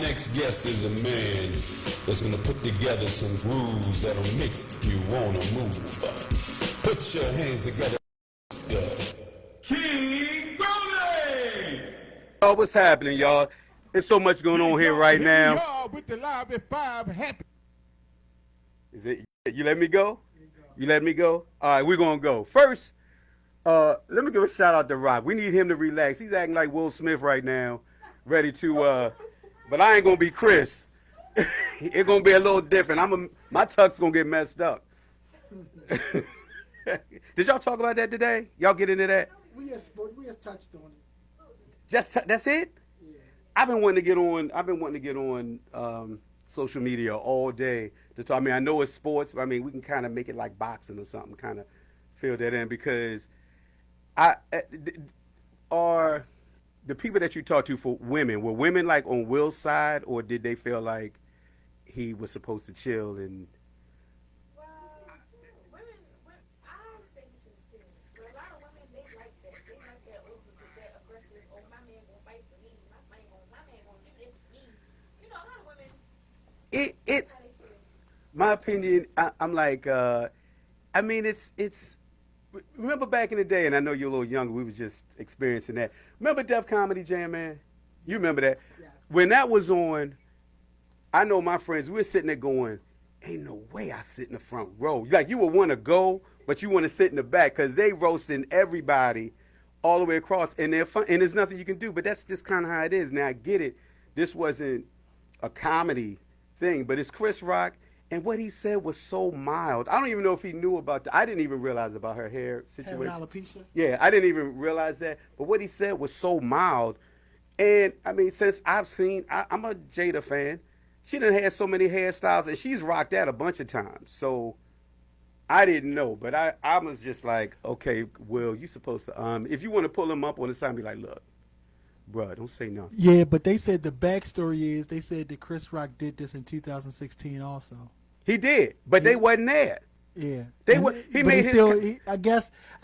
next guest is a man that's gonna put together some grooves that'll make you wanna move. Put your hands together, Mr. King Brody! Oh, what's happening, y'all? There's so much going on here right now. Y'all with the Live at 5 happy. Is it? You let me go? You let me go? All right, we're gonna go. First, let me give a shout out to Rock. We need him to relax. He's acting like Will Smith right now, ready to. But I ain't gonna be Chris. It's gonna be a little different. My tuck's gonna get messed up. Did y'all talk about that today? Y'all get into that? We just touched on it. That's it? Yeah. I've been wanting to get on social media all day to talk. I mean, I know it's sports, but I mean, we can kind of make it like boxing or something, kind of fill that in, because are the people that you talk to for women, were women like on Will's side, or did they feel like he was supposed to chill and? Well, women, I say he should chill. But a lot of women, they like that. They like that that aggressive. Oh, my man gonna fight for me. My man gonna do this for me. You know, a lot of women. It's my opinion. I'm like, I mean, it's. Remember back in the day, and I know you're a little younger, we were just experiencing that. Remember Def Comedy Jam, man? You remember that? Yeah. When that was on, I know my friends, we were sitting there going, ain't no way I sit in the front row. Like, you would want to go, but you want to sit in the back, because they roasting everybody all the way across, and they're fun, and there's nothing you can do, but that's just kind of how it is. Now, I get it. This wasn't a comedy thing, but it's Chris Rock. And what he said was so mild. I don't even know if he knew about that. I didn't even realize about her hair situation. Having alopecia? Yeah, I didn't even realize that. But what he said was so mild. And, I mean, since I've seen, I'm a Jada fan. She done had so many hairstyles, and she's rocked that a bunch of times. So I didn't know. But I was just like, okay, Will, you supposed to, if you want to pull him up on the side, be like, look, bruh, don't say nothing. Yeah, but they said the backstory is they said that Chris Rock did this in 2016 also. He did, but they wasn't there. Yeah, They And- were. He but made his. still. I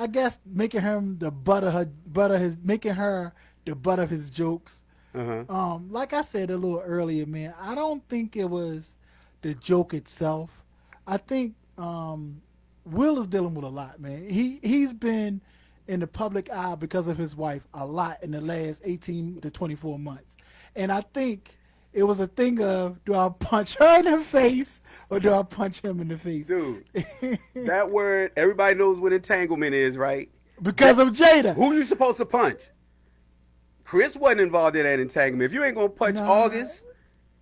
guess making him the butt of his, making her the butt of his jokes. Uh-huh. Like I said a little earlier, man, I don't think it was the joke itself. I think Will is dealing with a lot, man. He's been in the public eye because of his wife a lot in the last 18 to 24 months, and I think it was a thing of, do I punch her in the face or do I punch him in the face? Dude, that word, everybody knows what entanglement is, right? Because of Jada. Who you supposed to punch? Chris wasn't involved in that entanglement. If you ain't going to punch Nah. August,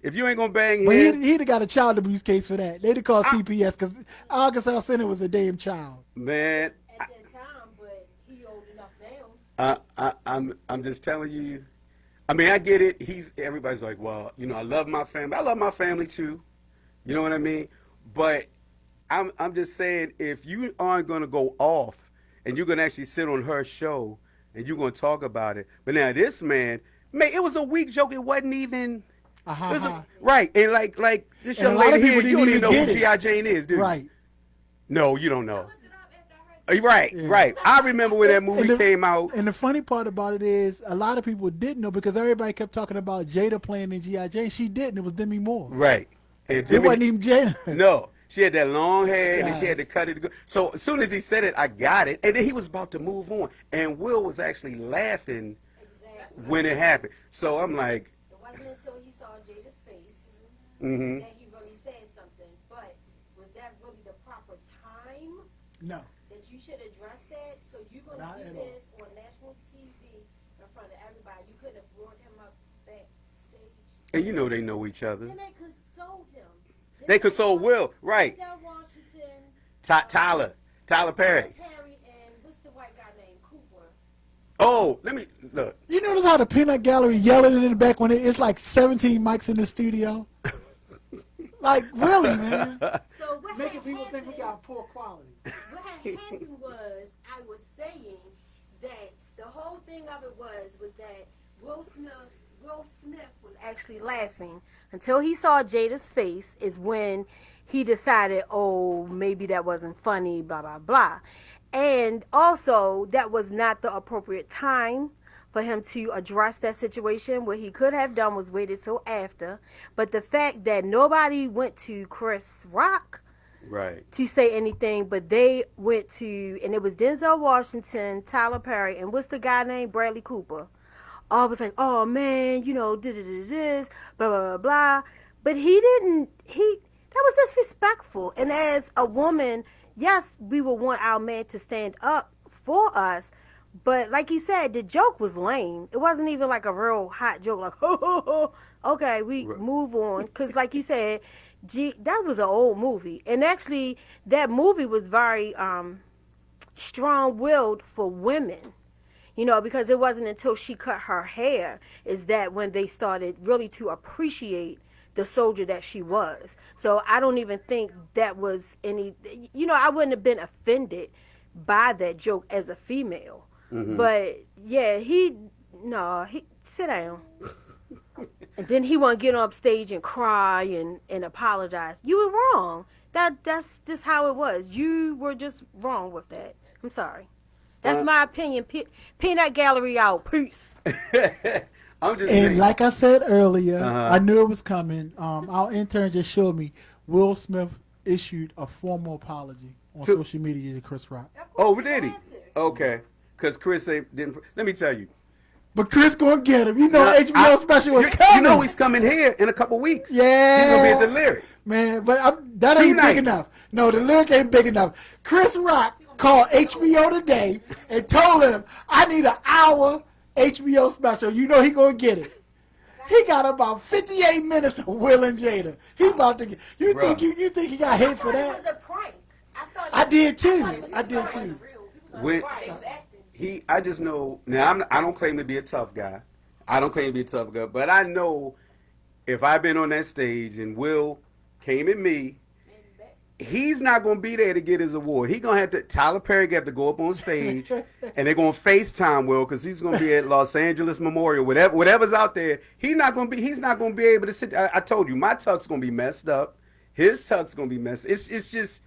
if you ain't going to bang But him. he'd have got a child abuse case for that. They'd have called CPS because August Alsina was a damn child. Man, At that time, but he old enough now. I'm just telling you. I mean, I get it. Everybody's like, well, you know, I love my family. I love my family too. You know what I mean? But I'm just saying, if you aren't going to go off and you're going to actually sit on her show and you're going to talk about it. But now this man, it was a weak joke. It wasn't even. Right. And like this And a young lot of lady people here, you didn't don't even even know who get it. G.I. Jane is, do you? Right. No, you don't know. Looked it up after I heard Right, Yeah. right. I remember when that movie the- came out. And the funny part about it is a lot of people didn't know because everybody kept talking about Jada playing in G.I. Jane. She didn't. It was Demi Moore. Right. And It wasn't even Jada. No, she had that long hair and then she Yes. had to cut it. So as soon as he said it, I got it. And then he was about to move on. And Will was actually laughing exactly. when it happened. So I'm like, It wasn't until he saw Jada's face mm-hmm. that he really said something. But was that really the proper time No. that you should address that? So you're going Not to do at all. this on national TV in front of everybody. You couldn't have brought him up backstage. And you know they know each other. Then they consoled him. They console Will, right. Denzel Washington, Tyler Perry. Perry, and what's the white guy named Cooper? Oh, let me, look. You notice how the peanut gallery yelling in the back when it's like 17 mics in the studio? Like, really, man? So what Making had people think we happened- got poor quality. What had happened was I was saying that the whole thing of it was that Will Smith was actually laughing until he saw Jada's face is when he decided, oh, maybe that wasn't funny, blah, blah, blah. And also, that was not the appropriate time for him to address that situation. What he could have done was waited till after. But the fact that nobody went to Chris Rock Right. to say anything, but they went to, and it was Denzel Washington, Tyler Perry, and what's the guy named Bradley Cooper. All was like, oh man, you know, this, blah blah blah blah. But he didn't. That was disrespectful. And as a woman, yes, we would want our man to stand up for us. But like you said, the joke was lame. It wasn't even like a real hot joke. Like, ho ho ho. Okay, we move on. Because like you said, that was an old movie, and actually that movie was very strong-willed for women, you know, because it wasn't until she cut her hair is that when they started really to appreciate the soldier that she was. So I don't even think that was any, you know, I wouldn't have been offended by that joke as a female. But yeah, sit down. And then he want to get on stage and cry and apologize. You were wrong. That's just how it was. You were just wrong with that. I'm sorry. That's my opinion. Peanut Gallery out. Peace. I'm just And saying. like I said earlier, I knew it was coming. Our intern just showed me Will Smith issued a formal apology on social media to Chris Rock. Oh, did he? Okay. Because Chris didn't. Let me tell you. But Chris gonna get him. You know, Now, HBO special was you coming. know he's coming here in a couple weeks. Yeah. He's going to be at the Lyric. Man, but that ain't Tonight. big enough. No, the Lyric ain't big enough. Chris Rock called HBO today and told him, I need an hour HBO special. You know he gonna get it. He got about 58 minutes of Will and Jada. He about to get. You Bruh. think you think he got hate for It that? was a prank. I did too. I did too. When I just know now. I don't claim to be a tough guy. I don't claim to be a tough guy, but I know if I've been on that stage and Will came at me, he's not gonna be there to get his award. He gonna have to. Tyler Perry got to go up on stage, and they're gonna FaceTime Will because he's gonna be at Los Angeles Memorial, whatever's out there. He's not gonna be able to sit. I told you, my tuck's gonna be messed up. His tuck's gonna be messed. It's just,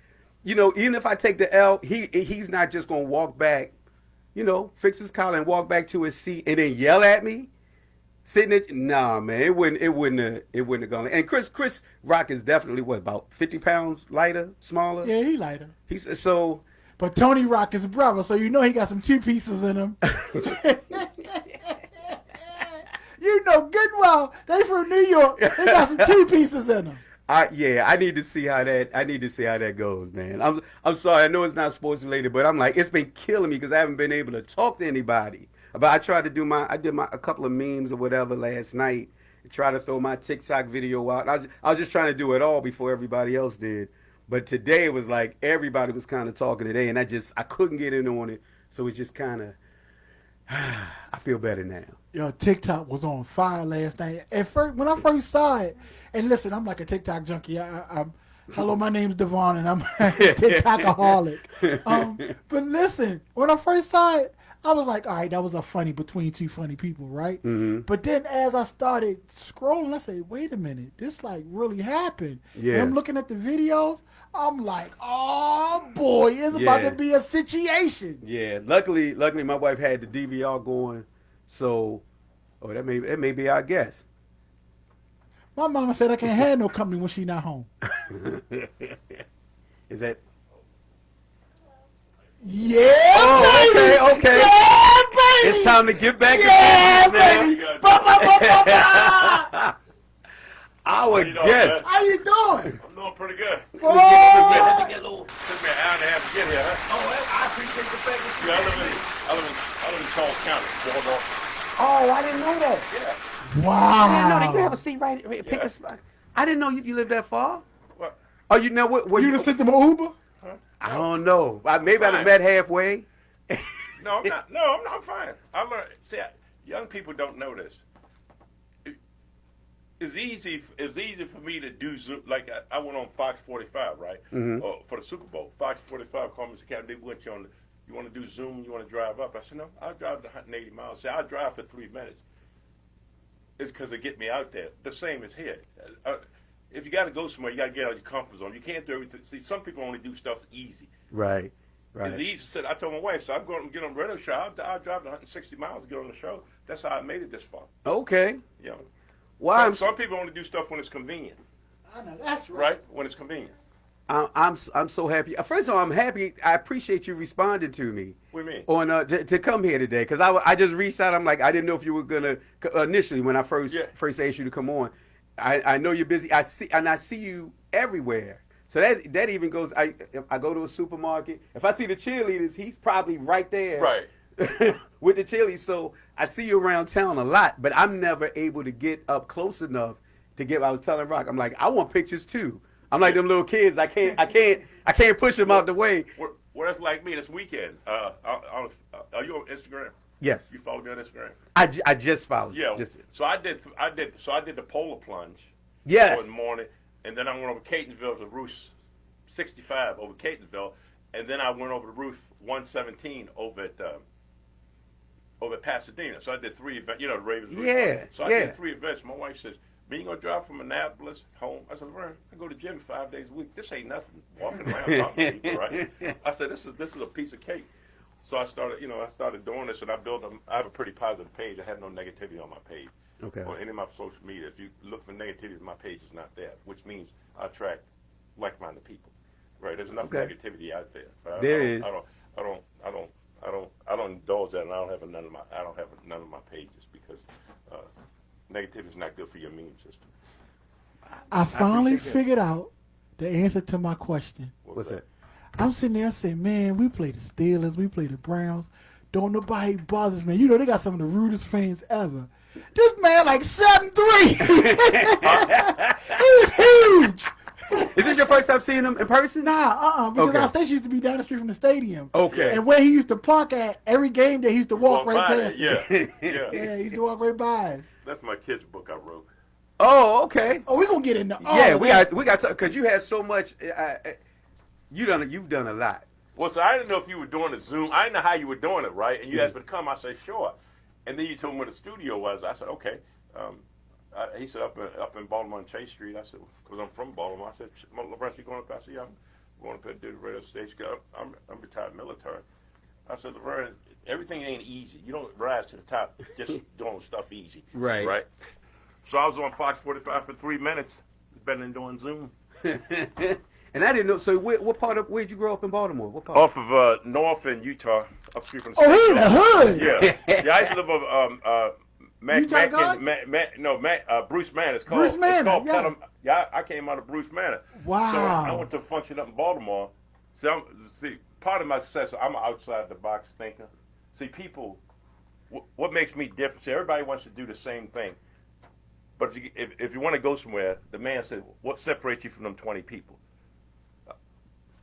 you know, even if I take the L, he's not just gonna walk back, you know, fix his collar and walk back to his seat and then yell at me. Sitting at, nah, man, it wouldn't have gone. And Chris Rock is definitely about 50 pounds lighter, smaller. Yeah, he lighter. He's so. But Tony Rock is a brother, so you know he got some two pieces in him. You know good and well they from New York. They got some two pieces in them. I need to see how that goes, man. I'm sorry, I know it's not sports related, but I'm like, it's been killing me because I haven't been able to talk to anybody. But I tried to do a couple of memes or whatever last night. Try to throw my TikTok video out. I was just trying to do it all before everybody else did. But today it was like everybody was kind of talking today, and I couldn't get in on it. So it's just kind of, I feel better now. Yo, TikTok was on fire last night. At first, when I first saw it, and listen, I'm like a TikTok junkie. Hello, my name's Devon, and I'm a TikTokaholic. But listen, when I first saw it, I was like, all right, that was between two funny people, right? Mm-hmm. But then as I started scrolling, I said, wait a minute, this like really happened. Yeah. And I'm looking at the videos, I'm like, oh boy, it's about Yeah. to be a situation. Yeah, luckily my wife had the DVR going, so that may be our guess. My mama said I can't have no company when she not home. Is that? Yeah, Oh, baby. okay. Yeah, baby. It's time to get back Yeah, to business, baby. man. Ba, ba, ba, ba, ba. Our you doing, guest. How you doing? I'm doing pretty good. Oh, Took me an hour and a half to get here, huh? I appreciate the fact that Yeah, I live in Charles County, Waldorf. Oh, I didn't know that. Yeah. wow. I didn't know that you have a seat right. Pick a spot. I didn't know you lived that far. What? Oh, you know what? You done sent them an Uber? I don't know. Maybe I'd have Fine. met halfway. No, I'm not. No, I'm fine. I learned. See, young people don't know this. It's easy for me to do Zoom. Like I went on Fox 45, right? For the Super Bowl. Fox 45 called me and said, they went you on. You want to do Zoom? You want to drive up? I said, no. I'll drive the 180 miles. I said, I'll drive for 3 minutes. It's because it get me out there. The same as here. If you got to go somewhere, you got to get out of your comfort zone. You can't do everything. See, some people only do stuff easy. Right. Right. It's easy to sit. I told my wife, so I'm going to get on the radio show. I'll drive 160 miles to get on the show. That's how I made it this far. Okay. You know. Well, Some people only do stuff when it's convenient. I know that's right. Right? When it's convenient. I'm so happy. First of all, I'm happy. I appreciate you responding to me. What do you mean? On to come here today, because I just reached out. I'm like, I didn't know if you were gonna initially when I first asked you to come on. I know you're busy. I see you everywhere. So that even goes. I go to a supermarket. If I see the cheerleaders, he's probably right there. Right. With the cheerleaders. So I see you around town a lot, but I'm never able to get up close enough to get. I was telling Rock, I'm like, I want pictures too. I'm like them little kids. I can't push them out the way. Well, that's like me this weekend. Are you on Instagram? Yes. You follow me on Instagram? I just followed. Yeah. Just, So I did the polar plunge. Yes. One morning, and then I went over Catonsville to Route 65 over Catonsville, and then I went over to Route 117 over at Pasadena. So I did 3 events. You know, the Ravens. Yeah. So I did 3 events. My wife says, "Me, you gonna drive from Annapolis home?" I said, "Vern, I go to the gym 5 days a week. This ain't nothing. Walking around talking to people, right?" I said, "This is a piece of cake." So I started doing this, and I have a pretty positive page. I have no negativity on my page. Okay. Or any of my social media. If you look for negativity, my page is not there, which means I attract like-minded people. Right? There's enough negativity out there. I don't indulge that, and I don't have none of my pages because negativity is not good for your immune system. I finally figured out the answer to my question. What's that? I'm sitting there saying, man, we play the Steelers, we play the Browns. Don't nobody bothers me. You know, they got some of the rudest fans ever. This man like 7'3". He was huge. Is this your first time seeing him in person? Nah, because Okay. our station used to be down the street from the stadium. Okay. And where he used to park at, every game day, he used to walk right by past it, us. yeah. Yeah, he used to walk right by us. That's my kid's book I wrote. Oh, okay. Oh, we gonna get into all Yeah, of we that. got because you had so much. You've done a lot. Well, so I didn't know if you were doing a Zoom. I didn't know how you were doing it, right? And you asked me to come. I said, sure. And then you told me where the studio was. I said, okay. He said, up in Baltimore on Chase Street. I said, because I'm from Baltimore. I said, LeBron, you going up? I said, yeah, I'm going up there to do the radio station. I'm retired military. I said, LeBron, everything ain't easy. You don't rise to the top just doing stuff easy. Right. Right? So I was on Fox 45 for 3 minutes. It's better than doing Zoom. And I didn't know. So where'd you grow up in Baltimore? What part? Off of North in Utah, upstream from the Oh, he in the hood. Yeah, I used to live over Utah Guards? Bruce Manor. It's Bruce Manor, called yeah. Pelham. Yeah, I came out of Bruce Manor. Wow. So I went to a function up in Baltimore. See, part of my success, I'm an outside the box thinker. See, people, what makes me different? See, everybody wants to do the same thing. But if you want to go somewhere, the man said, what separates you from them 20 people?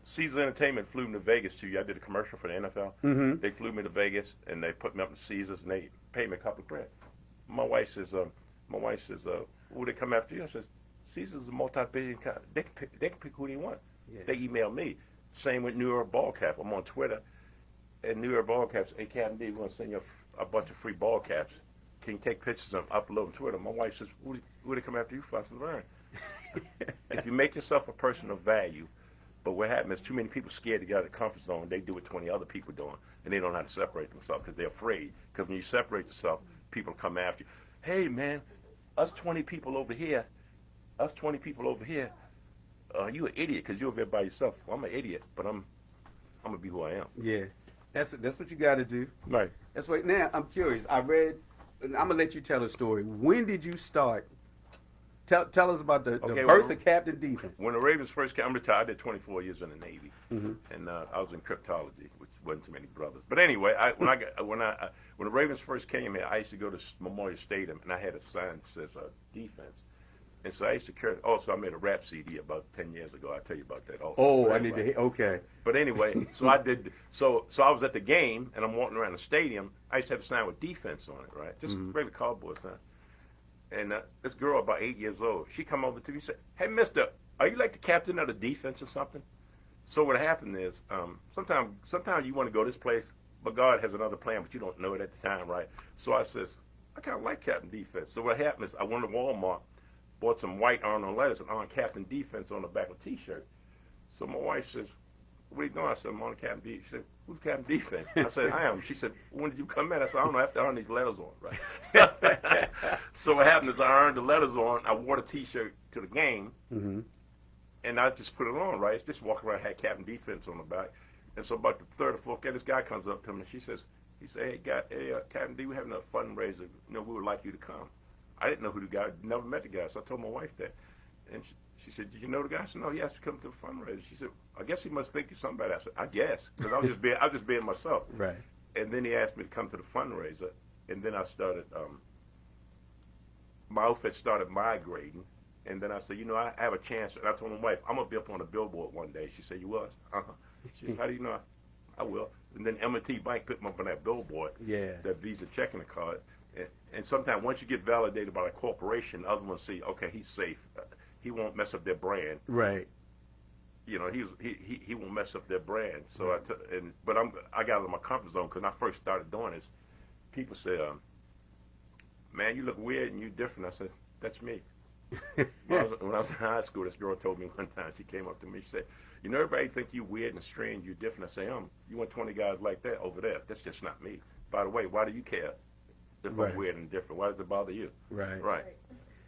Caesars Entertainment flew me to Vegas to you. I did a commercial for the NFL. Mm-hmm. They flew me to Vegas, and they put me up in Caesars, and they paid me a couple of grand. My wife says, will they come after you? I says, Caesars is a multi-billion company. They can pick who they want. Yeah. They email me. Same with New York Ball Cap. I'm on Twitter, and New York Ball Caps, hey, Captain D, we're going to send you a bunch of free ball caps. Can you take pictures and upload them to Twitter? My wife says, who they come after you for? I said, learn. If you make yourself a person of value, but what happens is too many people scared to get out of the comfort zone. They do what 20 other people doing, and they don't know how to separate themselves because they're afraid. Because when you separate yourself, people come after you. Hey, man, us 20 people over here, you an idiot because you're over there by yourself. Well, I'm an idiot, but I'm going to be who I am. Yeah, that's what you got to do. Right. That's what. Now I'm curious. I read. I'm gonna let you tell a story. When did you start? Tell us about the birth of Captain Defense. When the Ravens first came, I'm retired. I did 24 years in the Navy, Mm-hmm. and I was in cryptology, which wasn't too many brothers. But anyway, when the Ravens first came here, I used to go to Memorial Stadium, and I had a sign that says defense. And so I used to carry. Also, I made a rap CD about 10 years ago. I'll tell you about that. Also. Oh, But I anyway. need to hear. Okay. But anyway, so I did. So I was at the game, and I'm walking around the stadium. I used to have a sign with defense on it, right? Just a regular cardboard sign. And this girl, about 8 years old, she come over to me and said, "Hey, mister, are you like the captain of the defense or something?" So what happened is, sometimes you want to go this place, but God has another plan, but you don't know it at the time, right? So I says, I kind of like Captain Defense. So what happened is I went to Walmart, bought some white Arnold letters and on Captain Defense on the back of a T-shirt. So my wife says, what are you doing? I said, I'm on Captain D. She said, who's Captain Defense? I said, I am. She said, when did you come in? I said, I don't know. I have to earn these letters on, right? So what happened is I earned the letters on. I wore the T-shirt to the game, and I just put it on, right? Just walk around, had Captain Defense on the back. And so about the third or fourth game, this guy comes up to me, and he said, hey, Captain D, we're having a fundraiser. You know, we would like you to come. I didn't know who the guy, never met the guy, so I told my wife that. And she said, did you know the guy? I said, no, he has to come to the fundraiser. She said, I guess he must think you're somebody. I said, I guess, because I was just being myself. Right. And then he asked me to come to the fundraiser, and then I started, my outfit started migrating. And then I said, you know, I have a chance. And I told my wife, I'm going to be up on a billboard one day. She said, you was? Uh-huh. She said, how do you know? I will. And then M&T Bank put me up on that billboard, that Visa checking card. And sometimes once you get validated by a corporation, other ones see, okay, he's safe. He won't mess up their brand. Right. You know, he won't mess up their brand. So I got out of my comfort zone because when I first started doing this, people said, man, you look weird and you different. I said, that's me. When I was in high school, this girl told me one time, she came up to me, she said, you know, everybody think you weird and strange, you different. I say, you want 20 guys like that over there. That's just not me. By the way, why do you care if I'm weird and different? Why does it bother you? Right. Right.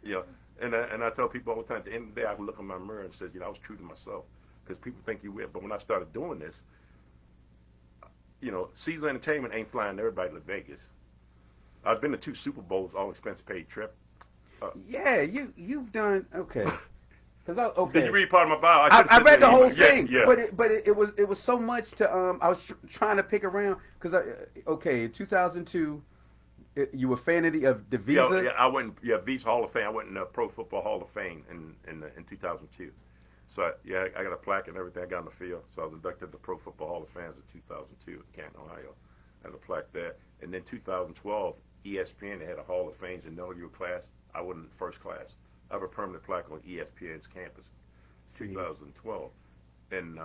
You know, and I tell people all the time, at the end of the day, I can look in my mirror and say, you know, I was true to myself. Because people think you weird. But when I started doing this, you know, Caesar Entertainment ain't flying everybody to Vegas. I've been to 2 Super Bowls, all expense paid trip. Yeah, you've done okay. Okay. Did you read part of my bio? I read the whole thing, yeah. but it was so much to I was trying to pick around because in 2002 you were fan of the Visa. Yeah, I went Visa Hall of Fame. I went in the Pro Football Hall of Fame in 2002. So I got a plaque and everything. I got in the field, so I was inducted to the Pro Football Hall of Fame in 2002 in Canton, Ohio. I had a plaque there, and then 2012 ESPN, they had a Hall of Fame in inaugural class. I went in first class. I have a permanent plaque on ESPN's campus, 2012. And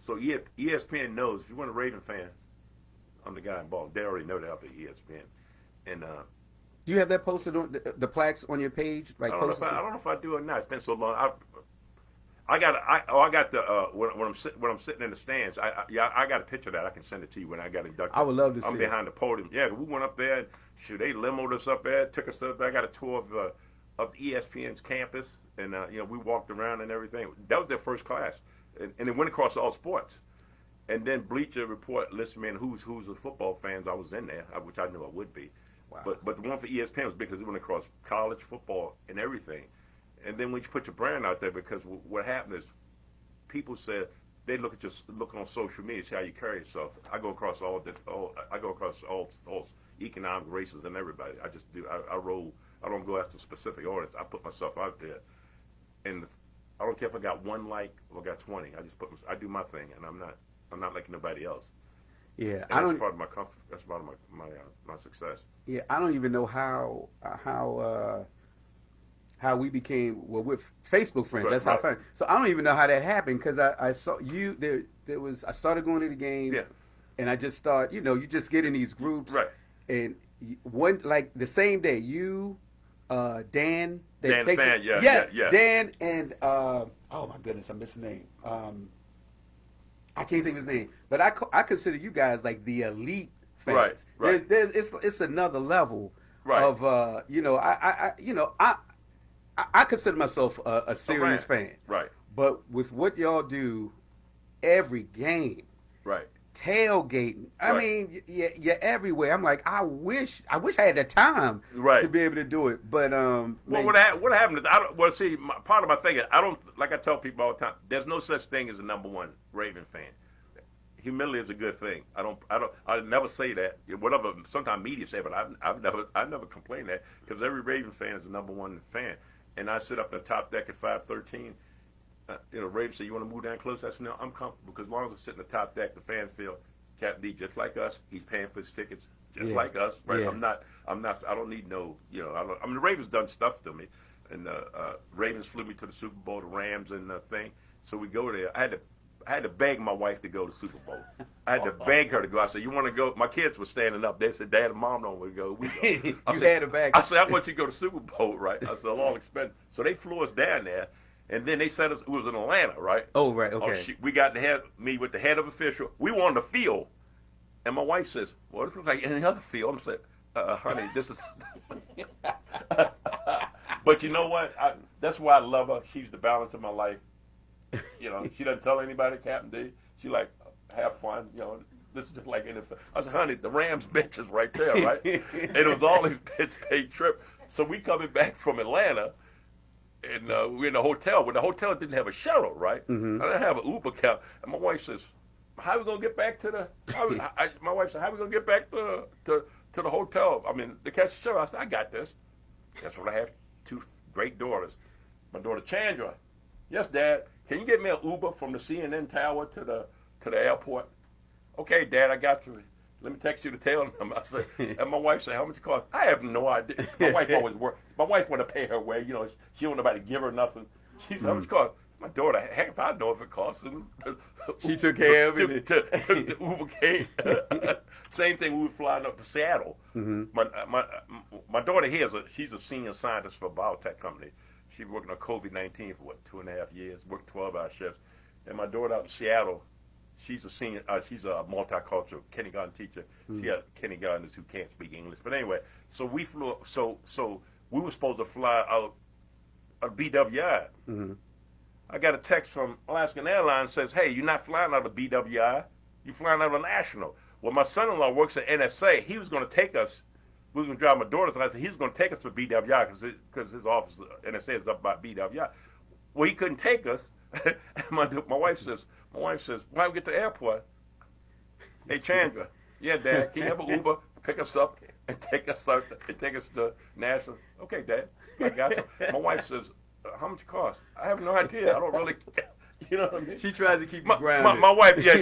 so ESPN knows, if you want a Raven fan, I'm the guy involved. They already know that up at ESPN. And do you have that posted on the plaques on your page? Like I don't know if I do or not. It's been so long. I got the when I'm sitting in the stands. I got a picture of that. I can send it to you when I got inducted. I would love to see. I'm behind the podium. Yeah, we went up there. Shoot, they limoed us up there, took us up there. I got a tour of ESPN's campus, and you know, we walked around and everything. That was their first class, and it went across all sports. And then Bleacher Report listed me in who's the football fans. I was in there, which I knew I would be. Wow. But the one for ESPN was big because it went across college football and everything. And then when you put your brand out there, because what happened is people said they look on social media, see how you carry yourself. I go across all economic races and everybody. I just do. I roll. I don't go after specific audience. I put myself out there, and I don't care if I got 1 like or I got 20. I do my thing, and I'm not like nobody else. Yeah, and that's part of my comfort. That's part of my success. Yeah, I don't even know how we became we're Facebook friends. Right, that's how I found. So I don't even know how that happened because I saw you there was I started going to the game, and I just thought you just get in these groups, right? And one like the same day you, Dan, Dan Fan, yeah, Dan and oh my goodness, I'm missing the name. I can't think of his name, but I consider you guys like the elite fans. Right. It's another level of I consider myself a serious fan. Right. But with what y'all do every game, right, tailgating. I mean, you're everywhere. I'm like, I wish I had the time to be able to do it. But well, what happened is part of my thing is like I tell people all the time. There's no such thing as a number one Raven fan. Humility is a good thing. I never say that. Whatever sometimes media say, but I never complain that because every Raven fan is the number one fan. And I sit up in the top deck at 513. Raven said, "You want to move down close?" I said, "No, I'm comfortable because as long as I sit in the top deck, the fans feel Captain D just like us. He's paying for his tickets just like us, right? Yeah. I'm not. I don't need no. The Ravens done stuff to me, and Ravens flew me to the Super Bowl, the Rams and the thing. So we go there. I had to beg my wife to go to the Super Bowl. I had to beg her to go. I said, "You want to go?" My kids were standing up. They said, "Dad and Mom don't want to go. We go." Had to beg. I said, "I want you to go to the Super Bowl, right?" I said, "All expense." So they flew us down there, And then they said it was in Atlanta, right? Oh, right, okay. We got to meet with the head of official. We were on the field. And my wife says, well, this looks like any other field. I'm saying, honey, this is... But you know what? That's why I love her. She's the balance of my life. You know, she doesn't tell anybody, Captain D. She like, have fun, you know. This is just like NFL. I said, honey, the Rams bench is right there, right? And it was all these bench paid trip. So we coming back from Atlanta, and we're in the hotel. Well, the hotel didn't have a shuttle, right? I didn't have an Uber cab. And my wife says, how are we going to get back to the... my wife said, how are we going to get back to the hotel? I mean, to catch the shuttle. I said, I got this. That's what I have. 2 great daughters. My daughter Chandra. Yes, Dad. Can you get me an Uber from the CNN tower to the airport? Okay, Dad, I got you. Let me text you the tail number. I said, and my wife said, how much it cost? I have no idea. My wife always worked. My wife want to pay her way. You know, she don't want nobody to give her nothing. She said, how much it cost? My daughter, heck, if I know if it costs. She took care of it. The Uber came. Same thing. We were flying up to Seattle. My daughter here she's a senior scientist for a biotech company. She worked on COVID-19 for 2.5 years. Worked 12-hour shifts. And my daughter out in Seattle, she's a senior. She's a multicultural kindergarten teacher. She had kindergartners who can't speak English. But anyway, so we flew. So we were supposed to fly out of BWI. I got a text from Alaskan Airlines says, hey, you're not flying out of BWI. You're flying out of National. Well, my son-in-law works at NSA. He was going to take us. We was going to drive my daughters, and I said he was going to take us to BWI because his office, NSA, is up by BWI. Well, he couldn't take us. my wife says, why don't we get to the airport? Hey, Chandra. Yeah, Dad, can you have an Uber, pick us up, and take us to National? Okay, Dad, I got you. My wife says, how much it cost? I have no idea. I don't really, you know what I mean? She tries to keep you grounded. My wife, yeah,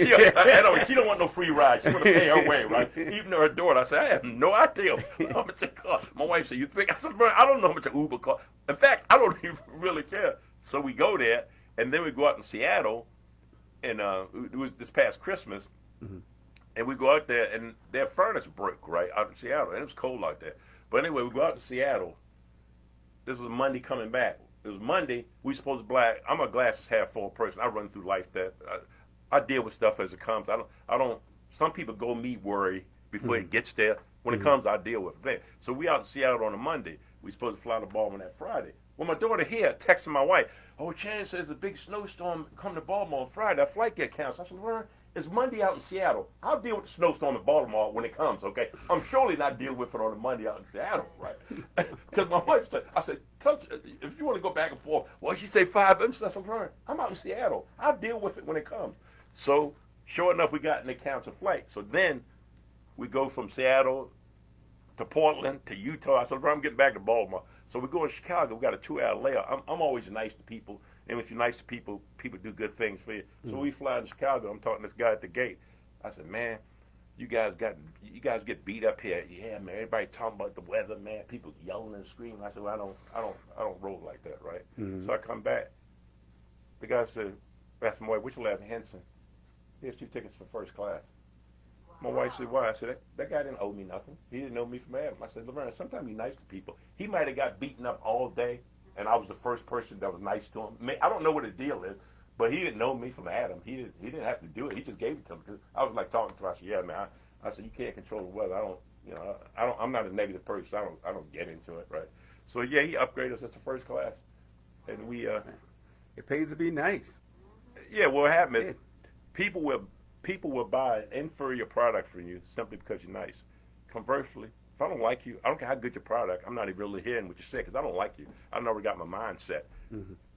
she don't want no free ride. She want to pay her way, right? Even to her daughter, I said, I have no idea how much it costs. My wife said, you think? I said, bro, I don't know how much an Uber costs. In fact, I don't even really care. So we go there, and then we go out in Seattle, and it was this past Christmas, and we go out there, and their furnace broke, right, out in Seattle, and it was cold out there. But anyway, we go out to Seattle. This was Monday coming back. It was Monday. We supposed to black. I'm a glasses half full person. I run through life that I deal with stuff as it comes. I don't. Some people go me worry before it gets there. When it comes, I deal with it. So we out in Seattle on a Monday. We supposed to fly to Baltimore that Friday. Well, my daughter here texting my wife. Oh, Chan says a big snowstorm come to Baltimore on Friday. Our flight get canceled. I said, Vern, it's Monday out in Seattle. I'll deal with the snowstorm in Baltimore when it comes, okay? I'm surely not dealing with it on a Monday out in Seattle, right? Because my wife said, I said, if you want to go back and forth, well, she say 5 inches. I said, Vern, I'm out in Seattle. I'll deal with it when it comes. So, sure enough, we got in the canceled flight. So then we go from Seattle to Portland to Utah. I said, Vern, I'm getting back to Baltimore. So we go to Chicago. We got a 2-hour layover. I'm always nice to people. And if you're nice to people, people do good things for you. So we fly to Chicago. I'm talking to this guy at the gate. I said, man, you guys get beat up here. Yeah, man. Everybody talking about the weather, man. People yelling and screaming. I said, well, I don't roll like that, right? So I come back. The guy said, asked my wife, which lab? Henson. Here's 2 tickets for first class. My wife said, why? I said, that guy didn't owe me nothing. He didn't know me from Adam. I said, Laverne, sometimes be nice to people. He might have got beaten up all day, and I was the first person that was nice to him. I don't know what the deal is, but he didn't know me from Adam. He didn't have to do it. He just gave it to him. Cause I was like talking to him. I said, yeah, man. I said, you can't control the weather. I'm not a negative person. I don't get into it, right? So yeah, he upgraded us to first class, and we. It pays to be nice. Yeah, what happened is people will buy an inferior product from you simply because you're nice. Conversely, if I don't like you, I don't care how good your product, I'm not even really hearing what you say because I don't like you. I never got my mindset.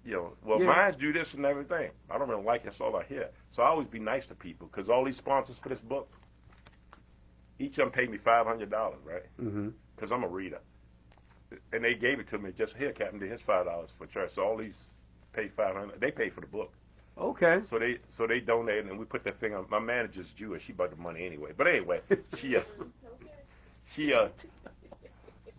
You know, mines do this and everything. I don't really like it. That's all I hear. So I always be nice to people because all these sponsors for this book, each of them paid me $500, right? Because I'm a reader. And they gave it to me just here, Captain, did his $5 for church. So all these paid $500. They paid for the book. Okay. So they donated, and we put that thing on. My manager's Jewish. She bought the money anyway. But anyway,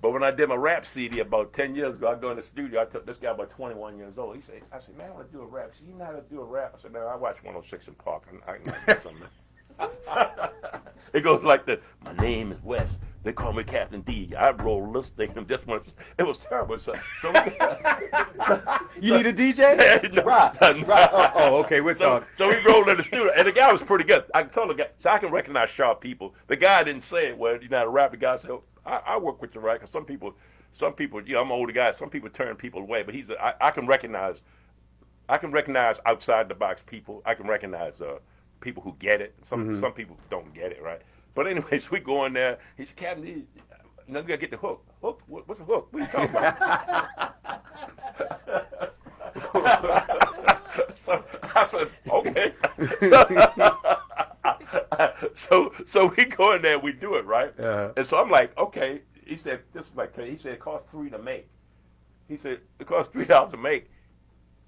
but when I did my rap CD about 10 years ago, I go in the studio. I took this guy about 21 years old. I said, man, I want to do a rap. He said, you know how to do a rap? I said, man, I watch 106 in Park. I can do something. It goes like this. My name is Wes. They call me Captain D. I rolled this thing and this one. It was terrible. So You need a DJ? No, Right. no. Right. Oh, okay. We're talking. So we rolled in the studio, and the guy was pretty good. I told the guy, so I can recognize sharp people. The guy didn't say it well. You know, the rap, the guy said, I work with you, right? Because some people, you know, I'm an older guy. Some people turn people away, but I can recognize outside the box people. I can recognize people who get it. Some people don't get it, right? But anyways, we go in there. He said, Captain, you know, you gotta get the hook. Hook? What's a hook? What are you talking about? So I said, okay. So we go in there, we do it, right? And so I'm like, okay. He said, this was like, he said it costs $3 to make. He said it costs $3 to make.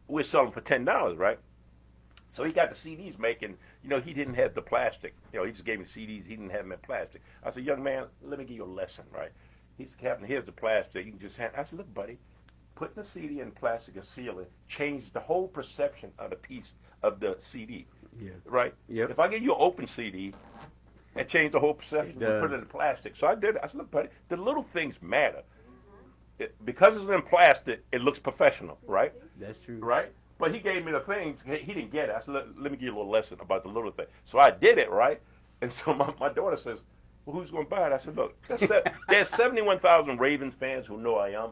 We're selling for $10, right? So he got the CDs making, you know, he didn't have the plastic. You know, he just gave me CDs, he didn't have them in plastic. I said, young man, let me give you a lesson, right? He said, Captain, here's the plastic. You can just hand. I said, look, buddy, putting the CD in plastic or seal it changed the whole perception of the piece of the CD. Yeah. Right? Yep. If I give you an open CD, it changed the whole perception. We put it in plastic. So I did it. I said, look, buddy, the little things matter. Because it's in plastic, it looks professional, right? That's true. Right? But he gave me the things. He didn't get it. I said, let me give you a little lesson about the little thing. So I did it, right? And so my daughter says, well, who's going to buy it? I said, look, there's 71,000 Ravens fans who know I am,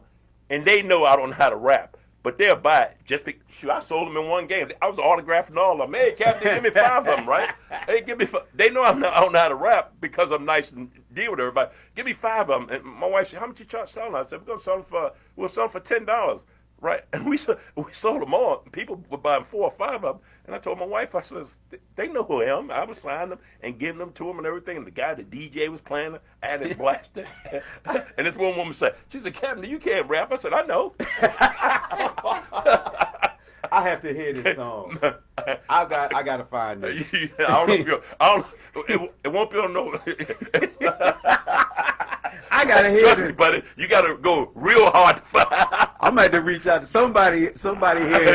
and they know I don't know how to rap. But they'll buy it just because. Shoot, I sold them in one game. I was autographing all of them. Hey, Captain, give me 5 of them, right? Hey, give me 5. They know I don't know how to rap because I'm nice and deal with everybody. Give me 5 of them. And my wife said, how much you selling? I said, we'll sell them for $10. Right, and we sold them all. People were buying 4 or 5 of them, and I told my wife, I says, they know who I am. I was signing them and giving them to them and everything. And the guy, the DJ, was playing it. I had it blasted. And this one woman said, she said, Captain, you can't rap. I said, I know. I have to hear this song. I got to find it. I don't know if it won't be on no. I got to hear Trust it. me, buddy. You got to go real hard to find. I'm going to have to reach out to somebody hear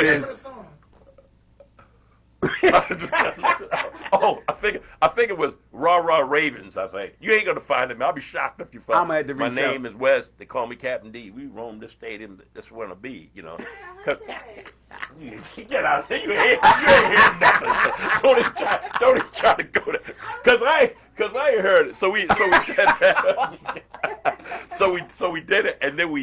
this. Oh, I think it was Rah Rah Ravens. I think you ain't gonna find him. I'll be shocked if you find. I'm gonna have to My reach name out. is Wes. They call me Captain D. We roam this stadium. That's where I be. You know. You get out of here. You ain't hearing nothing. Don't even try to go there. Cause I ain't heard it. So we did that. so we did it, and then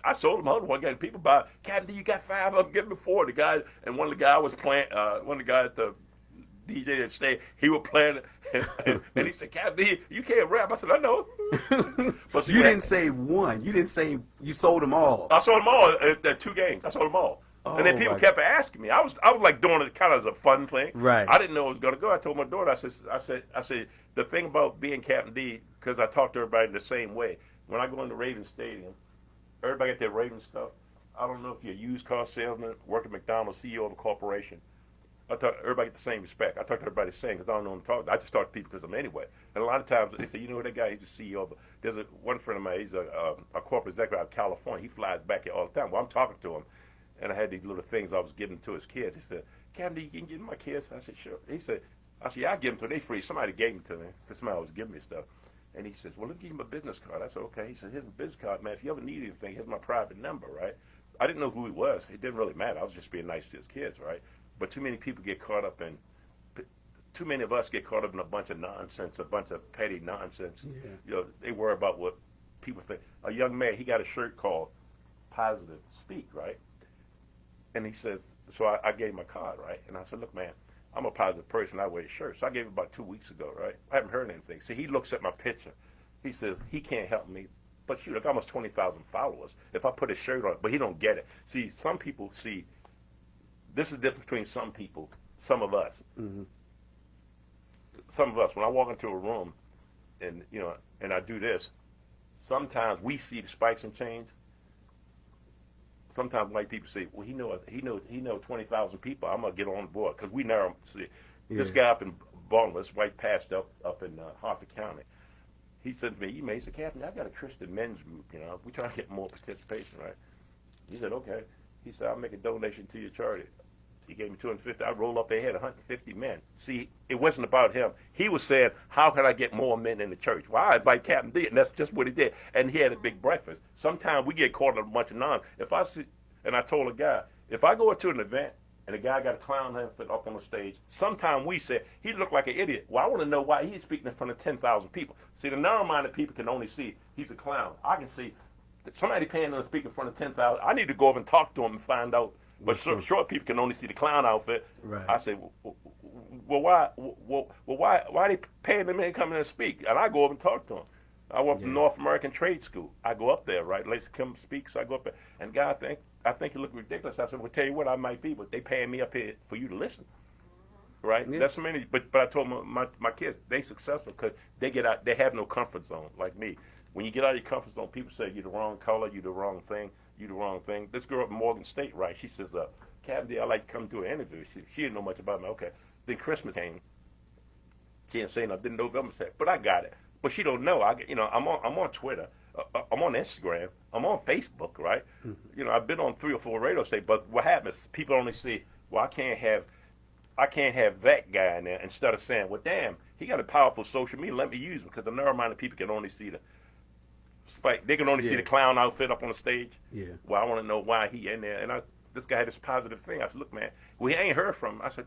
I sold them all to one guy. People buy, Captain, you got 5 of them, give me 4. The guy, and one of the guys was playing, one of the guys at the DJ that stayed, he was playing it, and he said, Captain, you can't rap. I said, I know. But You didn't say one. You didn't say you sold them all. I sold them all at 2 games. I sold them all. And then people kept asking me. I was like doing it kind of as a fun thing. Right. I didn't know it was going to go. I told my daughter, I said, the thing about being Captain D, because I talk to everybody the same way. When I go into Ravens Stadium, everybody got their Ravens stuff. I don't know if you're a used car salesman, work at McDonald's, CEO of a corporation. I talk everybody get the same respect. I talk to everybody the same because I don't know them talk. I just talk to people because I'm anyway. And a lot of times they say, you know that guy, he's the CEO of. There's one friend of mine. He's a corporate executive out of California. He flies back here all the time. Well, I'm talking to him, and I had these little things I was giving to his kids. He said, Captain, you can give my kids? I said, sure. He said, yeah, I give them to them. They free. Somebody gave them to me because somebody was giving me stuff. And he says, well, let me give you my business card. I said, okay. He said, here's my business card, man. If you ever need anything, here's my private number, right? I didn't know who he was. It didn't really matter. I was just being nice to his kids, right? But too many people get caught up in, too many of us get caught up in a bunch of nonsense, a bunch of petty nonsense. Yeah. You know, they worry about what people think. A young man, he got a shirt called Positive Speak, right? And he says, so I gave him a card, right? And I said, look, man, I'm a positive person. I wear a shirt. So I gave him about 2 weeks ago, right? I haven't heard anything. See, he looks at my picture. He says, he can't help me. But shoot, I got almost 20,000 followers. If I put a shirt on, but he don't get it. See, some people see, this is the difference between some people, some of us. Mm-hmm. Some of us, when I walk into a room and, you know, and I do this, sometimes we see the spikes and chains. Sometimes white people say, well, he know 20,000 people. I'm going to get on board because we never see. This guy up in Baltimore, this white pastor up in Harford County, he said to me, he said, Captain, I got a Christian men's group, you know. We're trying to get more participation, right? He said, okay. He said, I'll make a donation to your charity. He gave me 250. I rolled up there, had 150 men. See, it wasn't about him. He was saying, how can I get more men in the church? Well, I invite Captain D, and that's just what he did. And he had a big breakfast. Sometimes we get caught in a bunch of nonsense. If I see, and I told a guy, if I go to an event and a guy got a clown outfit up on the stage, sometimes we say, he looked like an idiot. Well, I want to know why he's speaking in front of 10,000 people. See, the narrow-minded people can only see he's a clown. I can see somebody paying him to speak in front of 10,000. I need to go over and talk to him and find out. But short people can only see the clown outfit. Right. I say, well, why are they paying him to come in and speak? And I go over and talk to him. I went from North American Trade School. I go up there, right? Lacey come speak, so I go up there. And guy, I think you look ridiculous. I said, well, tell you what, I might be, but they paying me up here for you to listen. Right? Yeah. That's many. But I told my kids, they successful because they get out. They have no comfort zone like me. When you get out of your comfort zone, people say you're the wrong color, you're the wrong thing, you're the wrong thing. This girl up in Morgan State, right? She says, Captain D, I'd like to come do an interview. She didn't know much about me. Okay. Then Christmas came. She didn't say nothing. November said, but I got it. But she don't know. I'm on Twitter. I'm on Instagram. I'm on Facebook, right? Mm-hmm. I've been on 3 or 4 radio stations. But what happens? People only see, well, I can't have that guy in there. Instead of saying, well, damn, he got a powerful social media. Let me use him, because the narrow-minded people can only see the spike. They can only see the clown outfit up on the stage. Yeah. Well, I want to know why he in there. And this guy had this positive thing. I said, look, man, we ain't heard from him. I said,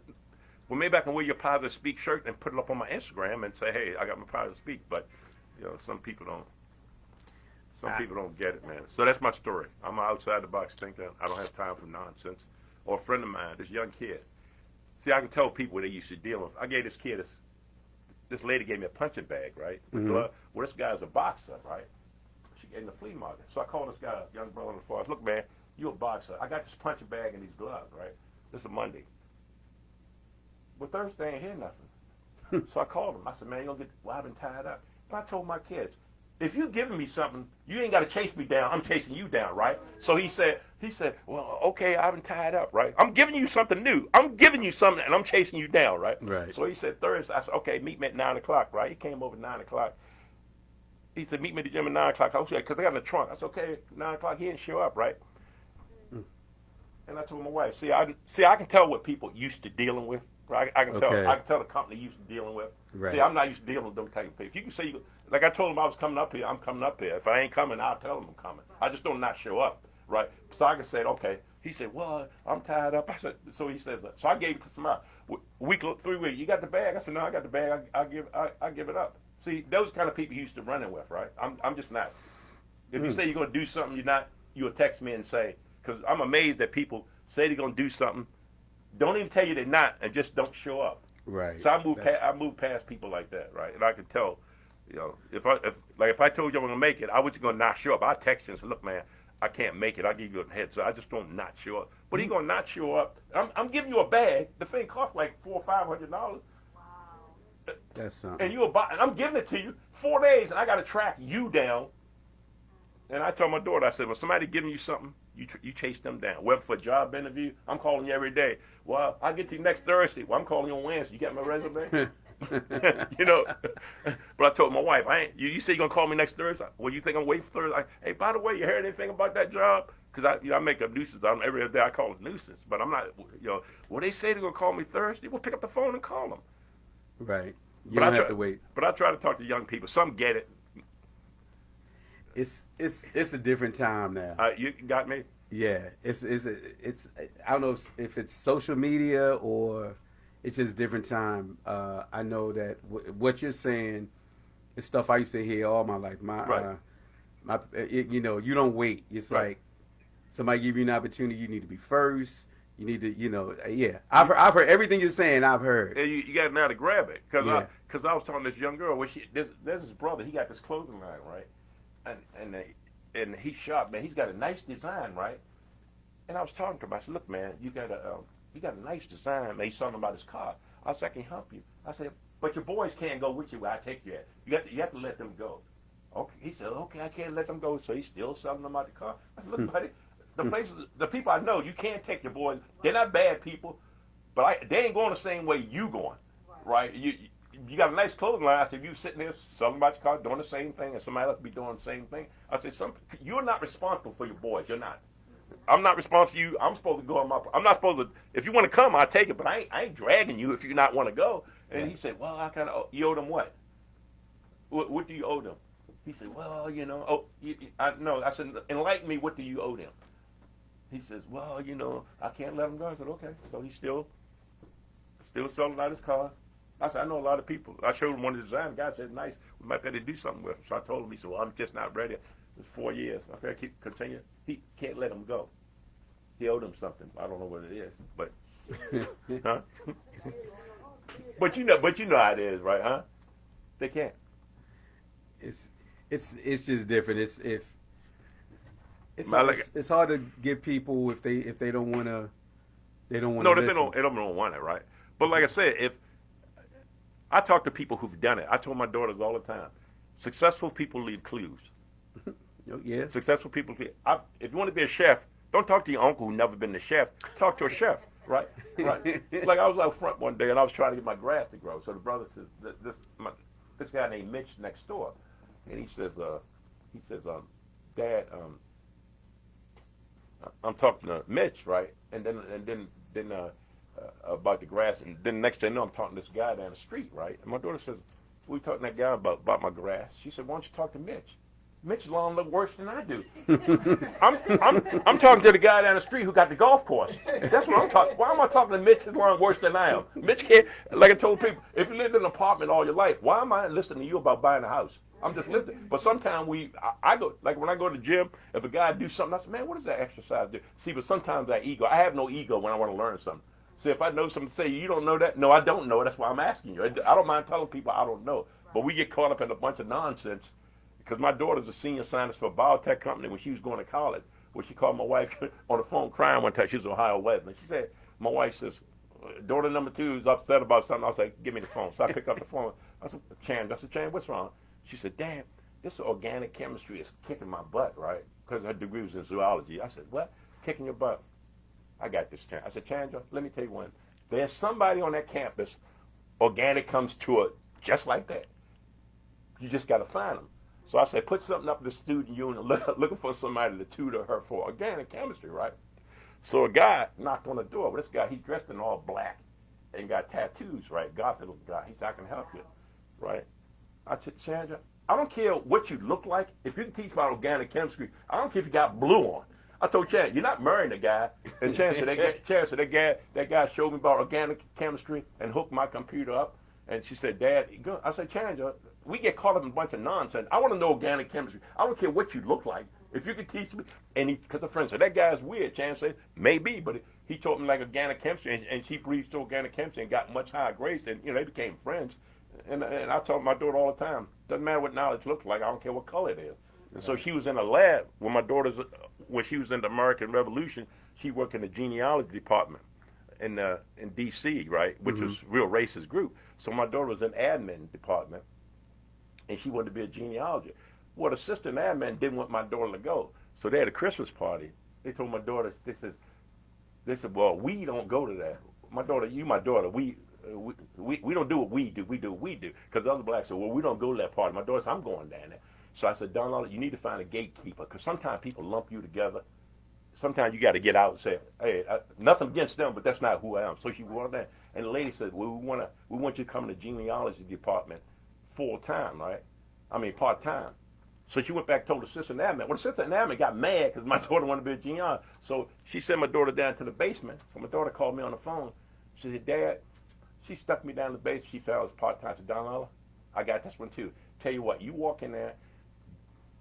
well, maybe I can wear your Positive Speak shirt and put it up on my Instagram and say, hey, I got my Positive Speak. But, some people don't. Some people don't get it, man. So that's my story. I'm an outside-the-box thinker. I don't have time for nonsense. Or a friend of mine, this young kid. See, I can tell people what they used to deal with. I gave this kid this lady gave me a punching bag, right? With glove. Well, this guy's a boxer, right? She gave me the flea market. So I called this guy, young brother on the forest. Look, man, you a boxer. I got this punching bag and these gloves, right? This is a Monday. Well, Thursday ain't here nothing. So I called him. I said, man, I've been tied up. And I told my kids, if you giving me something, you ain't got to chase me down. I'm chasing you down, right? So he said, well, okay, I've been tied up, right? I'm giving you something new. I'm giving you something, and I'm chasing you down, right? Right. So he said Thursday. I said, okay, meet me at 9 o'clock, right? He came over at 9 o'clock. He said, meet me at the gym at 9 o'clock. I was like, because I got in the trunk. I said, okay, 9 o'clock. He didn't show up, right? And I told my wife, I can tell what people used to dealing with. Right? I can tell the company used to dealing with. Right. See, I'm not used to dealing with them type of people. If you can say, like I told him I was coming up here, I'm coming up here. If I ain't coming, I'll tell them I'm coming. I just don't not show up, right? So I said, okay. He said, well, I'm tied up. I said, so he says, so I gave it to somebody. Week, 3 weeks, you got the bag? I said, no, I got the bag. I give it up. See, those kind of people you used to running with, right? I'm just not. If you say you're going to do something, you'll text me and say, because I'm amazed that people say they're going to do something, don't even tell you they're not, and just don't show up. Right. So I move past people like that, right? And I can tell, if I told you I'm gonna make it, I was gonna not show up. I text you and say, look, man, I can't make it. I'll give you a heads up. I just don't not show up. But he gonna not show up. I'm giving you a bag. The thing costs like $400 or $500. Wow. That's something. And I'm giving it to you 4 days, and I gotta track you down. And I told my daughter, I said, well, somebody giving you something, you chase them down. Whether for a job interview, I'm calling you every day. Well, I'll get to you next Thursday. Well, I'm calling you on Wednesday. You got my resume? But I told my wife, you say you're going to call me next Thursday? Well, you think I'm waiting for Thursday? Hey, by the way, you heard anything about that job? Because I make a nuisance. Every day I call it nuisance. But I'm not, well, they say they're going to call me Thursday. Well, pick up the phone and call them. Right. You don't have to wait. But I try to talk to young people. Some get it. It's a different time now. You got me? Yeah, it's I don't know if it's social media or it's just different time. I know that what you're saying is stuff I used to hear all my life. You don't wait. It's right. Like somebody give you an opportunity, you need to be first. You need to, I've heard everything you're saying. I've heard. And you got now to grab it because I was talking to this young girl. There's his brother. He got this clothing line, right? And he's sharp, man. He's got a nice design, right? And I was talking to him. I said, look, man, you got a nice design. Man, he's talking about his car. I said, I can help you. I said, but your boys can't go with you where I take you at. You have to let them go. Okay. He said, okay, I can't let them go. So he's still selling them out the car. I said, look, buddy, the people I know, you can't take your boys. They're not bad people, but they ain't going the same way you going, right? You got a nice clothing line. I said, you sitting there selling about your car, doing the same thing, and somebody else be doing the same thing. I said, you're not responsible for your boys. You're not. I'm not responsible for you. I'm supposed to go on my. I'm not supposed to. If you want to come, I'll take it. But I ain't dragging you if you not want to go. And he said, well, I kind of. You owe them what? What do you owe them? He said, well, I said, enlighten me. What do you owe them? He says, well, I can't let them go. I said, okay. So he's still selling out his car. I said, I know a lot of people. I showed him one of the design. The guy said, nice. We might better do something with him. So I told him, he said, well, I'm just not ready. It's 4 years. I gotta keep continue. He can't let him go. He owed him something. I don't know what it is, but huh? But you know how it is, right? Huh? They can't. It's just different. It's hard to get people if they don't want to. They don't want to. No, if listen. they don't want it, right? But like I said, if I talk to people who've done it, I told my daughters all the time, successful people leave clues. Yeah. Successful people. If you want to be a chef, don't talk to your uncle who never been a chef. Talk to a chef, right? Right. Like I was out front one day and I was trying to get my grass to grow. So the brother says, this guy named Mitch next door, and he says, Dad, I'm talking to Mitch, right? And then about the grass, and then next thing I know, I'm talking to this guy down the street, right? And my daughter says, "We talking to that guy about my grass?" She said, "Why don't you talk to Mitch? Mitch's lawn look worse than I do." I'm talking to the guy down the street who got the golf course. That's what I'm talking. Why am I talking to Mitch? His lawn worse than I am. Mitch can't. Like I told people, if you lived in an apartment all your life, why am I listening to you about buying a house? I'm just listening. But sometimes I go, like when I go to the gym, if a guy do something, I say, man, what does that exercise do? See, but sometimes that ego, I have no ego when I want to learn something. So if I know something, say, you don't know that? No, I don't know. That's why I'm asking you. I don't mind telling people I don't know. But we get caught up in a bunch of nonsense because my daughter's a senior scientist for a biotech company when she was going to college. When she called my wife on the phone crying one time, she was in Ohio Wesleyan. She said, my wife says, daughter number 2 is upset about something. I was like, give me the phone. So I pick up the phone. I said, Chan, what's wrong? She said, Dad, this organic chemistry is kicking my butt, right? Because her degree was in zoology. I said, what? Kicking your butt? I got this, Chan. I said, Chandra, let me tell you one. There's somebody on that campus, organic comes to it just like that. You just got to find them. So I said, put something up in the student union looking for somebody to tutor her for organic chemistry, right? So a guy knocked on the door. Well, this guy, he's dressed in all black and got tattoos, right? Gothic guy. He said, I can help you, right? I said, Chandra, I don't care what you look like. If you can teach about organic chemistry, I don't care if you got blue on. I told Chan, you're not marrying the guy. And Chan said, that guy showed me about organic chemistry and hooked my computer up. And she said, Dad, I said, Chan, we get caught up in a bunch of nonsense. I want to know organic chemistry. I don't care what you look like. If you can teach me. And because a friend said, that guy's weird. Chan said, maybe, but he taught me like organic chemistry. And she breathed to organic chemistry and got much higher grades. And, they became friends. And I told my daughter all the time, doesn't matter what knowledge looks like. I don't care what color it is. And so she was in a lab when when she was in the American Revolution. She worked in the genealogy department in D.C., right, which was a real racist group. So my daughter was in admin department, and she wanted to be a genealogist. Well, the sister in admin didn't want my daughter to go, so they had a Christmas party. They told my daughter, they said, well, we don't go to that. My daughter, we don't do what we do. We do what we do. Because the other blacks said, well, we don't go to that party. My daughter said, I'm going down there. So I said, Donald, you need to find a gatekeeper because sometimes people lump you together. Sometimes you got to get out and say, hey, nothing against them, but that's not who I am. So she went there, and the lady said, well, we want you to come to the genealogy department full time, right? I mean, part time. So she went back and told the sister in admin. Well, the sister in admin got mad because my daughter wanted to be a genealogist. So she sent my daughter down to the basement. So my daughter called me on the phone. She said, Dad, she stuck me down in the basement. She felt I was part time. I said, Donald, I got this one too. Tell you what, you walk in there.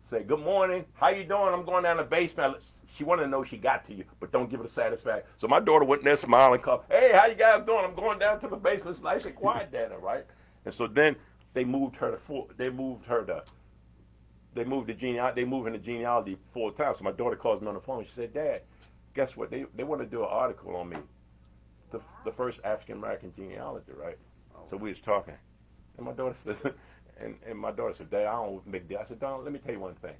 Say, good morning, how you doing? I'm going down the basement. She wanted to know she got to you, but don't give her the satisfaction. So my daughter went in there smiling, called, hey, how you guys doing? I'm going down to the basement. It's nice and quiet down there, right? And so then they moved in the genealogy full time. So my daughter calls me on the phone. She said, Dad, guess what? They want to do an article on me, the first African American genealogist, right? So we was talking, and my daughter said. And my daughter said, Dad, I don't make deal. I said, Donald, let me tell you one thing.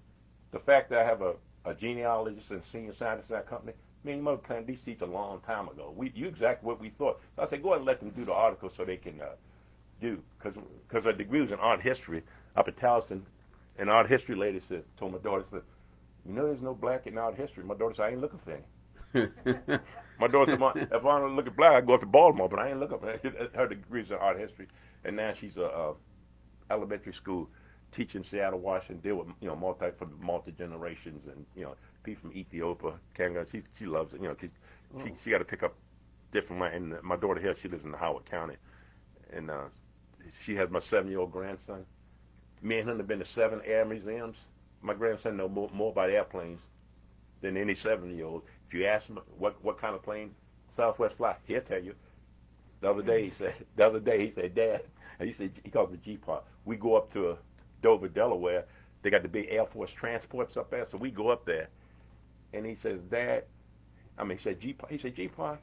The fact that I have a genealogist and senior scientist in that company, me and your mother planted these seats a long time ago. You exactly what we thought. So I said, go ahead and let them do the article so they can do. Because her degree was in art history up at Towson. And art history lady told my daughter, said, you know, there's no black in art history. My daughter said, I ain't looking for any. My daughter said, if I want to look at black, I go up to Baltimore, but I ain't looking for any. Her degrees in art history, and now she's a elementary school teacher in Seattle, Washington, deal with multi generations, and people from Ethiopia, Kenya. She loves it. She got to pick up different land. And my daughter here, she lives in Howard County, and she has my 7-year-old grandson. Me and him have been to 7 air museums. My grandson knows more about airplanes than any 7-year-old. If you ask him what kind of plane Southwest fly, he'll tell you. The other day he said, Dad, and he calls me G-Park. We go up to Dover, Delaware. They got the big Air Force transports up there, so we go up there. And he says, he said, G-Park,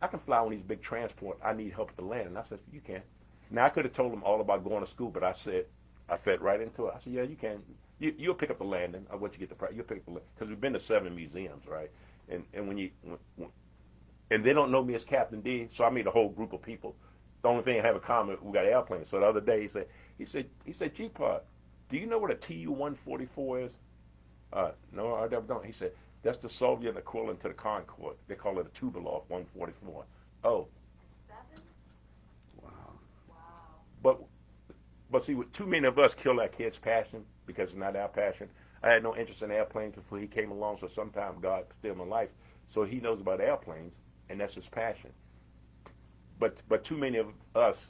I can fly on these big transport. I need help at the landing. And I said, you can. Now, I could have told him all about going to school, but I fed right into it. I said, yeah, you can. You'll pick up the landing. I want you to get the price. You'll pick up the landing. Because we've been to 7 museums, right? And and they don't know me as Captain D, so I meet a whole group of people. The only thing I have in common, we got airplanes. So the other day he said, G-Pod, do you know what a Tu-144 is? No, I don't. He said, that's the Soviet equivalent to the Concorde. They call it a Tupolev 144. Oh. 7? Wow. But see, too many of us kill our kids' passion because it's not our passion. I had no interest in airplanes before he came along, so sometime God still in my life. So he knows about airplanes, and that's his passion. But too many of us,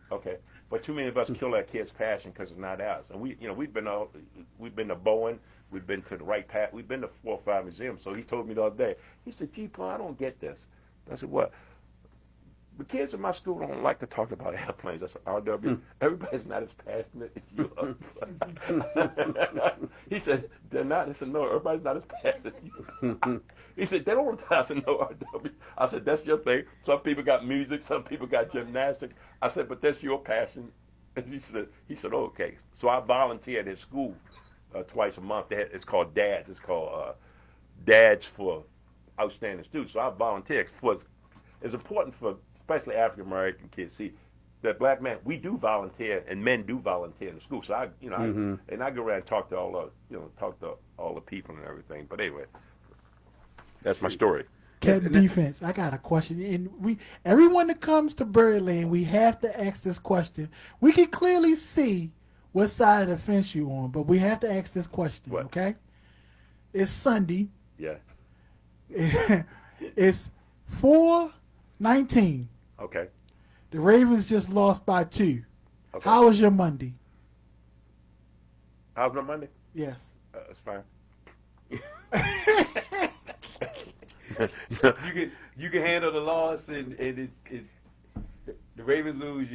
kill our kids' passion because it's not ours. And we've been to Boeing, we've been to the Wright Pat, we've been to 4 or 5 museums. So he told me the other day, he said, G-Paul, I don't get this. I said, what? The kids in my school don't like to talk about airplanes. I said, RW, everybody's not as passionate as you are. He said, they're not. I said, no, everybody's not as passionate as you are. He said, they don't. I said, no, RW. I said, that's your thing. Some people got music, some people got gymnastics. I said, but that's your passion. And he said, oh, okay. So I volunteer at his school twice a month. It's called DADS. It's called DADS for Outstanding Students. So I volunteer for. It's important for especially African American kids. See, that black man, we do volunteer, and men do volunteer in the school. So I go around and talk to all the people and everything. But anyway, that's my story. Captain Defense, I got a question. And everyone that comes to Birdland, we have to ask this question. We can clearly see what side of the fence you're on, but we have to ask this question, What? Okay? It's Sunday. Yeah. It's 4-19. Okay. The Ravens just lost by 2. Okay. How was your Monday? How's my Monday? Yes. It's fine. you can handle the loss, and it's the Ravens lose.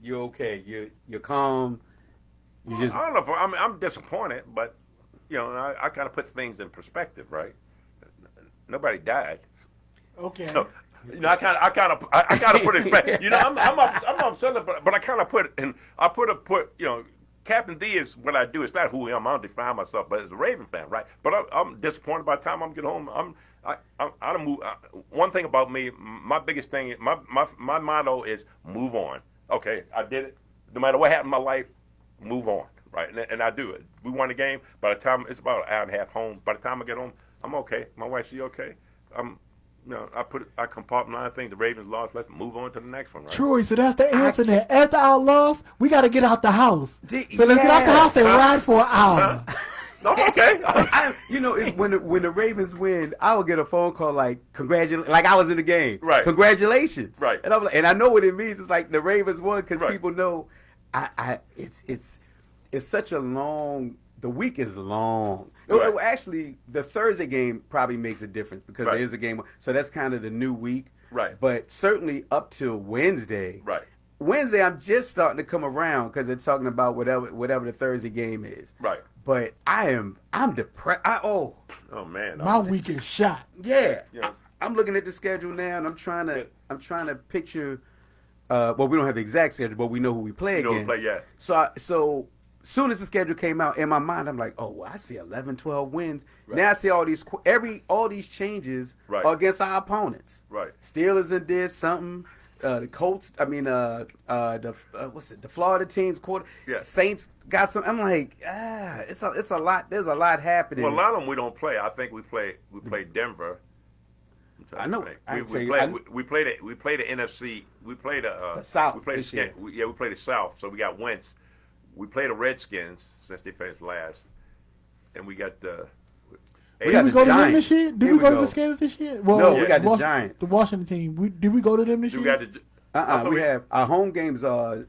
You're okay. You're calm. You just I don't know. I'm disappointed, but I kind of put things in perspective, right? Nobody died. Okay. So, I kind of put it back. I'm upset, but I kind of put it in. I put Captain D is what I do. It's not who I am. I don't define myself, but as a Raven fan, right? But I'm disappointed by the time I'm get home. I don't move. One thing about me, my biggest thing, my motto is move on. Okay, I did it. No matter what happened in my life, move on, right? And I do it. We won the game. By the time it's about an hour and a half home. By the time I get home, I'm okay. My wife, she okay? I compartmentalize things. The Ravens lost. Let's move on to the next one, right? Troy, so that's the answer there. After our loss, we got to get out the house. So let's get out the house and ride for an hour. No, okay. It's when the Ravens win, I will get a phone call like congratulations, like I was in the game. Right. Congratulations. Right. And I'm like, and I know what it means. It's like the Ravens won because Right. people know. It's such a long. The week is long. Right. Actually, the Thursday game probably makes a difference because Right. there is a game. So that's kind of the new week. Right. But certainly up till Wednesday. Right. Wednesday, I'm just starting to come around because they're talking about whatever the Thursday game is. Right. But I'm depressed. Oh man. My week is shot. Yeah. Yeah. I'm looking at the schedule now, and I'm trying to picture. Well, we don't have the exact schedule, but we know who we play You know who against. play, yeah. So soon as the schedule came out, in my mind, I'm like, oh, well, I see 11, 12 wins. Right. Now I see all these changes Right. are against our opponents. Right. Steelers did something. the Colts. I mean, what's it? The Florida teams quarter. Yeah. Saints got some. I'm like, it's a lot. There's a lot happening. Well, a lot of them we don't play. I think we play Denver. I know. We played the NFC. We played the South. We played this year. we played the South. So we got Wentz. We played the Redskins since they finished last, and we got the. Did we go to them this year? Did Here we go to go. the Skins this year? Well, No, we got the Giants. The Washington team. Did we go to them this We year? got the. We have our home games are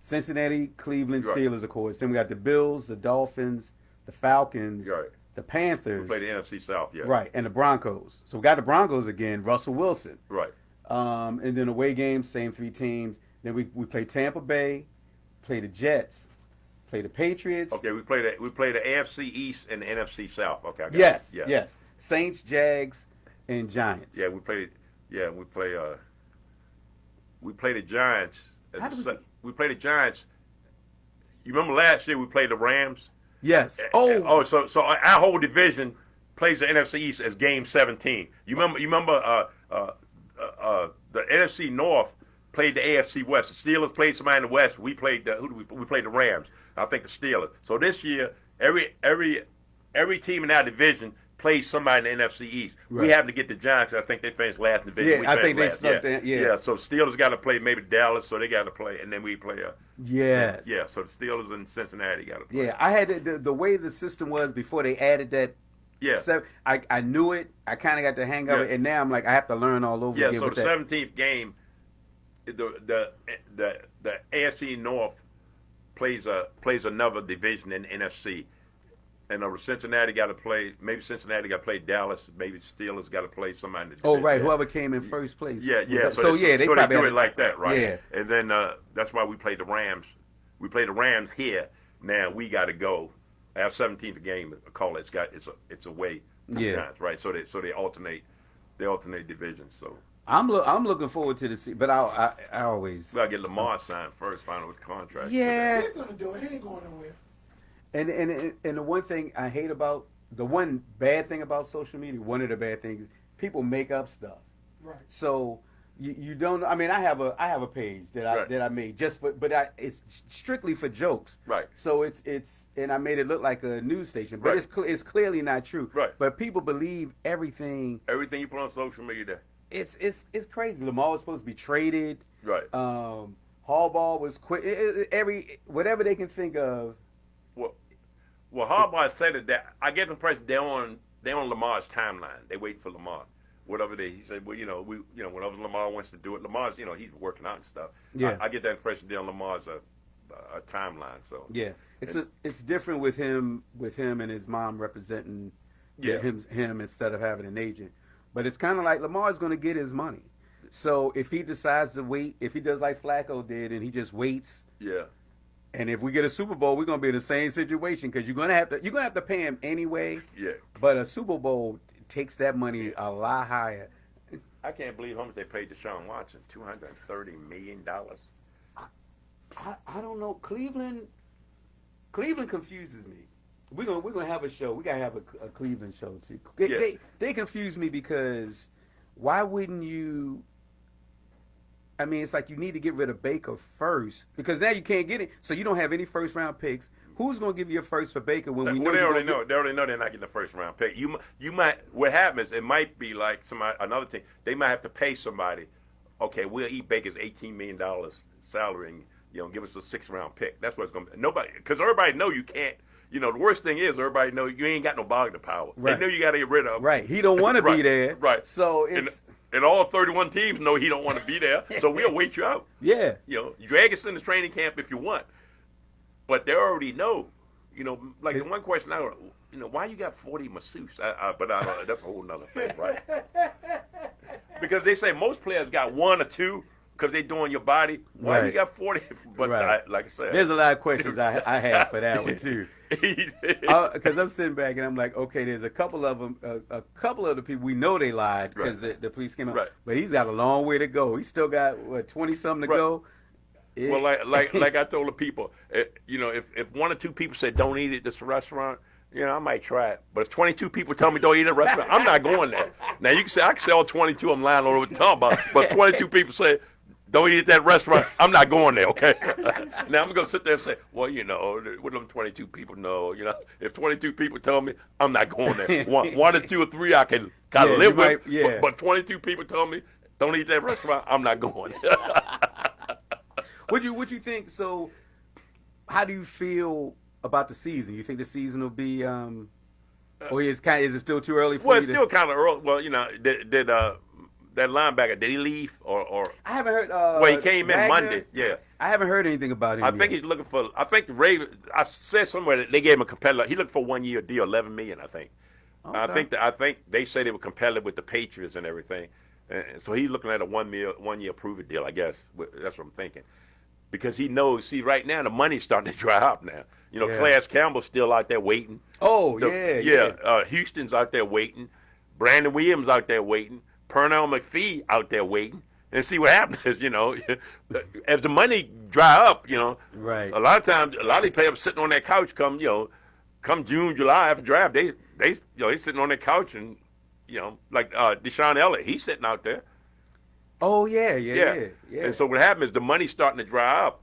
Cincinnati, Cleveland, Right. Steelers, of course. Then we got the Bills, the Dolphins, the Falcons, Right. the Panthers. We played the NFC South. Yeah. Right, and the Broncos. So we got the Broncos again, Russell Wilson. Right. And then away games, same 3 teams. Then we play Tampa Bay, play the Jets, play the Patriots. Okay, we played the AFC East and the NFC South. Okay. I got Yes, it. Yeah. yes. Saints, Jags, and Giants. Yeah, we played. Yeah, we play. We played the Giants. How did We played the Giants. You remember last year we played the Rams? Yes. So our whole division plays the NFC East as game 17. You remember the NFC North played the AFC West. The Steelers played somebody in the West. We played we played the Rams. I think the Steelers. So this year every team in our division plays somebody in the NFC East. Right. We happen to get the Giants. I think they finished last in the division. Yeah, We I think they finished snuck last. that. Yeah. So Steelers got to play maybe Dallas, so they got to play, and then we play. Yes. Yeah. So the Steelers and Cincinnati got to play. Yeah, I had the way the system was before they added that. Yeah. I knew it. I kind of got the hang of Yeah. it, and now I'm like I have to learn all over Yeah, again. so with the that. 17th game, the AFC North plays another division in the NFC, and Cincinnati got to play. Maybe Cincinnati got to play Dallas. Maybe Steelers got to play somebody. In the Oh division. right, Yeah. whoever came in first place. Yeah, yeah. So they so probably do had it like that, right? Yeah. And then that's why we played the Rams. We played the Rams here. Now we got to go. Our 17th game, call it. It's away. Yeah. Giants, right. So they alternate. They alternate divisions. So I'm looking forward to the but I always we gotta get Lamar signed first. Find out what the contract. yeah. He's gonna do it. He ain't going nowhere. And the one thing I hate about the one bad thing about social media, one of the bad things, people make up stuff. Right. So you don't. I mean, I have a page that Right. I made just for, it's strictly for jokes. Right. So it's and I made it look like a news station, but Right. it's clearly not true. Right. But people believe everything. Everything you put on social media, there. It's crazy. Lamar was supposed to be traded. Right. Harbaugh was quit. Whatever they can think of. Well, Harbaugh said that. I get the impression they're on Lamar's timeline. They wait for Lamar. Whatever he said. Well, whenever Lamar wants to do it, Lamar's, he's working out and stuff. Yeah. I get that impression they're on Lamar's timeline. So Yeah, it's different with him and his mom representing him instead of having an agent. But it's kind of like Lamar's going to get his money. So if he decides to wait, if he does like Flacco did and he just waits, yeah. and if we get a Super Bowl, we're going to be in the same situation because you're going to have to pay him anyway. Yeah. But a Super Bowl takes that money a lot higher. I can't believe how much they paid Deshaun Watson. $230 million. I don't know. Cleveland confuses me. We're gonna have a show. We gotta have a Cleveland show too. They confuse me because why wouldn't you? I mean, it's like you need to get rid of Baker first because now you can't get it. So you don't have any first round picks. Who's gonna give you a first for Baker when we know? Well, they already know. They already know they're not getting the first round pick. You might. What happens? It might be like another team. They might have to pay somebody. Okay, we'll eat Baker's $18 million salary and give us a 6th round pick. That's what it's gonna be. Nobody, because everybody know you can't. The worst thing is everybody know you ain't got no bargaining power. Right. They know you got to get rid of him. Right. He don't want to be there. Right. So it's and all 31 teams know he don't want to be there. So we'll wait you out. yeah. You drag us in the training camp if you want, but they already know. Like the one question why you got 40 masseuse? But I don't, that's a whole nother thing, right? Because they say most players got 1 or 2 because they doing your body. Why you Right. got 40? But Right. like I said, There's a lot of questions I have for that one too. Because I'm sitting back and I'm like, okay, there's a couple of them, a couple of the people we know they lied because the police came out, Right. but he's got a long way to go. He's still got 20 something to Right. go. Well, like I told the people, if 1 or 2 people said don't eat at this restaurant, I might try it. But if 22 people tell me don't eat at a restaurant, I'm not going there. Now I can say all 22 I'm lying all over the top about, but if 22 people say don't eat at that restaurant. I'm not going there, okay? Now I'm going to sit there and say, well, you know, what them 22 people know, you know, if 22 people tell me, I'm not going there. One or two or three I can kind of live with, but 22 people tell me, don't eat that restaurant, I'm not going. What you think? So, how do you feel about the season? You think the season will be, or is it still too early for you? Well, it's still kind of early. Well, you know, did that linebacker, did he leave or? I haven't heard. Well, he came in Monday. Yeah. I haven't heard anything about him. I think he's looking for. I think the Ravens. I said somewhere that they gave him a competitive. He looked for 1 year deal, $11 million. I think. Okay. I think they said they were competitive with the Patriots and everything, and so he's looking at a 1 year prove it deal. I guess that's what I'm thinking, because he knows. See, right now the money's starting to dry up now. You know, Clarence Campbell's still out there waiting. Oh, yeah. Houston's out there waiting. Brandon Williams out there waiting. Pernell McPhee out there waiting. And see what happens, you know. As the money dry up, you know. Right. A lot of times, a lot of these players sitting on that couch come June, July after draft, they sitting on that couch and, you know, like Deshaun Elliott, he's sitting out there. Oh, yeah. And so what happens is the money's starting to dry up.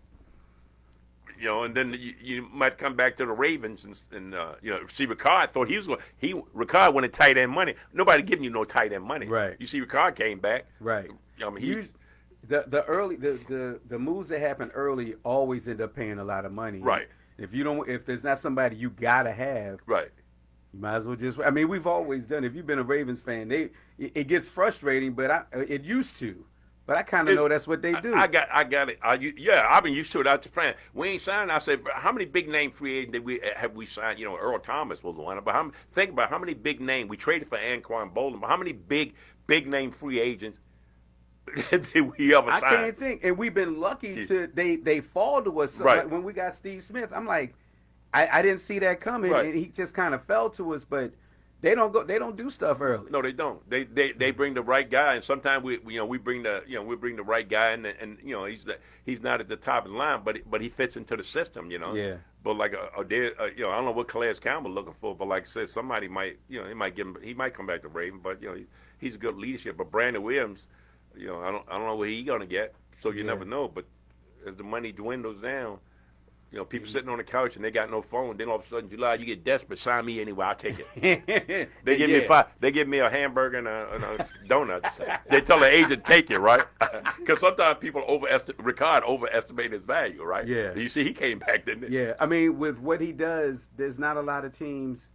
You know, and then you might come back to the Ravens and you know, see Ricard thought he was going. Ricard wanted tight end money. Nobody giving you no tight end money. Right. You see, Ricard came back. Right. I mean, the moves that happen early always end up paying a lot of money. Right. If there's not somebody you gotta have. Right. You might as well just. I mean, we've always done. If you've been a Ravens fan, it gets frustrating, but it used to. But I kind of know that's what they do. I got it. I've been used to it. I was fan. We ain't signed. I said, how many big name free agents have we signed? You know, Earl Thomas was one. But think about how many big name we traded for Anquan Bolden. But how many big name free agents did we ever sign? I can't think. And we've been lucky to they fall to us. Right. Like when we got Steve Smith, I'm like, I didn't see that coming, and he just kind of fell to us. But they don't do stuff early. No, they don't. They bring the right guy, and sometimes we bring the right guy, and you know he's not at the top of the line, but he fits into the system, you know. Yeah. But like you know, I don't know what Calais Campbell looking for, but like I said, somebody might, you know, he might come back to Raven, but you know he's a good leadership. But Brandon Williams, you know, I don't know what he's gonna get, so you never know. But as the money dwindles down. You know, people sitting on the couch and they got no phone. Then all of a sudden, July, you get desperate. Sign me anyway. I'll take it. They give me They give me a hamburger and a donut. They tell the agent take it, right? Because sometimes people Ricard overestimate his value, right? Yeah. You see, he came back, didn't he? Yeah. I mean, with what he does, there's not a lot of teams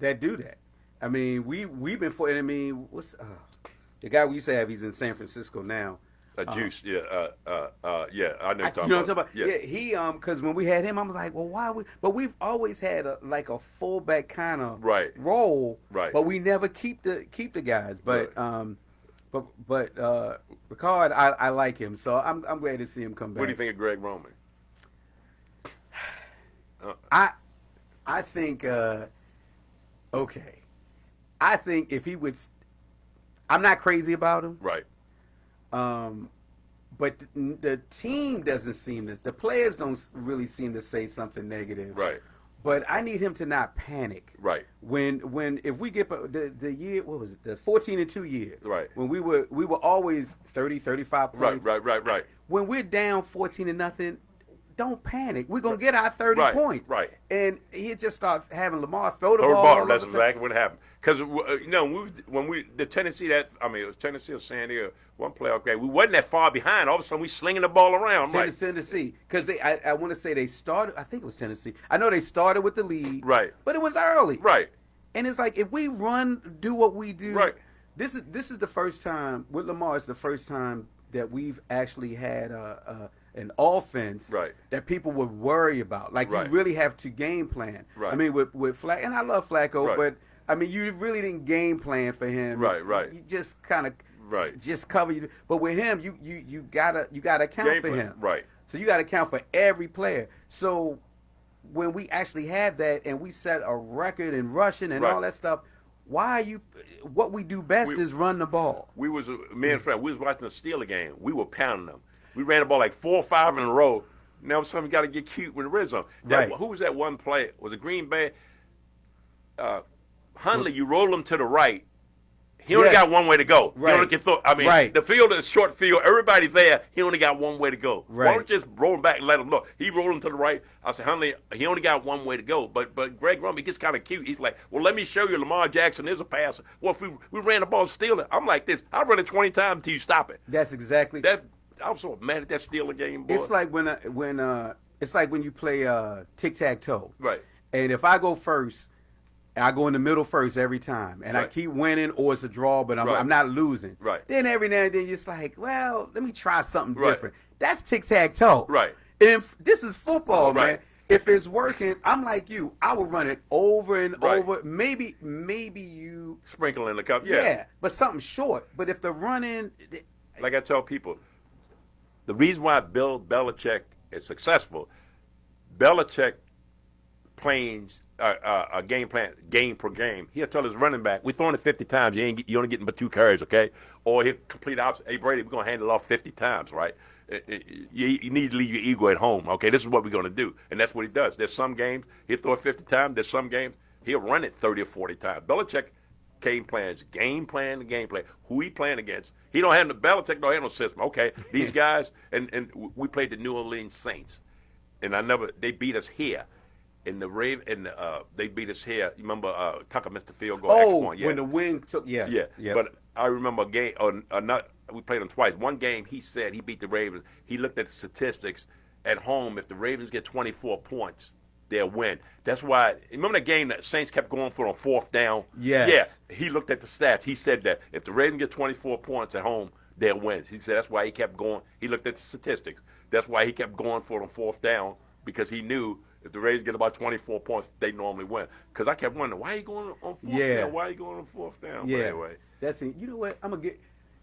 that do that. I mean, we've been for. I mean, what's the guy we used to have? He's in San Francisco now. Juice, I know you're talking you know what I'm about. talking about? Yeah, he because when we had him, I was like, well, why? But we've always had a fullback kind of role, right? But we never keep the guys. But but Ricard, I like him, so I'm glad to see him come back. What do you think of Greg Roman? I think okay. I think if he would, I'm not crazy about him, right? But the team doesn't seem to. The players don't really seem to say something negative. Right. But I need him to not panic. Right. When if we get the year, what was it? The 14-2 year. Right. When we were always 30, 35 points. Right. When we're down 14-0, don't panic. We're gonna get our 30 points. Right. And he just starts having Lamar throw the ball. Ball. That's exactly what happened. Because you know, when the Tennessee it was Tennessee or San Diego, one playoff game, we wasn't that far behind. All of a sudden, we slinging the ball around. Tennessee, because I want to say they started. I think it was Tennessee. I know they started with the lead, right? But it was early, right? And it's like if we do what we do, right? This is the first time with Lamar. It's the first time that we've actually had an offense that people would worry about. Like you really have to game plan. Right. I mean, with Flacco, and I love Flacco, but I mean, you really didn't game plan for him. Right. You just kind of just cover you. But with him, you gotta account game for plan. him. Right. So you gotta account for every player. So when we actually have that and we set a record in rushing and all that stuff, why are you? What we do best is run the ball. We was me and Fred. We was watching the Steeler game. We were pounding them. We ran the ball like 4 or 5 in a row. Now something got to get cute with the red zone. Who was that one play? Was it Green Bay? Hundley, you roll him to the right. He only Yes. got one way to go. Right. He only can throw. I mean, Right. the field is short field. Everybody's there. He only got one way to go. Why Right. don't you just roll him back and let him look? He rolled him to the right. I said, Huntley, he only got one way to go. But Greg Roman, he gets kind of cute. He's like, well, let me show you. Lamar Jackson is a passer. Well, if we ran the ball, steal it. I'm like this. I'll run it 20 times until you stop it. That's exactly. I was so mad at that stealing game, boy. It's like it's like when you play tic-tac-toe. Right. And if I go first, I go in the middle first every time, and I Right. keep winning, or it's a draw, but Right. I'm not losing. Right. Then every now and then, you're just like, well, let me try something Right. different. That's tic-tac-toe. Right. And this is football, Right. man. If it's working, I'm like you. I will run it over and Right. over. Maybe you. Sprinkle in the cup. Yeah. But something short. But if the running, Like I tell people, the reason why Bill Belichick is successful, Belichick plays a game plan, game per game. He'll tell his running back, "We're throwing it 50 times. You only getting but 2 carries, okay?" Or he'll complete opposite. Hey Brady, we're gonna hand it off 50 times, right? You need to leave your ego at home, okay? This is what we're gonna do, and that's what he does. There's some games he'll throw it 50 times. There's some games he'll run it 30 or 40 times. Belichick game plan. Who he playing against? He don't have Belichick don't have no system. Okay, these guys, and we played the New Orleans Saints, and they beat us here. In the they beat us here. You remember Tucker missed the field goal? oh, X1, yeah. when the wind took, yes. Yeah, Yep. but I remember a game, we played them twice. One game, he said he beat the Ravens. He looked at the statistics at home. If the Ravens get 24 points, they'll win. That's why, remember the game that Saints kept going for on 4th down? Yes. Yeah, he looked at the stats. He said that if the Ravens get 24 points at home, they'll win. He said that's why he kept going. He looked at the statistics. That's why he kept going for it on 4th down, because he knew if the Ravens get about 24 points, they normally win. Because I kept wondering, why are you going on 4th down? Why are you going on 4th down? Yeah. But anyway. That's it. You know what?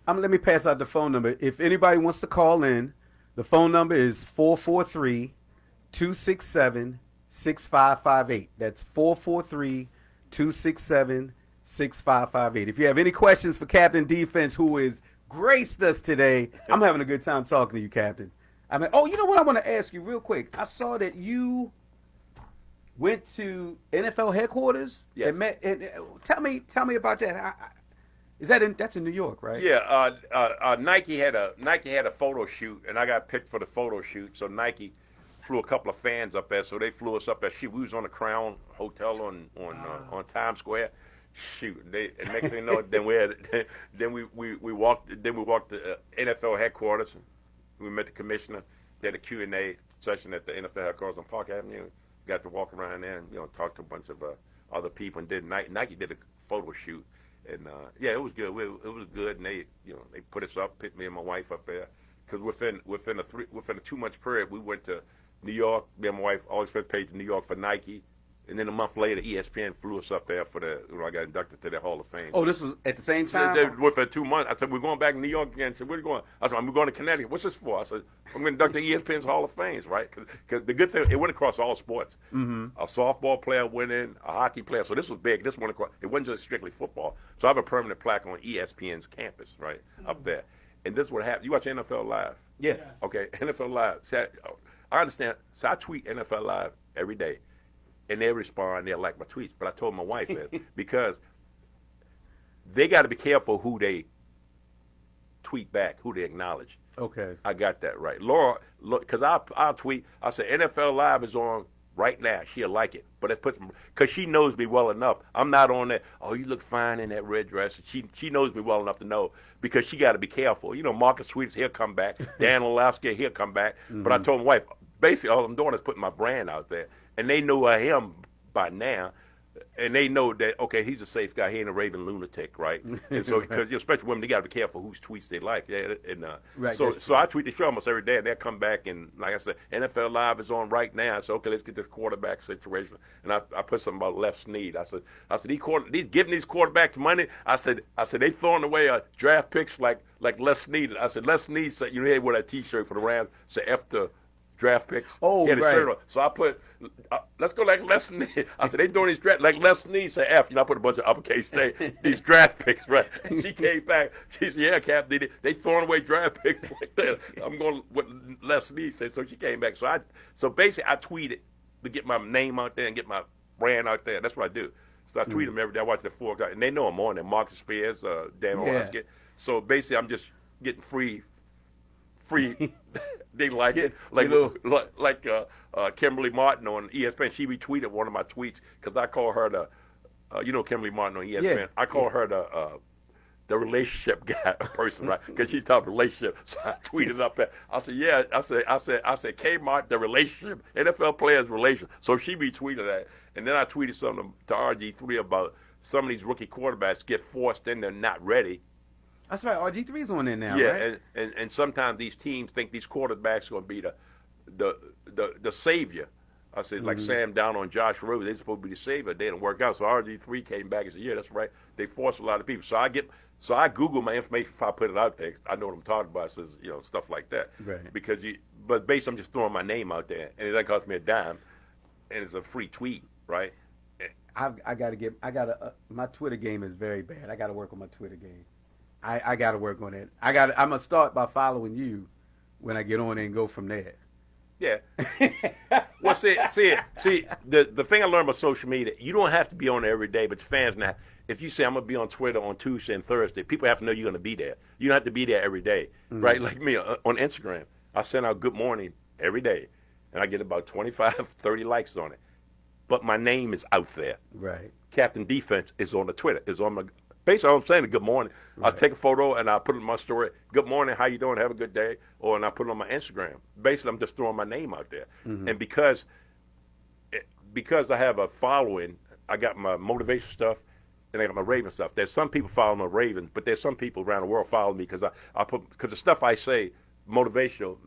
Let me pass out the phone number. If anybody wants to call in, the phone number is 443-267-6558. That's 443-267-6558. If you have any questions for Captain Defense, who has graced us today, I'm having a good time talking to you, Captain. You know what I want to ask you real quick? I saw that you went to NFL headquarters. Yes. And met. Tell me about that. That's in New York, right? Yeah, Nike had a photo shoot, and I got picked for the photo shoot. So Nike flew a couple of fans up there, so they flew us up there. We was on the Crown Hotel on Times Square. Shoot, and next thing you know, then we walked to NFL headquarters. We met the commissioner. They had a Q&A session at the NFL headquarters on Park Avenue. Got to walk around there and talk to a bunch of other people. And Nike did a photo shoot. And it was good. It was good, and they put us up, picked me and my wife up there, because within a 2-month period, we went to New York. Me and my wife always spent paid to New York for Nike, and then a month later, ESPN flew us up there for I got inducted to the Hall of Fame. Oh, this was at the same time? Within 2 months, I said, we're going back to New York again. I said, where are you going? I said, I'm going to Connecticut. What's this for? I said, I'm going to induct the ESPN's Hall of Fame, right? Because the good thing, it went across all sports. Mm-hmm. A softball player went in, a hockey player. So this was big. This went across. It wasn't just strictly football. So I have a permanent plaque on ESPN's campus, right, up there. And this is what happened. You watch NFL Live? Yes. Okay, NFL Live. So I understand. So I tweet NFL Live every day. And they respond, they like my tweets. But I told my wife that because they got to be careful who they tweet back, who they acknowledge. Okay. I got that right. Laura, because I'll tweet, I say NFL Live is on right now. She'll like it. But it puts, because she knows me well enough. I'm not on that, oh, you look fine in that red dress. She knows me well enough to know, because she got to be careful. Marcus Sweets, he'll come back. Dan Orlovsky, he'll come back. Mm-hmm. But I told my wife, basically all I'm doing is putting my brand out there. And they know I am by now, and they know that, okay, he's a safe guy. He ain't a raving lunatic, right? And so, because especially women, they got to be careful whose tweets they like. Yeah, and right, so I tweet the show almost every day, and they'll come back, and like I said, NFL Live is on right now. So okay, let's get this quarterback situation. And I put something about Les Snead. I said these giving these quarterbacks money. I said they throwing away draft picks like Les Snead. I said Les Snead said, he had wear that T-shirt for the Rams, say F the draft picks. Oh, right. So I put, let's go like Les Snead. I said, they doing these draft, like Les Snead, say F. I put a bunch of uppercase these draft picks, right? And she came back. She said, yeah, Cap, they throwing away draft picks like that. I'm going with Les Snead said. So she came back. So basically, I tweeted to get my name out there and get my brand out there. That's what I do. So I tweet them every day. I watch it at 4 o'clock, and they know I'm on there. Marcus Spears, Dan Yeah. Orlovsky. So basically, I'm just getting free. They like it, like Kimberly Martin on ESPN. She retweeted one of my tweets because I call her the, Kimberly Martin on ESPN. Yeah. I call her the relationship guy person, right? Because she talked relationship. So I tweeted up there. I said, yeah. I said, Kmart, the relationship, NFL players' relation. So she retweeted that, and then I tweeted something to RG3 about some of these rookie quarterbacks get forced in, they're not ready. That's right. RG3's on there now, Yeah, right? and sometimes these teams think these quarterbacks are going to be the savior. I said, like Sam Down on Josh Rivers, they're supposed to be the savior. They didn't work out. So RG3 came back and said, yeah, that's right. They force a lot of people. So I Google my information before I put it out there. I know what I'm talking about. It says, stuff like that. Right. But basically, I'm just throwing my name out there, and it doesn't cost me a dime, and it's a free tweet, right? My Twitter game is very bad. I got to work on my Twitter game. I got to work on it. I'm going to start by following you when I get on and go from there. Yeah. Well, see, the thing I learned about social media, you don't have to be on there every day, but your fans now, if you say I'm going to be on Twitter on Tuesday and Thursday, people have to know you're going to be there. You don't have to be there every day, right? Like me on Instagram, I send out good morning every day, and I get about 25, 30 likes on it. But my name is out there. Right. Captain Defense is on the Twitter, is on my. Basically, all I'm saying is good morning. Right. I'll take a photo and I'll put it in my story. Good morning, how you doing? Have a good day. And I put it on my Instagram. Basically, I'm just throwing my name out there. And because I have a following, I got my motivation stuff and I got my Raven stuff. There's some people following my Ravens, but there's some people around the world following me because because the stuff I say, motivational,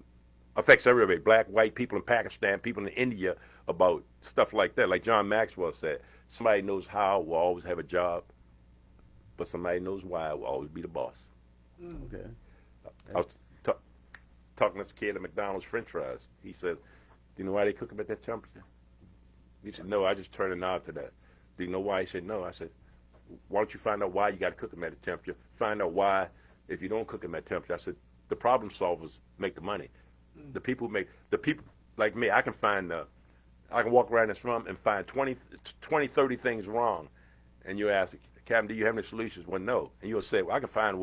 affects everybody. Black, white, people in Pakistan, people in India, about stuff like that. Like John Maxwell said, somebody knows how will always have a job. But somebody knows why will always be the boss. Okay. I was talking to this kid at McDonald's French fries. He says, do you know why they cook them at that temperature? He said, no, I just turned a knob to that. Do you know why? He said, no. I said, why don't you find out why you got to cook them at a temperature? Find out why, if you don't cook them at temperature. I said, the problem solvers make the money. The people like me, I can walk around this room and find 20, 30 things wrong. And you ask, Captain, do you have any solutions? Well, no. And you'll say, well, I can find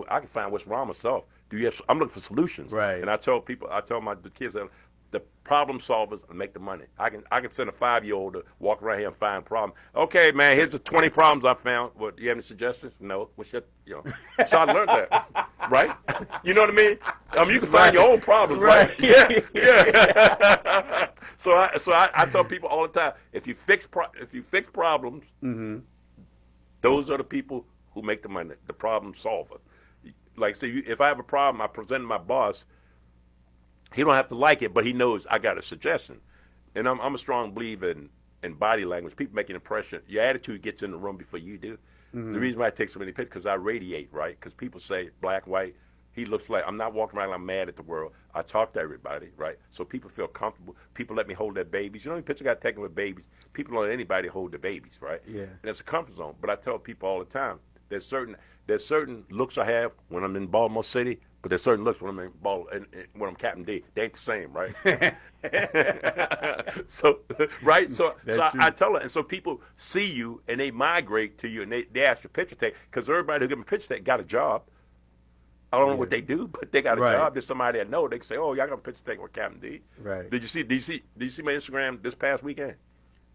what's wrong myself. I'm looking for solutions. Right. And I tell the kids that the problem solvers make the money. I can send a 5-year-old to walk around here and find problems. Okay, man, here's the 20 problems I found. What, do you have any suggestions? No. Well, shit, So I learned that, right? You know what I mean? You can find your own problems, right? Yeah. So I tell people all the time, if you fix problems, those are the people who make the money, the problem solver. Like, say, if I have a problem, I present to my boss. He don't have to like it, but he knows I got a suggestion. And I'm a strong believer in body language. People make an impression. Your attitude gets in the room before you do. The reason why I take so many pictures, because I radiate, right? Because people say, black, white, he looks like, I'm not walking around like I'm mad at the world. I talk to everybody, right? So people feel comfortable. People let me hold their babies. You know, the picture got taken with babies. People don't let anybody hold their babies, right? Yeah. And it's a comfort zone. But I tell people all the time, there's certain looks I have when I'm in Baltimore City, but there's certain looks when I'm when I'm Captain D. They ain't the same, right? So I tell her, and so people see you and they migrate to you and they ask for picture take, because everybody who give them a picture take got a job. I don't know what they do, but they got a job. There's somebody I know. They can say, "Oh, y'all got a picture take with Captain D." Right. Did you see my Instagram this past weekend?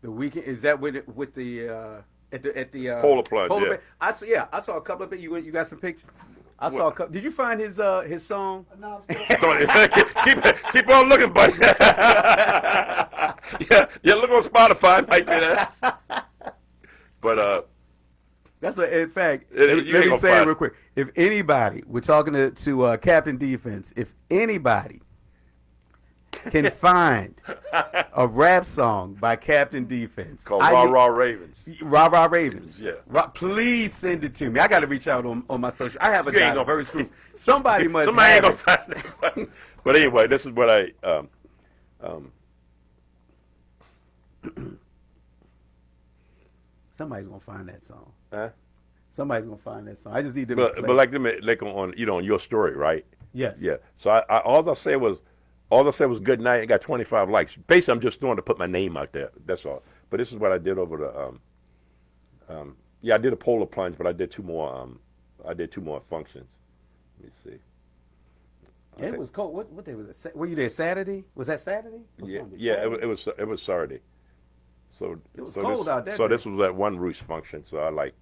The weekend, is that with the at the Polar Plunge? Yeah. I saw a couple of it. You got some pictures. I saw a couple. Did you find his song? No, keep on looking, buddy. yeah. Look on Spotify. Might be that. But that's what. In fact, you let ain't me say gonna it real quick. If anybody, we're talking to Captain Defense. If anybody can find a rap song by Captain Defense called Raw Raw Ravens. Raw Raw Ravens. Yeah. Please send it to me. I got to reach out on my social. I have a You ain't gonna- diverse group. Somebody must Somebody ain't have gonna it. find it. But anyway, this is what I Somebody's gonna find that song. Huh? Somebody's gonna find that song. I just need to. But like them, like on on your story, right? Yes. Yeah. So all I said was good night. I got 25 likes. Basically, I'm just doing to put my name out there. That's all. But this is what I did over Yeah, I did a polar plunge, but I did two more. I did two more functions. Let me see. Yeah, it was cold. What day was it? Were you there Saturday? Was that Saturday? Or Yeah, Sunday? yeah, it was Saturday. So It was so cold this, out that So day. this was that one roost function. So I like.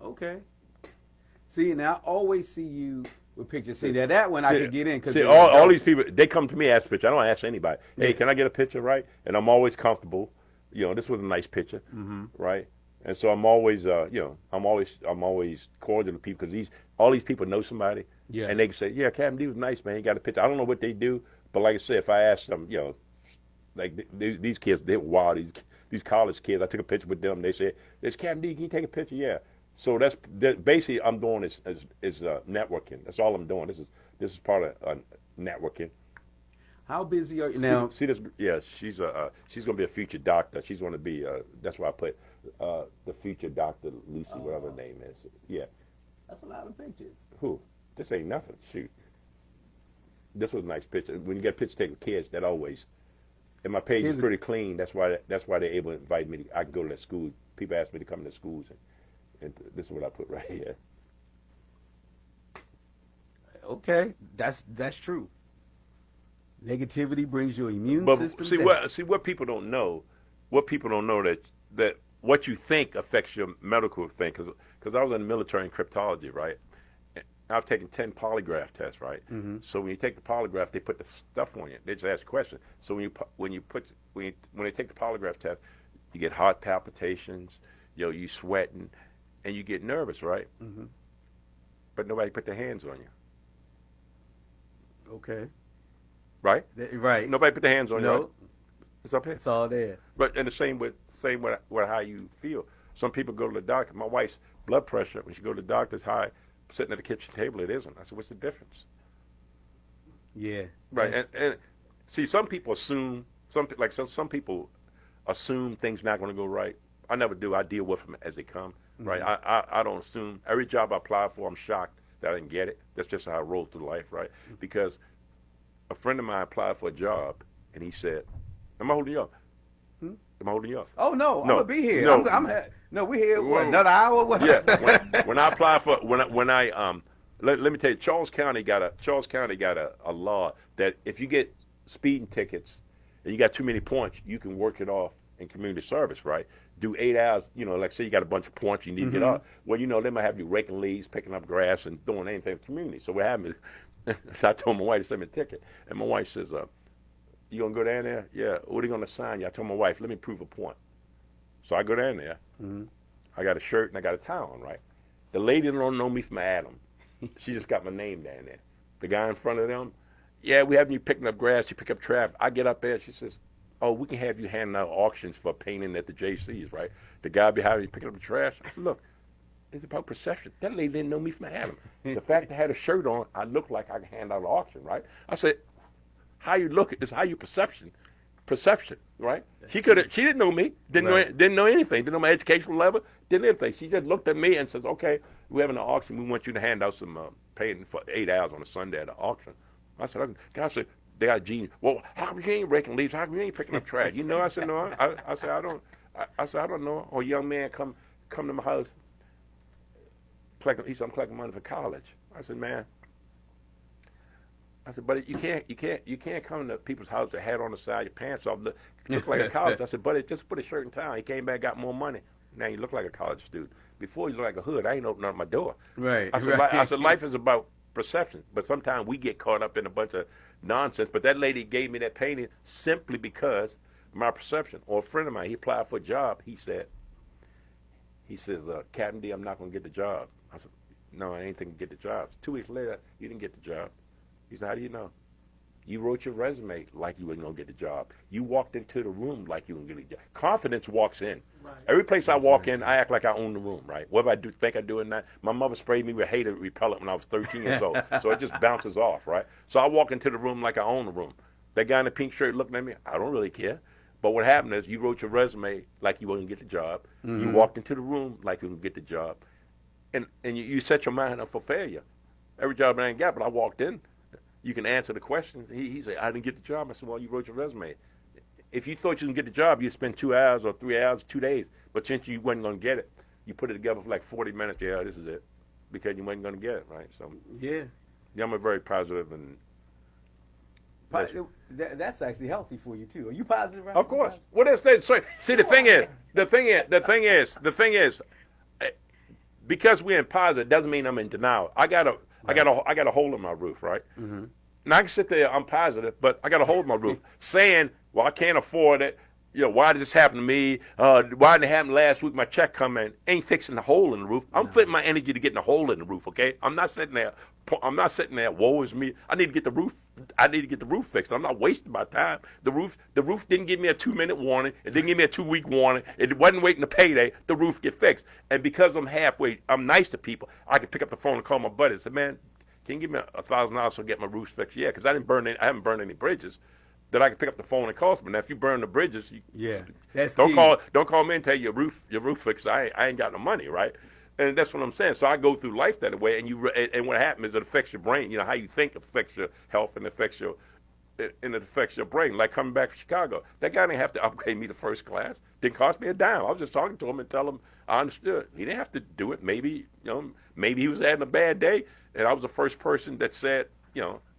Okay. See, now I always see you with pictures. See, now that one I could get in because See, all these people, they come to me ask picture. I don't ask anybody. Hey, Yeah. can I get a picture, right? And I'm always comfortable. This was a nice picture, right? And so I'm always, I'm always cordial to people because all these people know somebody, Yes. and they can say, yeah, Captain D was nice, man. He got a picture. I don't know what they do, but like I said, if I ask them, like these kids, they're wild. These college kids, I took a picture with them. They said, "There's Captain D. Can you take a picture?" Yeah. So that's basically I'm doing is networking. That's all I'm doing. This is part of networking. How busy are you now? See this? Yeah, she's gonna be a future doctor. She's gonna be. That's why I put the future doctor Lucy, whatever her name is. Yeah. That's a lot of pictures. Who? This ain't nothing. Shoot. This was a nice picture. When you get a picture taken with kids, that always. And my page is pretty clean. That's why they're able to invite me. I can go to that school. People ask me to come to schools, and this is what I put right here. Okay, that's true. Negativity brings your immune But system see down. what people don't know. What people don't know that what you think affects your medical thing. Because I was in the military in cryptology, right? I've taken 10 polygraph tests, right? Mm-hmm. So when you take the polygraph, they put the stuff on you. They just ask a question. So when they take the polygraph test, you get heart palpitations, you sweating, and you get nervous, right? Mm-hmm. But nobody put their hands on you, Okay. right? Right. Nobody put their hands on you. No. Right? It's up here. It's all there. But and the same with how you feel. Some people go to the doctor. My wife's blood pressure when she go to the doctor's high. Sitting at the kitchen table, it isn't. I said, "What's the difference?" Yeah. Right. Yes. And see, some people assume some people assume things not going to go right. I never do. I deal with them as they come. Right. I don't assume. Every job I apply for, I'm shocked that I didn't get it. That's just how I roll through life, right? Because a friend of mine applied for a job, and he said, "Am I holding you up? Am I holding you up?" Oh no, I'm No. gonna be here. No. No, we're here. What, Well, another hour? What? Yeah, when I applied for let me tell you, Charles County got a law that if you get speeding tickets and you got too many points, you can work it off in community service, right? Do 8 hours, like say you got a bunch of points you need to get off. Well, they might have you raking leaves, picking up grass, and doing anything in the community. So what happened is, so I told my wife to send me a ticket, and my wife says, "You gonna go down there?" "Yeah." "What are you gonna sign you?" I told my wife, "Let me prove a point." So I go down there. Mm-hmm. I got a shirt and I got a tie on, right? The lady don't know me from Adam. She just got my name down there. The guy in front of them, "Yeah, we have you picking up grass. You pick up trash." I get up there. She says, "Oh, we can have you handing out auctions for painting at the JCs, right?" The guy behind me picking up the trash. I said, "Look, it's about perception. That lady didn't know me from Adam. The fact I had a shirt on, I looked like I could hand out an auction, right?" I said, "How you look is how you perception, right?" She didn't know me, didn't know anything, didn't know my educational level, didn't anything. She just looked at me and says, "Okay, we're having an auction. We want you to hand out some painting for 8 hours on a Sunday at the auction." I said, "Okay." God said, "They got genius. Well, how come you ain't raking leaves? How come you ain't picking up trash?" I said, "No." I said, "I don't. I said, I don't know." Or a young man come to my house. He said, "I'm collecting money for college." I said, "Man." I said, "Buddy, you can't come to people's house with a hat on the side, your pants off, look like a college." I said, "Buddy, just put a shirt and tie." He came back, got more money. Now you look like a college student. Before you look like a hood. I ain't opening up my door. Right. I said, life is about perception, but sometimes we get caught up in a bunch of nonsense. But that lady gave me that painting simply because my perception. Or a friend of mine, he applied for a job. He says, "Captain D, I'm not going to get the job." I said, "No, I ain't thinking get the job." 2 weeks later, you didn't get the job. He said, "How do you know?" "You wrote your resume like you wasn't going to get the job. You walked into the room like you were going to get the job." Confidence walks in. Right. Every place I walk in, I act like I own the room, right? Whether I think I do or not. My mother sprayed me with hater repellent when I was 13 years old, so it just bounces off, right? So I walk into the room like I own the room. That guy in the pink shirt looking at me, I don't really care. But what happened is you wrote your resume like you wasn't going to get the job. Mm-hmm. You walked into the room like you were going to get the job. And you set your mind up for failure. Every job I ain't got, but I walked in. You can answer the questions. He said, "I didn't get the job." I said, "Well, you wrote your resume." if you thought you can get the job, you'd spend 2 hours or 3 hours, 2 days. But since you wasn't going to get it, you put it together for like 40 minutes. Yeah, this is it. Because you wasn't going to get it, right? So Yeah. I'm a very positive and That's actually healthy for you too. Are you positive? Right? of course. What else they say? See, the thing is, because we're in positive doesn't mean I'm in denial. I got a hole in my roof, right? Mm-hmm. Now I can sit there, I'm positive, but I got a hole in my roof, saying, "Well, I can't afford it. You know, why did this happen to me? Why didn't it happen last week? My check come in. Ain't fixing the hole in the roof. I'm putting my energy to getting a hole in the roof. Okay, I'm not sitting there. Woe is me. I need to get the roof. I need to get the roof fixed. I'm not wasting my time. The roof didn't give me a 2-minute warning. It didn't give me a 2-week warning. It wasn't waiting to payday. The roof get fixed. And because I'm halfway, I'm nice to people. I can pick up the phone and call my buddy and say, man, can you give me $1,000 so I get my roof fixed? Yeah, because I haven't burned any bridges. That I can pick up the phone and call me. Now, if you burn the bridges, don't call me and tell you your roof fixed. I ain't got no money, right? And that's what I'm saying. So I go through life that way, and what happens is it affects your brain. You know how you think affects your health and it affects your brain. Like coming back from Chicago, that guy didn't have to upgrade me to first class. Didn't cost me a dime. I was just talking to him and telling him I understood. He didn't have to do it. Maybe he was having a bad day, and I was the first person that said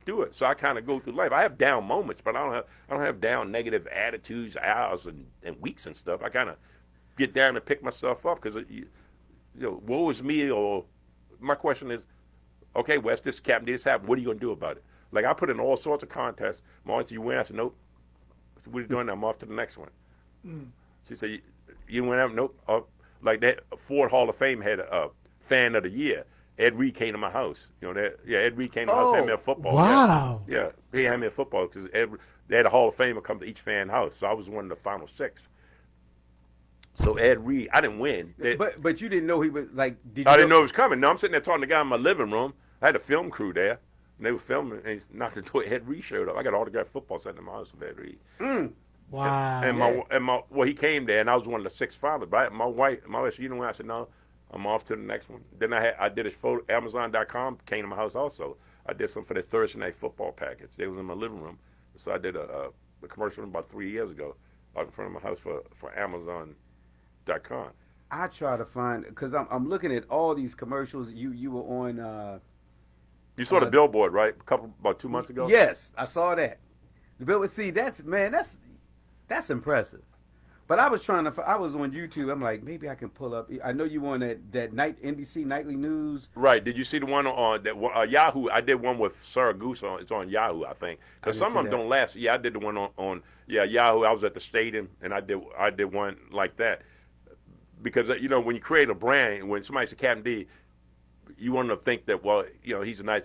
do it. So I kind of go through life. I have down moments, but I don't have down negative attitudes, hours and weeks and stuff. I kind of get down and pick myself up because woe is me. Or my question is, okay, Wes, this Captain, this happened. What are you gonna do about it? Like I put in all sorts of contests. Mom said, you win? I said, nope. So what are you doing now? I'm off to the next one. She said, you went out? Nope. Like that Ford Hall of Fame had a fan of the year. Ed Reed came to my house. Ed Reed came to my house, had me a football. Wow. Yeah, he had me a football because they had a Hall of Famer come to each fan house. So I was one of the final 6. So Ed Reed, I didn't win. But you didn't know he was like. I didn't know he was coming. No, I'm sitting there talking to the guy in my living room. I had a film crew there, and they were filming, and he knocked the door. Ed Reed showed up. I got autographed football sitting in my house with Ed Reed. Wow. And he came there, and I was one of the 6 fathers. But my wife said, you know what? I said, no. I'm off to the next one. Then I did a photo. Amazon.com came to my house also. I did something for their Thursday night football package. They was in my living room, so I did a commercial about 3 years ago out in front of my house for Amazon.com. I try to find because I'm looking at all these commercials. You were on. You saw the billboard, right? About 2 months ago. Yes, I saw that. The billboard. See, that's impressive. But I was I was on YouTube. I'm like, maybe I can pull up. I know you on that night NBC Nightly News. Right. Did you see the one on that Yahoo? I did one with Sarah Goose on. It's on Yahoo, I think. Because some of them don't last. Yeah, I did the one on Yahoo. I was at the stadium and I did one like that. Because when you create a brand, when somebody says Captain D, you want to think that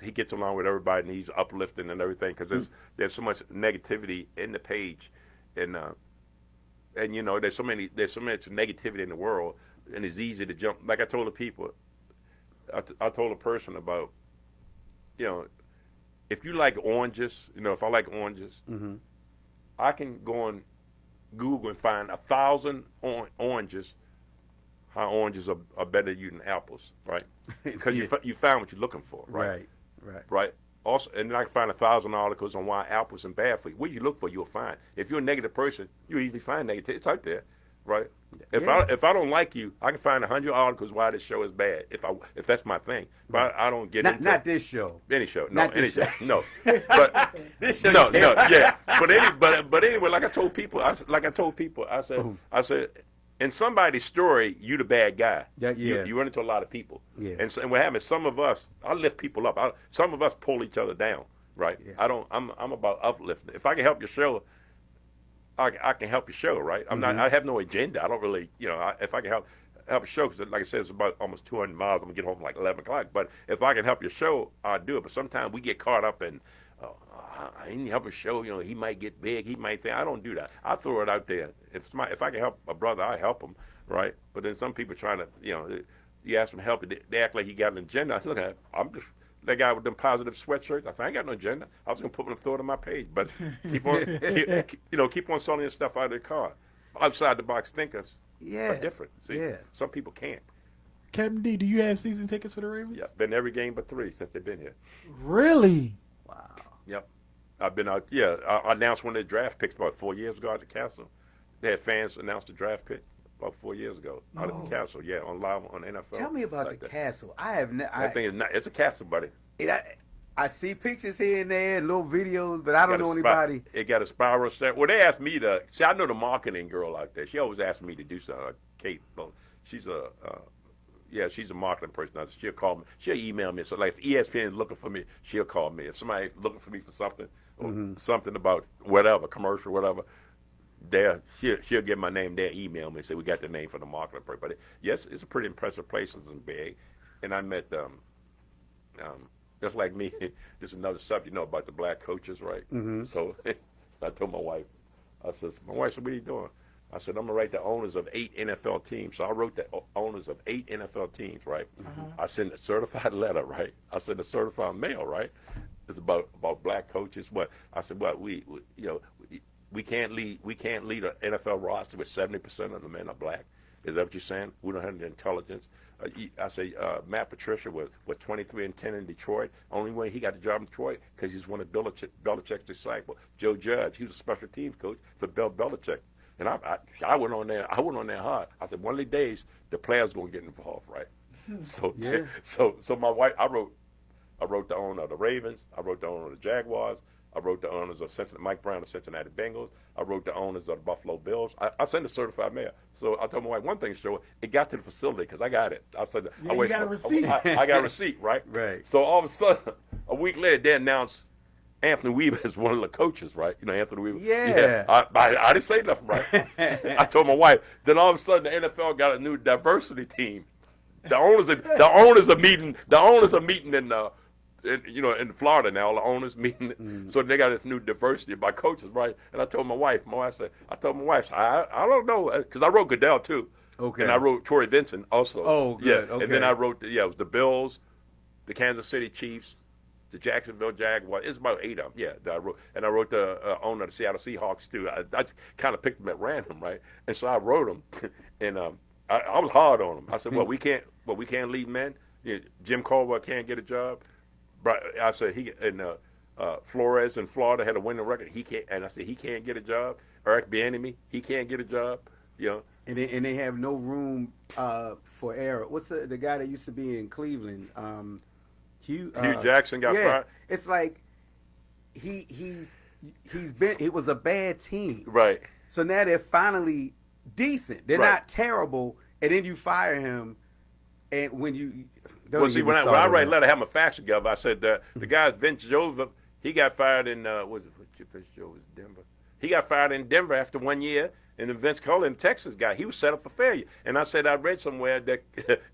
he gets along with everybody and he's uplifting and everything. Because there's so much negativity in the page, and there's so much negativity in the world, and it's easy to jump. Like I told the people, I told a person about, if you like oranges, if I like oranges, I can go on Google and find 1,000 oranges, how oranges are better than apples, right? Because you found what you're looking for, right? Right. Also, and then I can find 1,000 articles on why apples are bad for you. What you look for, you'll find. If you're a negative person, you easily find negative. It's out there, right? If I don't like you, I can find 100 articles why this show is bad. If that's my thing, but I don't get into not this show. Any show, no, not any this show. No. But This show. no, yeah. But anyway, like I told people, I said. In somebody's story, you the bad guy. Yeah. You run into a lot of people. Yeah. And what happens? Some of us, I lift people up. Some of us pull each other down. Right. Yeah. I'm about uplifting. If I can help your show, I can help your show. Right. I'm not. I have no agenda. I don't really. If I can help a show, because like I said, it's about almost 200 miles. I'm gonna get home like 11 o'clock. But if I can help your show, I'll do it. But sometimes we get caught up in. I didn't help a show, he might get big, he might think. I don't do that. I throw it out there. If I can help a brother, I help him, right? But then some people trying to, you ask them to help, they act like you got an agenda. I said, look, I'm just that guy with them positive sweatshirts. I said, I ain't got no agenda. I was gonna put them, throw it on my page, but keep on selling your stuff out of the car. Outside the box thinkers are different. See, some people can't. Captain D, do you have season tickets for the Ravens? Yeah, been every game but 3 since they've been here. Really? Wow. Yep. I've been out. Yeah, I announced one of the draft picks about 4 years ago at the Castle. They had fans announce the draft pick about 4 years ago out at the Castle. Yeah, on live on NFL. Tell me about like the that. Castle. I have That thing is not. It's a castle, buddy. I see pictures here and there, and little videos, but I don't Got a know spir- anybody. It got a spiral stair. Well, they asked me to. See, I know the marketing girl out there. She always asks me to do something. Kate, she's a. She's a marketing person. She'll call me. She'll email me. So, like, if ESPN is looking for me, she'll call me. If somebody's looking for me for something, or something about whatever, commercial, whatever, she'll get my name. They'll email me and say, we got the name for the marketing person. But, yes, it's a pretty impressive place. It's big. And I met, just like me, this is another subject, about the black coaches, right? Mm-hmm. So I told my wife, my wife said, what are you doing? I said, I'm going to write the owners of 8 NFL teams. So I wrote the owners of 8 NFL teams, right? Mm-hmm. I sent a certified letter, right? I sent a certified mail, right? It's about black coaches. What I said, we can't lead an NFL roster with 70% of the men are black. Is that what you're saying? We don't have the intelligence. I say Matt Patricia was 23-10 in Detroit. Only way he got the job in Detroit because he's one of Belichick's disciples. Joe Judge, he was a special teams coach for Bill Belichick. And I went on there. I went on there hard. I said, one of these days, the players gonna get involved, right? So yeah. So my wife, I wrote the owner of the Ravens. I wrote the owner of the Jaguars. I wrote the owners of Mike Brown of Cincinnati Bengals. I wrote the owners of the Buffalo Bills. I sent a certified mail. So I told my wife one thing, sure, it got to the facility because I got it. I said, you got a receipt. I got a receipt, right? Right. So all of a sudden, a week later, they announced Anthony Weaver is one of the coaches, right? Anthony Weaver. Yeah. I didn't say nothing, right? I told my wife. Then all of a sudden, the NFL got a new diversity team. The owners are meeting. The owners are meeting in Florida now. The owners meeting. So they got this new diversity by coaches, right? And I told my wife. I told my wife, I don't know, because I wrote Goodell too. Okay. And I wrote Troy Vincent also. Oh, good. Yeah. Okay. And then I wrote it was the Bills, the Kansas City Chiefs, the Jacksonville Jaguars. It's about 8 of them. Yeah, that I wrote. And I wrote the owner of the Seattle Seahawks too. I kind of picked them at random, right? And so I wrote them, and I was hard on them. I said, we can't lead men. Jim Caldwell can't get a job. But I said Flores in Florida had a winning record. He can't, and I said he can't get a job. Eric Bieniemy, he can't get a job. And they have no room for error. What's the guy that used to be in Cleveland? Hugh Jackson got fired. It's like it was a bad team. Right. So now they're finally decent. They're Right. not terrible, and then you fire him, and when you Well, see, when I write a letter, I have my facts together. I said the guy Vince Joseph, he got fired in Vince Joseph, Denver. He got fired in Denver after 1 year, and then Vince Cullen, Texas guy, he was set up for failure. And I said I read somewhere that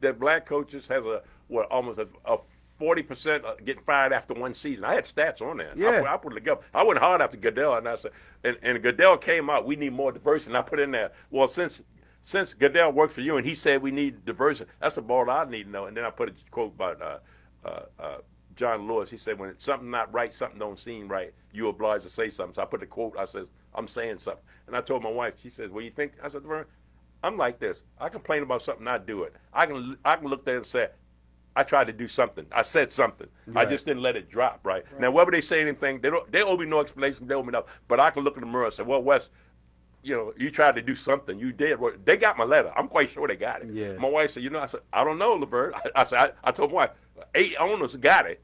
that black coaches has almost a 40% get fired after one season. I had stats on there. Yeah. I put it together. I went hard after Goodell, and I said, and Goodell came out. We need more diversity. And I put in there. Well, since Goodell worked for you, and he said we need diversity, that's a ball I need to know. And then I put a quote about John Lewis. He said, when something not right, something don't seem right, you're obliged to say something. So I put the quote. I says, I'm saying something. And I told my wife. She says, well, you think? I said, Vern, I'm like this. I complain about something, I do it. I can look there and say, I tried to do something. I said something. Right. I just didn't let it drop, right? Now, whether they say anything, they owe me no explanation. They owe me nothing. But I can look in the mirror and say, well, Wes, you tried to do something. You did. They got my letter. I'm quite sure they got it. Yeah. My wife said, I said, I don't know, Levert. I said, I told my wife, 8 owners got it.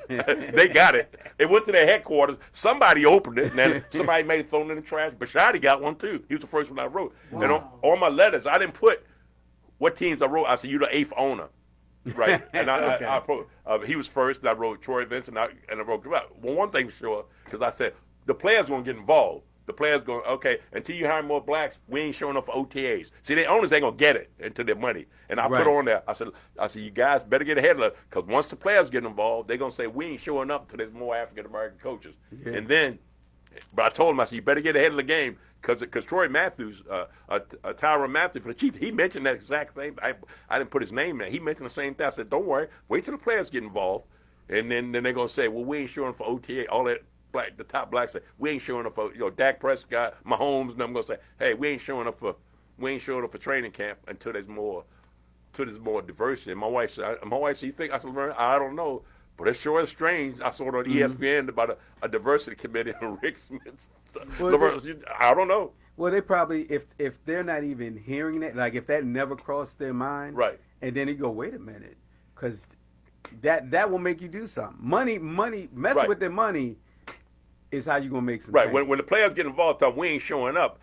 They got it. It went to their headquarters. Somebody opened it, and then somebody made it thrown in the trash. Bashadi got one, too. He was the first one I wrote. Wow. And on my letters, I didn't put what teams I wrote. I said, you're the 8th owner. Right, and Okay. he was first, and I wrote Troy Vincent, and I wrote, well, one thing for sure, because I said, the players going to get involved. The players going, okay, until you hire more blacks, we ain't showing up for OTAs. See, the owners ain't going to get it into their money. And I Right. put on there, I said, you guys better get ahead of it, because once the players get involved, they're going to say, we ain't showing up until there's more African-American coaches. Yeah. And then, but I told him, I said, you better get ahead of the game, because Troy Matthews, Tyrann Matthews for the Chiefs, he mentioned that exact thing. I didn't put his name there. He mentioned the same thing. I said, don't worry, wait till the players get involved, and then they're gonna say, well, we ain't showing for OTA. All that the top blacks say, we ain't showing up for Dak Prescott, Mahomes, and I'm gonna say, hey, we ain't showing up for training camp until there's more diversity. And my wife said, you think? I said, I don't know. But it sure is strange. I saw it on ESPN about a diversity committee and Rick Smith. Well, I don't know. Well, they probably if they're not even hearing that, like if that never crossed their mind, Right. And then you go, wait a minute, because that will make you do something. Money, messing Right. with their money is how you gonna make some. Right. change. When the players get involved, we ain't showing up,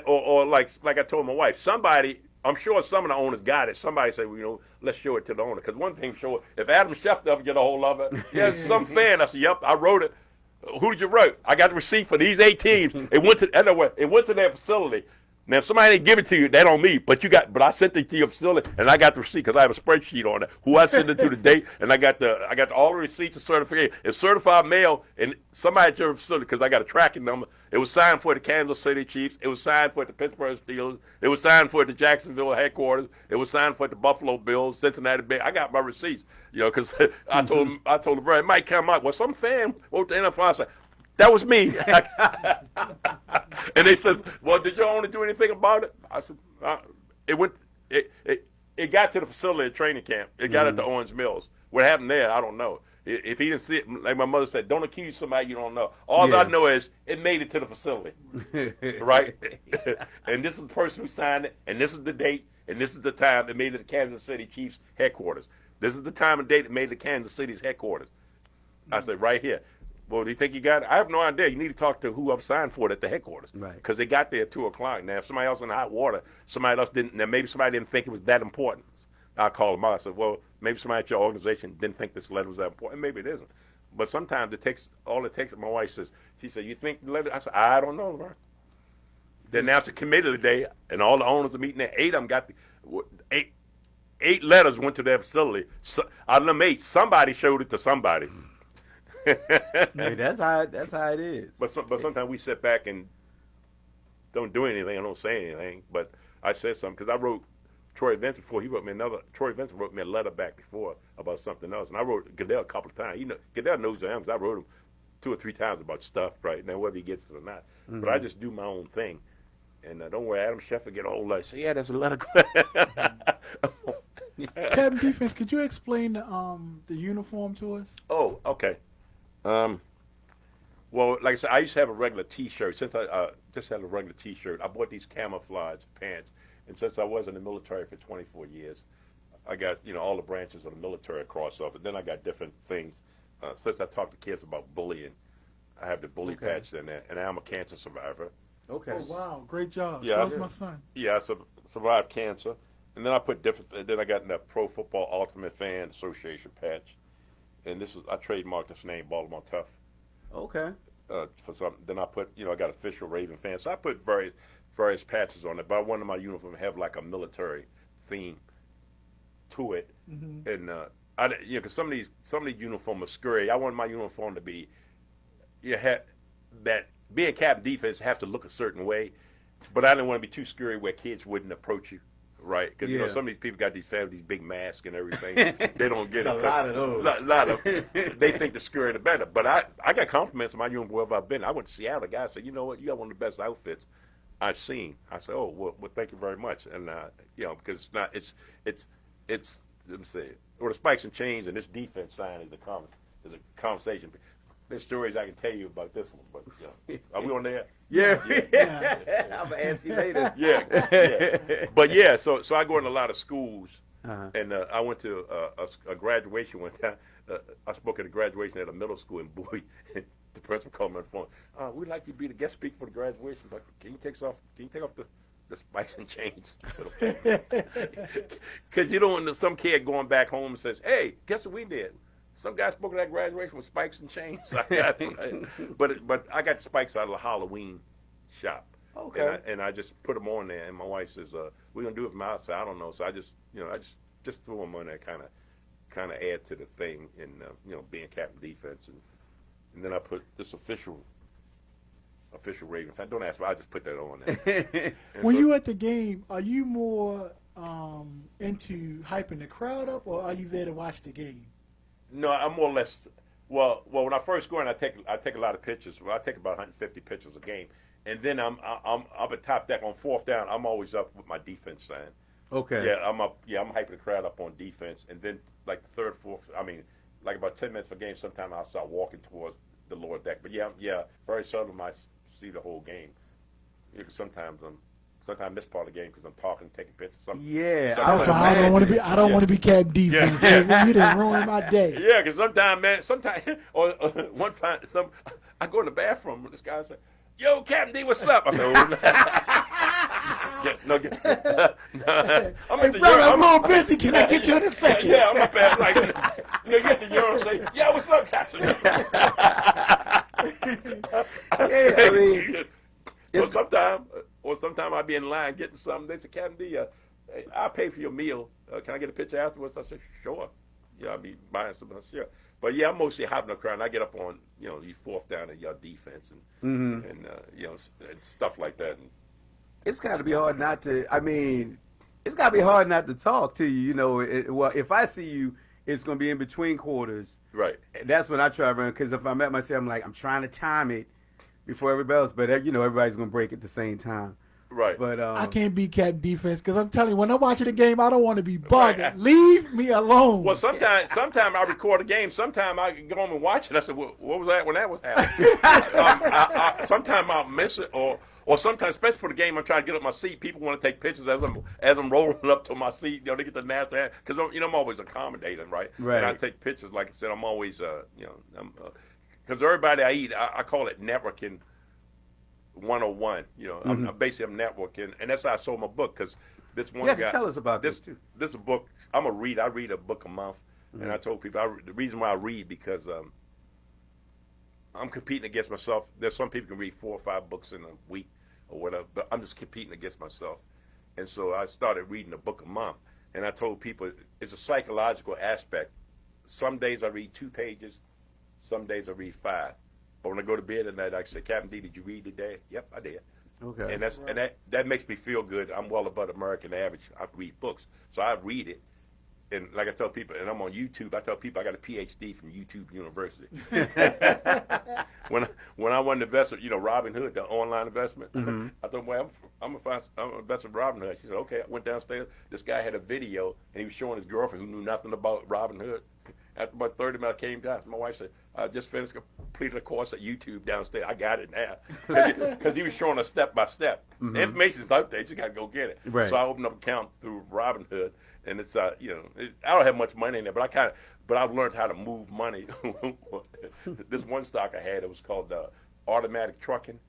or like I told my wife, somebody. I'm sure some of the owners got it. Somebody say, well, let's show it to the owner. Because one thing, if Adam Schefter ever get a hold of it, there's some fan. I said, yep, I wrote it. Who did you write? I got the receipt for these 8 teams. It went to their facility. Now, if somebody didn't give it to you, that on me. But I sent it to your facility, and I got the receipt because I have a spreadsheet on it. Who I sent it to, the date, and I got all the receipts and certification. It's certified mail, and somebody at your facility because I got a tracking number. It was signed for the Kansas City Chiefs. It was signed for the Pittsburgh Steelers. It was signed for the Jacksonville headquarters. It was signed for the Buffalo Bills, Cincinnati Bengals. I got my receipts, because I told the brother, it might come out. Well, some fan wrote the NFL. I said, that was me. And they says, well, did your owner do anything about it? I said, it got to the facility at training camp. It got at the Orange Mills. What happened there, I don't know. If he didn't see it, like my mother said, don't accuse somebody you don't know. All I know is it made it to the facility, right? And this is the person who signed it, and this is the date, and this is the time it made it to Kansas City Chiefs headquarters. This is the time and date it made it to Kansas City's headquarters. I said, right here. Well, do you think you got it? I have no idea. You need to talk to whoever signed for it at the headquarters. Right. Because they got there at 2 o'clock. Now, if somebody else in hot water, somebody else didn't, now maybe somebody didn't think it was that important. I called them out. I said, well, maybe somebody at your organization didn't think this letter was that important. Maybe it isn't. But sometimes all it takes, my wife says, she said, you think the letter? I said, I don't know, right? They announced a committee today, and all the owners are meeting there. 8 of them got eight letters went to their facility. So, out of them 8, somebody showed it to somebody. Hey, that's how it is. But sometimes we sit back and don't do anything. I don't say anything. But I said something because I wrote Troy Vincent before. Troy Vincent wrote me a letter back before about something else, and I wrote Goodell a couple of times. Goodell knows I am because I wrote him 2 or 3 times about stuff. Right now, whether he gets it or not. Mm-hmm. But I just do my own thing. And don't worry, Adam Schefter get a whole lot. Say, yeah, that's a letter. Captain Defense, could you explain the uniform to us? Oh, okay. Well, like I said, I used to have a regular T-shirt. Since I just had a regular T-shirt, I bought these camouflage pants. And since I was in the military for 24 years, I got all the branches of the military across of it. Then I got different things. Since I talked to kids about bullying, I have the bully patch in there, and I'm a cancer survivor. Okay. Oh, wow. Great job. Yeah, So is my son. Yeah, I survived cancer. And then I put different. Then I got in that Pro Football Ultimate Fan Association patch, and I trademarked this name, Baltimore Tough. Okay. For some. Then I put, I got official Raven fan. So I put various patches on it. But I wanted my uniform to have like a military theme to it, and because some of these uniforms are scary. I wanted my uniform to be, that being Captain Defense have to look a certain way, but I didn't want to be too scary where kids wouldn't approach you. Right, because some of these people got these big masks and everything. They don't get it. A lot of those. Lot of. They think the scarier the better. But I got compliments on my uniform wherever I've been. I went to Seattle. The guy said, "You know what? You got one of the best outfits I've seen." I said, "Oh, well, thank you very much." And because it's not, it's let me say, or the spikes and chains and this defense sign is a conversation. There's stories I can tell you about this one, but are we on there? Yeah. I'm gonna ask you later. Yeah. But yeah, so I go in a lot of schools, and I went to a graduation one time. I spoke at a graduation at a middle school in Bowie. The principal called me on the phone. We'd like you to be the guest speaker for the graduation, but can you take off the spikes and chains? Because you don't want some kid going back home and says, "Hey, guess what we did? Some guy spoke at that graduation with spikes and chains." But I got spikes out of the Halloween shop. Okay. And I just put them on there, and my wife says, "We're gonna do it from outside." I don't know, so I just threw them on there, kind of add to the thing, and being Captain Defense, and then I put this official Raven fan. Don't ask me. I just put that on there. When you at the game, are you more into hyping the crowd up, or are you there to watch the game? No, I'm more or less. Well, when I first go in, I take a lot of pictures. Well, I take about 150 pictures a game, and then I'm up at top deck on 4th down. I'm always up with my defense sign. Okay. Yeah, I'm up. Yeah, I'm hyping the crowd up on defense, and then like the 3rd, 4th. I mean, like about 10 minutes for game, sometimes I'll start walking towards the lower deck. But yeah, very seldom I see the whole game. Sometimes I miss part of the game because I'm talking, taking pictures. Yeah, That's why I don't want to be. I don't want to be Captain Defense. Yeah. You didn't ruin my day. Yeah, because sometimes, or one time, I go in the bathroom and this guy say, "Yo, Captain D, what's up?" I said, "No, I'm Hey, at the brother, I'm a urinal. little busy. Can I get you in a second? Yeah, I'm up at like, you get the urinal and say, "Yeah, what's up, Captain?" Yeah, I mean, or sometime I'll be in line getting something. They say, "Captain D, hey, I'll pay for your meal. Can I get a picture afterwards?" I said, "Sure." Yeah, I'll be buying something. Sure. But yeah, I'm mostly hopping around. I get up on, you fourth down in your defense and and stuff like that. And, it's got to be hard not to. I mean, it's got to be hard not to talk to you. Well, if I see you, it's going to be in between quarters. right. That's when I try to run, because if I'm at myself, I'm like, I'm trying to time it before everybody else. But everybody's going to break at the same time. Right. But I can't be Captain Defense because I'm telling you, when I'm watching the game, I don't want to be bothered. Right. Leave me alone. Well, sometimes I record a game. Sometimes I go home and watch it. I said, well, "What was that when that was happening?" Sometimes I'll miss it, or sometimes, especially for the game, I'm trying to get up my seat. People want to take pictures as I'm rolling up to my seat. They get the national because I'm always accommodating, right? Right. And I take pictures. Like I said, I'm always because everybody I eat, I call it networking 101. I'm networking, and that's how I sold my book. Because this one Yeah, guy, tell us about this too. This is a book. I'm a read. I read a book a month, and I told people the reason why I read because I'm competing against myself. There's some people can read 4 or 5 books in a week or whatever, but I'm just competing against myself. And so I started reading a book a month, and I told people it's a psychological aspect. Some days I read 2 pages, some days I read 5. But when I go to bed at night, I say, "Captain D, did you read today?" "Yep, I did." Okay. And that makes me feel good. I'm well above American average. I read books, so I read it. And like I tell people, and I'm on YouTube, I tell people I got a PhD from YouTube University. when I wanted to invest, Robinhood, the online investment, I thought, well, I'm an investor in Robinhood. She said, okay. I went downstairs. This guy had a video, and he was showing his girlfriend who knew nothing about Robinhood. After about 30 minutes, I came down. My wife said, "I just completed a course at YouTube downstairs. I got it now." Because he was showing us step by step. The information's out there. You just got to go get it. Right. So I opened up an account through Robinhood. And it's I don't have much money in there, but I've learned how to move money. This one stock I had, it was called automatic trucking.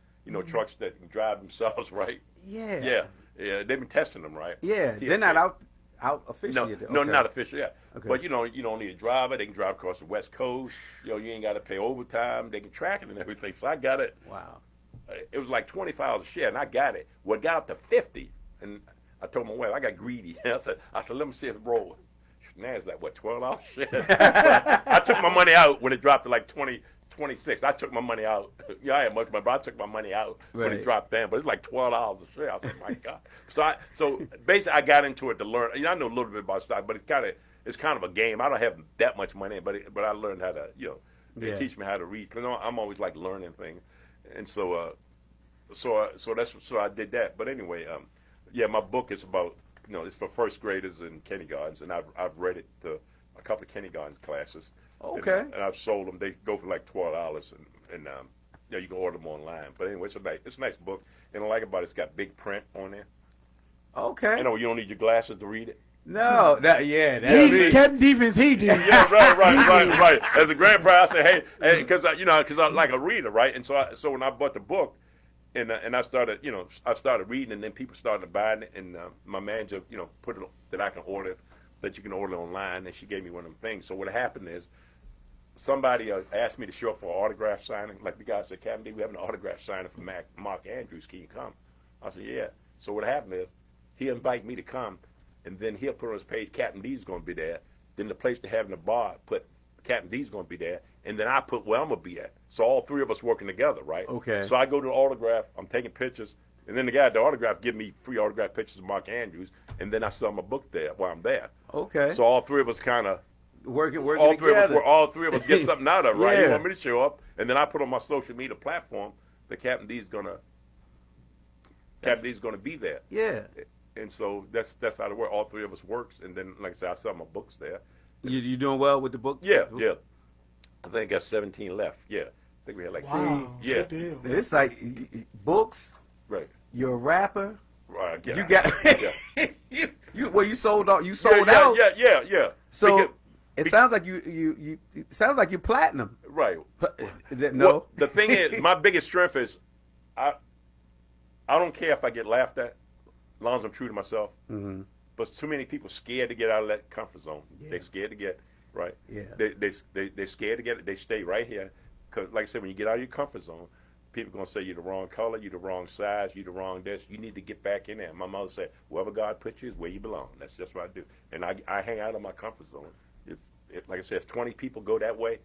Trucks that can drive themselves, right? Yeah. Yeah. They've been testing them, right? Yeah, they're not out officially. No, Okay. not official. Yeah. Okay. But you don't need a driver. They can drive across the West Coast. You ain't got to pay overtime. They can track it and everything. So I got it. Wow. It was like $25 a share, and I got it. Well, it got up to 50, and I told my wife I got greedy. I said, let me see if it rolls. NASDAQ, what, $12 share? I took my money out when it dropped to like 26. I took my money out. I had much money, but I took my money out when it dropped down. But it's like $12 a share. I was like, my God. So basically, I got into it to learn. I know a little bit about stock, but it's kind of a game. I don't have that much money, but I learned how to they teach me how to read because I'm always like learning things, and so I did that. But anyway, my book is about it's for first graders and kindergartens, and I've read it to a couple of kindergarten classes. Okay. And I've sold them. They go for like $12, and you can order them online. But anyway, it's a nice book, and I like about it's got big print on there. Okay. You don't need your glasses to read it. No, Captain Defense, he did. Yeah, right. As a grandpa, I say, hey, because I like a reader, right? And so when I bought the book, and I started, I started reading, and then people started buying it, and my manager, put it that I can order, that you can order online, and she gave me one of them things. So what happened is, somebody asked me to show up for an autograph signing. Like the guy said, "Captain D, we have an autograph signing for Mark Andrews. Can you come?" I said, "Yeah." So what happened is, he invited me to come, and then he'll put on his page, Captain D's going to be there. Then the place to have in the bar put Captain D's going to be there, and then I put where I'm going to be at. So all 3 of us working together, right? Okay. So I go to the autograph, I'm taking pictures, and then the guy at the autograph give me free autograph pictures of Mark Andrews, and then I sell my book there while I'm there. Okay. So all 3 of us kind of working all together. three of us get something out of it, right? Yeah. You want me to show up, and then I put on my social media platform that Captain D's gonna be there. Yeah. And so that's how it works. All 3 of us works, and then like I said, I sell my books there, You doing well with the book? Yeah. I think I got 17 left. Yeah. I think we had like Wow. Yeah. Good deal. It's like books. Right. You're a rapper. Right. Yeah. You got Yeah. you sold out. You sold out. Yeah. So Because- it sounds like you it sounds like you're platinum. right. No. Well, the thing is, my biggest strength is I don't care if I get laughed at, as long as I'm true to myself. Mm-hmm. But too many people scared to get out of that comfort zone. Yeah. They scared to get right. Yeah. They scared to get it. They stay right here because, like I said, when you get out of your comfort zone, people gonna say you're the wrong color, you're the wrong size, you're the wrong this. You need to get back in there. My mother said, "Wherever God puts you is where you belong." That's just what I do, and I hang out of my comfort zone. If like I said, if 20 people go that way,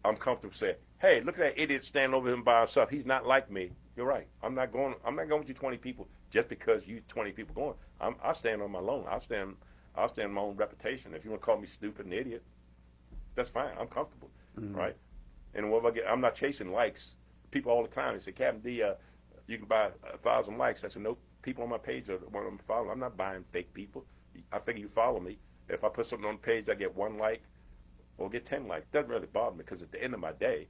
I'm comfortable saying, "Hey, look at that idiot standing over him by himself. He's not like me." You're right. I'm not going with you 20 people just because you 20 people going. I stand on my own. I'll stand on my own reputation. If you want to call me stupid and idiot, that's fine. I'm comfortable, right? And whatever I get, I'm not chasing likes. People all the time they say, "Captain D, you can buy 1,000 likes." I said, "Nope. People on my page are the one I'm following. I'm not buying fake people. I figure you follow me. If I put something on the page, I get 1 like or get 10 likes. Doesn't really bother me because at the end of my day,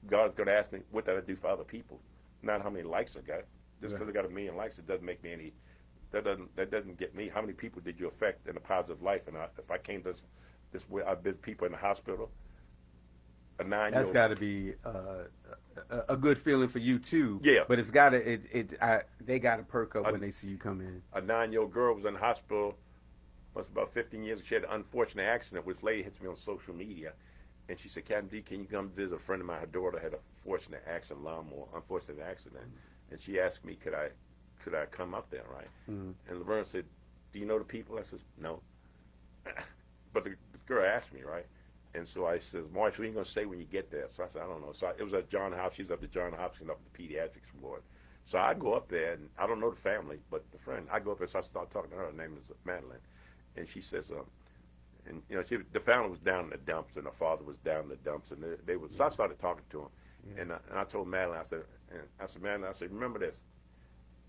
God's going to ask me, what did I do for other people? Not how many likes I got. Just because I got 1 million likes, it doesn't make me any. That doesn't get me. How many people did you affect in a positive life? And if I came to this way, I've been people in the hospital. A 9-year-old. That's got to be a good feeling for you too. Yeah. But it's got to they got to perk up when they see you come in. A 9-year-old girl was in the hospital. Was about 15 years. She had an unfortunate accident. This lady hits me on social media, and she said, "Captain D, can you come visit a friend of mine? Her daughter had a unfortunate accident, and she asked me, could I come up there, right?" And Laverne said, "Do you know the people?" I said, "No." But the girl asked me, right? And so I said, "Marsh, what are you going to say when you get there?" So I said, "I don't know." So it was at John Hopkins. She's up at John Hopkins up at the pediatrics ward. So I go up there, and I don't know the family, but the friend. I go up there, so I start talking to her. Her name is Madeline. And she says, and you know, the family was down in the dumps, and her father was down in the dumps, and they was. So I started talking to him, and I told Madeline, I said, Madeline, I said, remember this.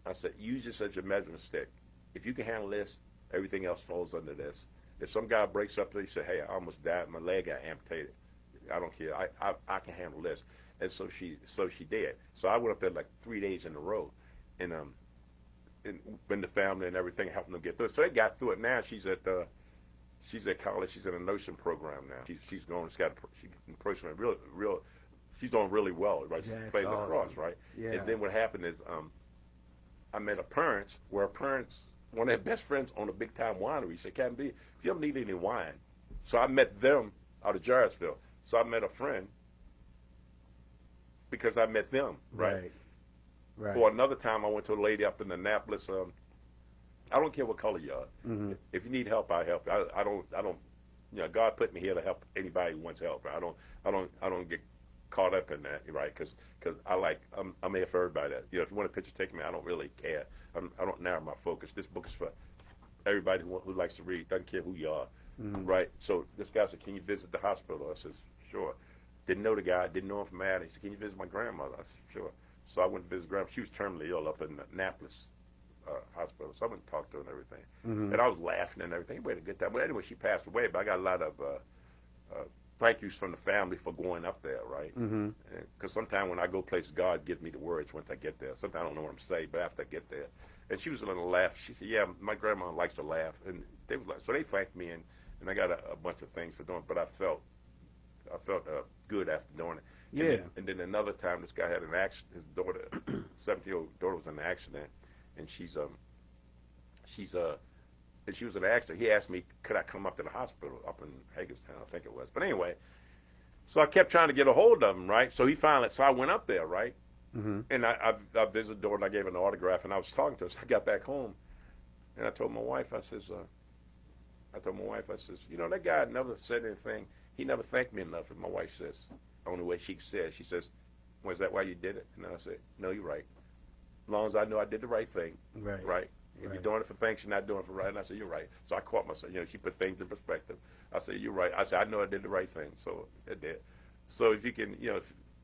I said, use this as your measuring stick. If you can handle this, everything else falls under this. If some guy breaks up, he said, "Hey, I almost died. My leg got amputated. I don't care. I can handle this." And so she did. So I went up there like 3 days in a row, and been the family and everything, helping them get through it. So they got through it. Now she's at college. She's in a nursing program now. She's going. She's real. She's doing really well, right? She's That's playing awesome. lacrosse, right? Yeah. And then what happened is, I met one of their best friends owned a big time winery. He said, "Captain B, if you ever need any wine," so I met them out of Jarrettsville. So I met a friend because I met them, right? Right. Or another time, I went to a lady up in Annapolis. I don't care what color you are. Mm-hmm. If you need help, I help you. I don't. You know, God put me here to help anybody who wants help. I don't get caught up in that, right? Because I'm here for everybody. You know, if you want a picture, take me. I don't really care. I don't narrow my focus. This book is for everybody who likes to read. Doesn't care who you are, right? So this guy said, "Can you visit the hospital?" I said, "Sure." Didn't know the guy. Didn't know him from Adam. He said, "Can you visit my grandmother?" I said, "Sure." So I went to visit grandma. She was terminally ill up in Annapolis hospital. So I went and talked to her and everything. And I was laughing and everything. We had a good time. But anyway, she passed away. But I got a lot of thank yous from the family for going up there, right? Because sometimes when I go places, God gives me the words once I get there. Sometimes I don't know what I'm saying, but after I get there. And she was a little laugh. She said, "Yeah, my grandma likes to laugh." And they was like, so they thanked me, and I got a bunch of things for doing. But I felt good after doing it. Yeah. And then another time, this guy had an accident. His daughter, 17-year-old daughter, was in an accident, and she was in an accident. He asked me, could I come up to the hospital up in Hagerstown, I think it was. But anyway, so I kept trying to get a hold of him, right? So I went up there, right? And I visited the daughter, and I gave her an autograph, and I was talking to her. So I got back home, and I told my wife, I says, you know, that guy never said anything. He never thanked me enough. And my wife says, the only way she says, "Was that why you did it?" And I said, "No, you're right. As long as I know I did the right thing, right? If you're doing it for thanks, you're not doing it for right." And I said, "You're right." So I caught myself. You know, she put things in perspective. I said, "You're right." I said, "I know I did the right thing." So it did. So if you can, you know,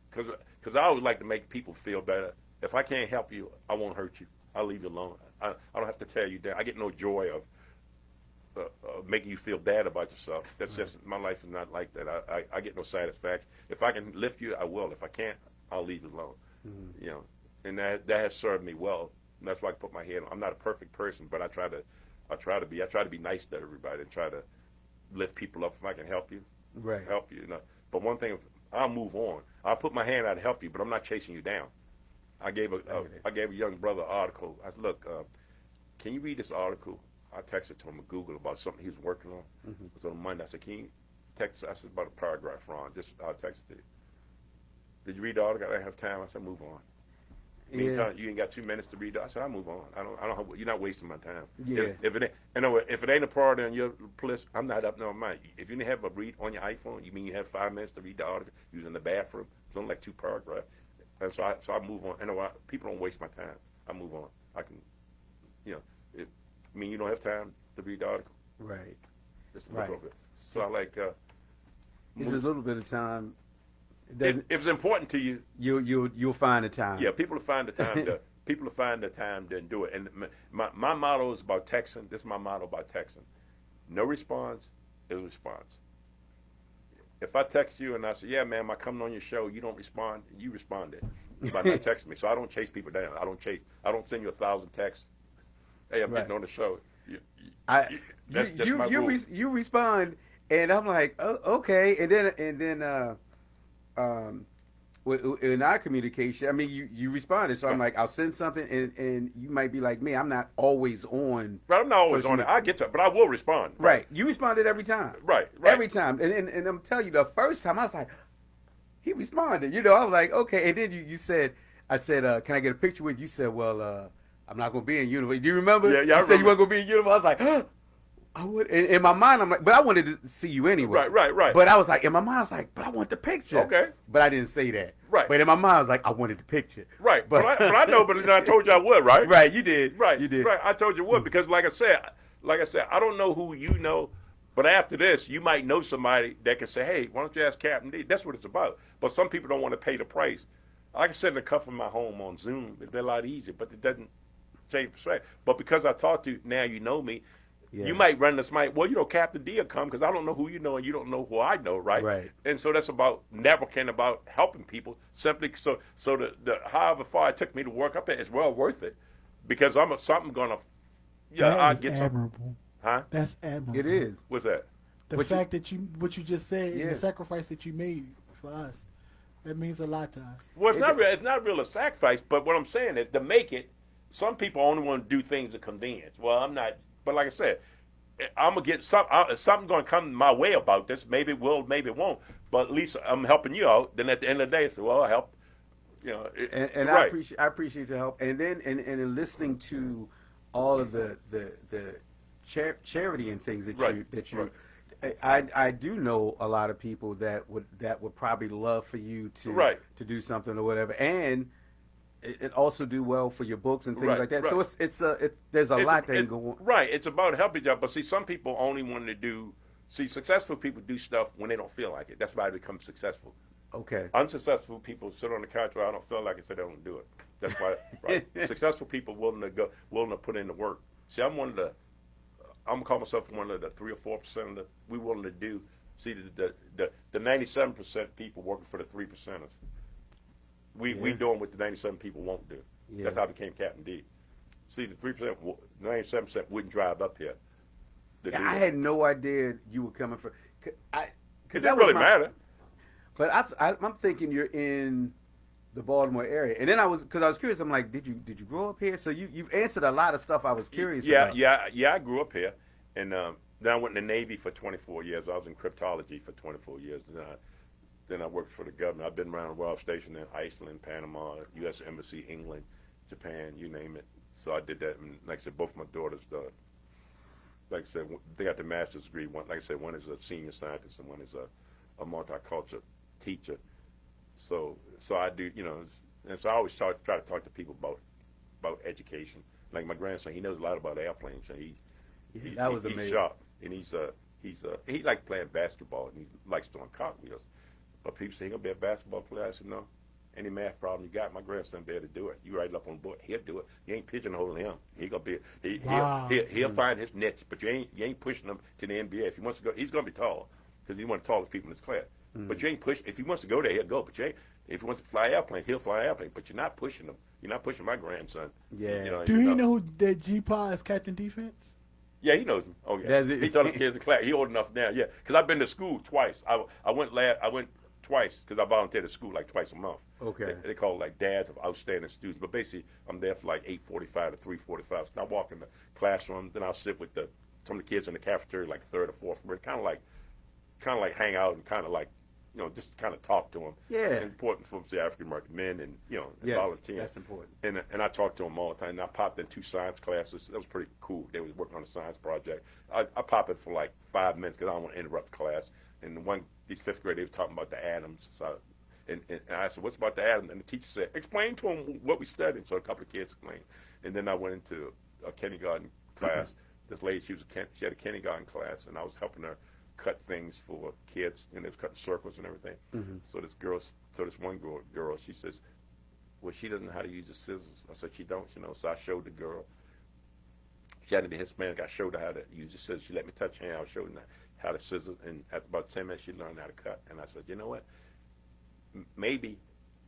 because I always like to make people feel better. If I can't help you, I won't hurt you. I'll leave you alone. I don't have to tell you that. I get no joy making you feel bad about yourself. That's just my life is not like that. I get no satisfaction. If I can lift you, I will. If I can't, I'll leave you alone. You know, and that has served me well. And that's why I put my head on. I'm not a perfect person, but I try to be nice to everybody and try to lift people up if I can help you. Right. Help you. You know. But one thing, I'll move on. I'll put my hand out to help you, but I'm not chasing you down. I gave a young brother an article. I said, look, can you read this article? I texted to him on Google about something he was working on. It was on Monday. I said, can you text? I said, about a paragraph, Ron. I'll text it to you. Did you read the article? I didn't have time. I said, move on. Meantime, you ain't got 2 minutes to read it. I said, I'll move on. I don't. You're not wasting my time. Yeah. If it ain't a priority on your list, I'm not up on mine. If you didn't have a read on your iPhone, you mean you have 5 minutes to read the article? You was in the bathroom. It's only like 2 paragraphs. And so I move on. And people don't waste my time. I move on. I can, you know, you don't have time to read the article. Right. Just a little bit. So I like. It's a little bit of time. If it's important to you, you'll find the time. Yeah, people will find the time to do it. And my motto is about texting. This is my motto about texting. No response is a response. If I text you and I say, yeah, man, I'm coming on your show, you don't respond, you responded by not texting me. So I don't chase people down. I don't send you 1,000 texts. Hey, I'm getting on the show. You respond, and I'm like, oh, okay, and then in our communication, I mean, you responded, so I'm like, I'll send something, and you might be like me, I'm not always on. Right, I'm not always on it. I get to it, but I will respond. Right, you responded every time. Right. Every time, and I'm telling you, the first time I was like, he responded. You know, I was like, okay, and then you said, I said, can I get a picture with you? You said, well, I'm not gonna be in uniform. Do you remember? Yeah, I you said you weren't gonna be in uniform. I was like, I would. In my mind, I'm like, but I wanted to see you anyway. Right. But I was like, in my mind, I was like, but I want the picture. Okay. But I didn't say that. Right. But in my mind, I was like, I wanted the picture. Right. But I know. But I told you I would. Right. Right. You did. Right. You did. Right. I told you would because, like I said, I don't know who you know, but after this, you might know somebody that can say, hey, why don't you ask Captain D? That's what it's about. But some people don't want to pay the price. I can sit in the comfort of my home on Zoom. It'd be a lot easier, but it doesn't change perspective. But because I talked to you, now you know me. Yeah. You might run this mic. Well, Captain D will come because I don't know who you know and you don't know who I know, right? Right. And so that's about networking, about helping people. Simply so the however far it took me to work up there is well worth it, because I'm something gonna. Yeah, I get admirable. Some, huh? That's admirable. It is. What's that? The fact that what you just said, Yeah. the sacrifice that you made for us, that means a lot to us. Well, it's not real a sacrifice, but what I'm saying is to make it. Some people only want to do things of convenience. Well, I'm not. But like I said, I'm gonna get something gonna come my way about this. Maybe it will, maybe it won't. But at least I'm helping you out. Then at the end of the day, I say, well, I help. And right. I appreciate the help. And then and in listening to all of the charity and things that you. I do know a lot of people that would probably love for you to do something or whatever, and it also do well for your books and things like that. So there's a lot that can go on. Right, it's about helping you. But see, some people only want to do. See, successful people do stuff when they don't feel like it. That's why they become successful. Okay. Unsuccessful people sit on the couch where I don't feel like it, so they don't do it. That's why. Right. Successful people willing to put in the work. See, I'm gonna call myself one of the 3 or 4% that we willing to do. See, the 97% people working for the 3%ers. We doing what the 97 people won't do. Yeah. That's how I became Captain D. See, the 3%, 97% wouldn't drive up here. I had no idea you were coming from. It didn't really matter. But I'm thinking you're in the Baltimore area, and then I was curious. I'm like, did you grow up here? So you've answered a lot of stuff I was curious about. Yeah. I grew up here, and then I went in the Navy for 24 years. I was in cryptology for 24 years. Then I worked for the government. I've been around the world, stationed in Iceland, Panama, U.S. Embassy, England, Japan, you name it. So I did that, and like I said, both my daughters, like I said, they got the master's degree. One, like I said, one is a senior scientist, and one is a multicultural teacher. So I do, and so I always try to talk to people about education. Like my grandson, he knows a lot about airplanes. And he's sharp, and he likes playing basketball, and he likes doing cartwheels. But people say, he gonna be a basketball player? I said, no. Any math problem you got, my grandson be able to do it. You write it up on the board, he'll do it. You ain't pigeonholing him. He gonna be Wow. he'll find his niche, but you ain't pushing him to the NBA. If he wants to go, he's gonna be tall because he's one of the tallest people in his class. But you ain't pushing. If he wants to go there, he'll go. But you ain't. If he wants to fly airplane, he'll fly airplane. But you're not pushing him. You're not pushing my grandson. Yeah. You know, Do you know who that G-Paw is captain defense? Yeah, he knows me. Oh yeah. Does it? He taught his kids in class. He old enough now. Yeah, because I've been to school twice. I went twice because I volunteered at school like twice a month. Okay. They call it like dads of outstanding students. But basically, I'm there from like 8:45 to 3:45. So I walk in the classroom, then I'll sit with some of the kids in the cafeteria, like third or fourth grade, kind of like hang out and kind of like, just kind of talk to them. Yeah. It's important for the African American men and and Yes, volunteer. that's important. And I talked to them all the time. And I popped in 2 science classes. That was pretty cool. They was working on a science project. I popped in for like 5 minutes because I don't want to interrupt the class. And these 5th grade, they was talking about the atoms. So, and I said, what's about the atoms? And the teacher said, explain to them what we studied. So a couple of kids explained. And then I went into a kindergarten class. This lady, she had a kindergarten class, and I was helping her cut things for kids, and they was cutting circles and everything. So this one girl, she says, well, she doesn't know how to use the scissors. I said, she don't, So I showed the girl. She had to be Hispanic. I showed her how to use the scissors. She let me touch her hand. I was showing her how to scissors, and after about 10 minutes, she learned how to cut. And I said, you know what? Maybe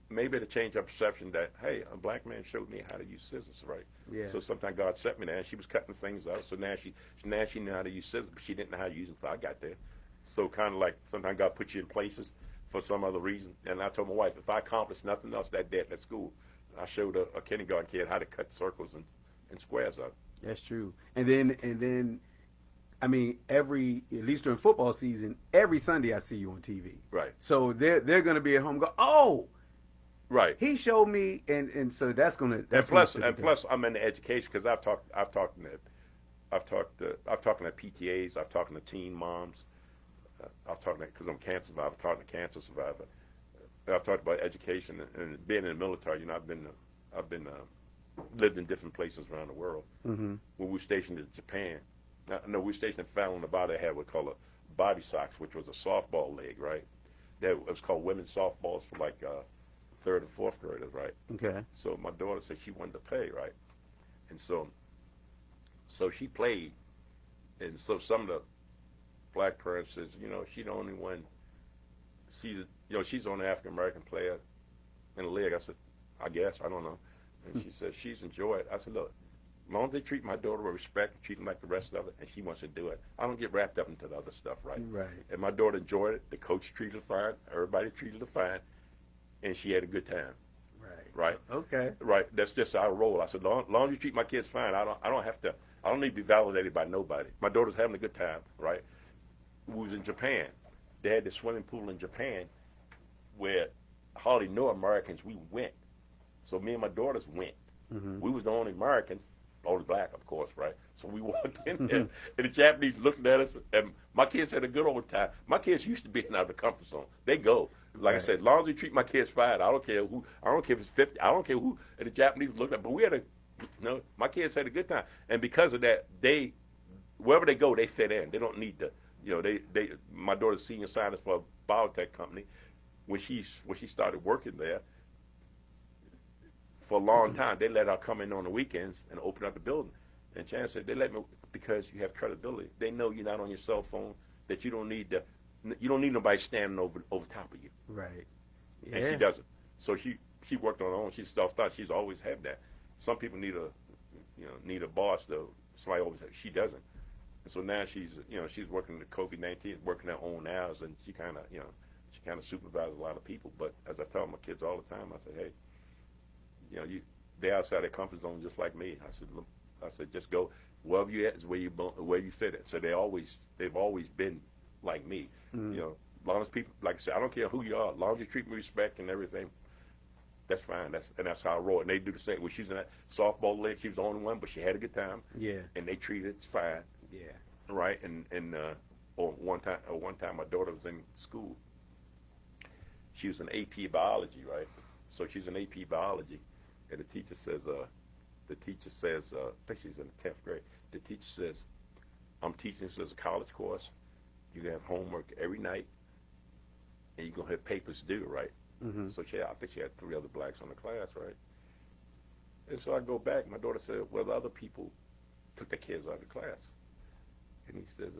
to change her perception that, hey, a black man showed me how to use scissors, right? Yeah. So sometimes God set me there, and she was cutting things out. So now she knew how to use scissors, but she didn't know how to use them before I got there. So kind of like sometimes God puts you in places for some other reason. And I told my wife, if I accomplish nothing else that day at school, I showed a kindergarten kid how to cut circles and squares out. That's true. And then, I mean, at least during football season, every Sunday I see you on TV. Right. So they're going to be at home and go, oh, right. he showed me, and so that's going to. And plus, I'm in the education because I've talked to PTAs, I've talked to teen moms, I've talked to, because I'm a cancer survivor, I've talked to cancer survivor. I've talked about education and being in the military. I've been lived in different places around the world. When we were stationed in Japan, we were stationed in Fallon, Nevada. They had what we call a Bobby Sox, which was a softball league, right? It was called women's softballs for like 3rd and 4th graders, right? Okay. So my daughter said she wanted to play, right? And so she played, and so some of the black parents says, she's the only one. She's the only African American player in the league. I said, I guess, I don't know. And she said she's enjoyed it. I said, look, as long as they treat my daughter with respect and treat them like the rest of it, and she wants to do it, I don't get wrapped up into the other stuff, right? Right. And my daughter enjoyed it. The coach treated her fine. Everybody treated her fine, and she had a good time. Right. Okay. Right. That's just how I roll. I said, long as you treat my kids fine, I don't need to be validated by nobody. My daughter's having a good time, right? We was in Japan. They had this swimming pool in Japan where hardly no Americans, we went. So me and my daughters went. We was the only Americans, only black, of course, right? So we walked in there, and the Japanese looked at us, and my kids had a good old time. My kids used to be out of the comfort zone. They go. Like I said, as long as you treat my kids fine, I don't care if it's 50, I don't care who, and the Japanese looked at, but we had my kids had a good time. And because of that, wherever they go, they fit in. They don't need to, my daughter's senior scientist for a biotech company. When she started working there, for a long time, they let her come in on the weekends and open up the building. And Chan said, they let me because you have credibility. They know you're not on your cell phone, that you don't need nobody standing over top of you. Right. Yeah. And she doesn't. So she worked on her own. She's self-taught. She's always had that. Some people need a boss though. Somebody always she doesn't. And so now she's working the COVID-19, working her own hours, and she kind of supervises a lot of people. But as I tell my kids all the time, I say, hey, they're outside their comfort zone just like me. I said, just go wherever you at is where you fit it. So they've always been like me. As long as people, like I said, I don't care who you are, as long as you treat me with respect and everything, that's fine. That's how I roll. And they do the same. When she was in that softball league, she was the only one, but she had a good time. Yeah. And they treated it fine. Yeah. Right. And one time my daughter was in school. She was in AP biology, right? So she's in AP biology, and the teacher says, I think she's in the 10th grade. The teacher says, I'm teaching this as a college course. You have homework every night, and you're going to have papers due, right? So I think she had 3 other blacks on the class, right? And so I go back. My daughter said, well, the other people took their kids out of the class. And he says,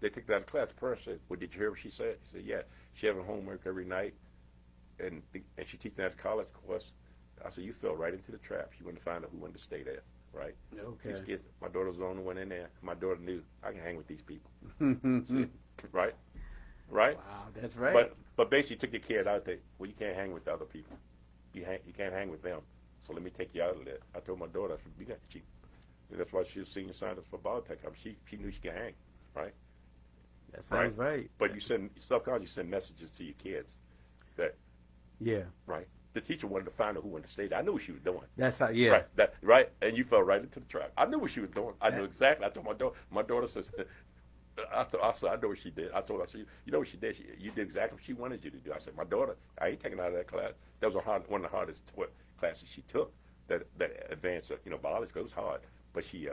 they took that out of class. The parent said, well, did you hear what she said? He said, yeah, she having homework every night, and she teaching that college course. I said, you fell right into the trap. She wanted to find out who wanted to stay there, right? Okay. 6 kids. My daughter was the only one in there. My daughter knew I can hang with these people. See? Right? Right? Wow, that's right. But basically took your kid out there. Well, you can't hang with the other people. You can't hang with them. So let me take you out of there. I told my daughter, I said, that's why she was senior scientist for biotech. She knew she could hang, right? That sounds right. But you subconsciously send messages to your kids that, Yeah. right? The teacher wanted to find out who wanted to stay there. I knew what she was doing. That's how. Yeah. Right. And you fell right into the trap. I knew what she was doing. I knew exactly. I told my daughter. My daughter says, I said, I know what she did. I told her, I said, you know what she did? You did exactly what she wanted you to do. I said, my daughter, I ain't taking her out of that class. That was one of the hardest classes she took. That advanced, biology. It was hard, but she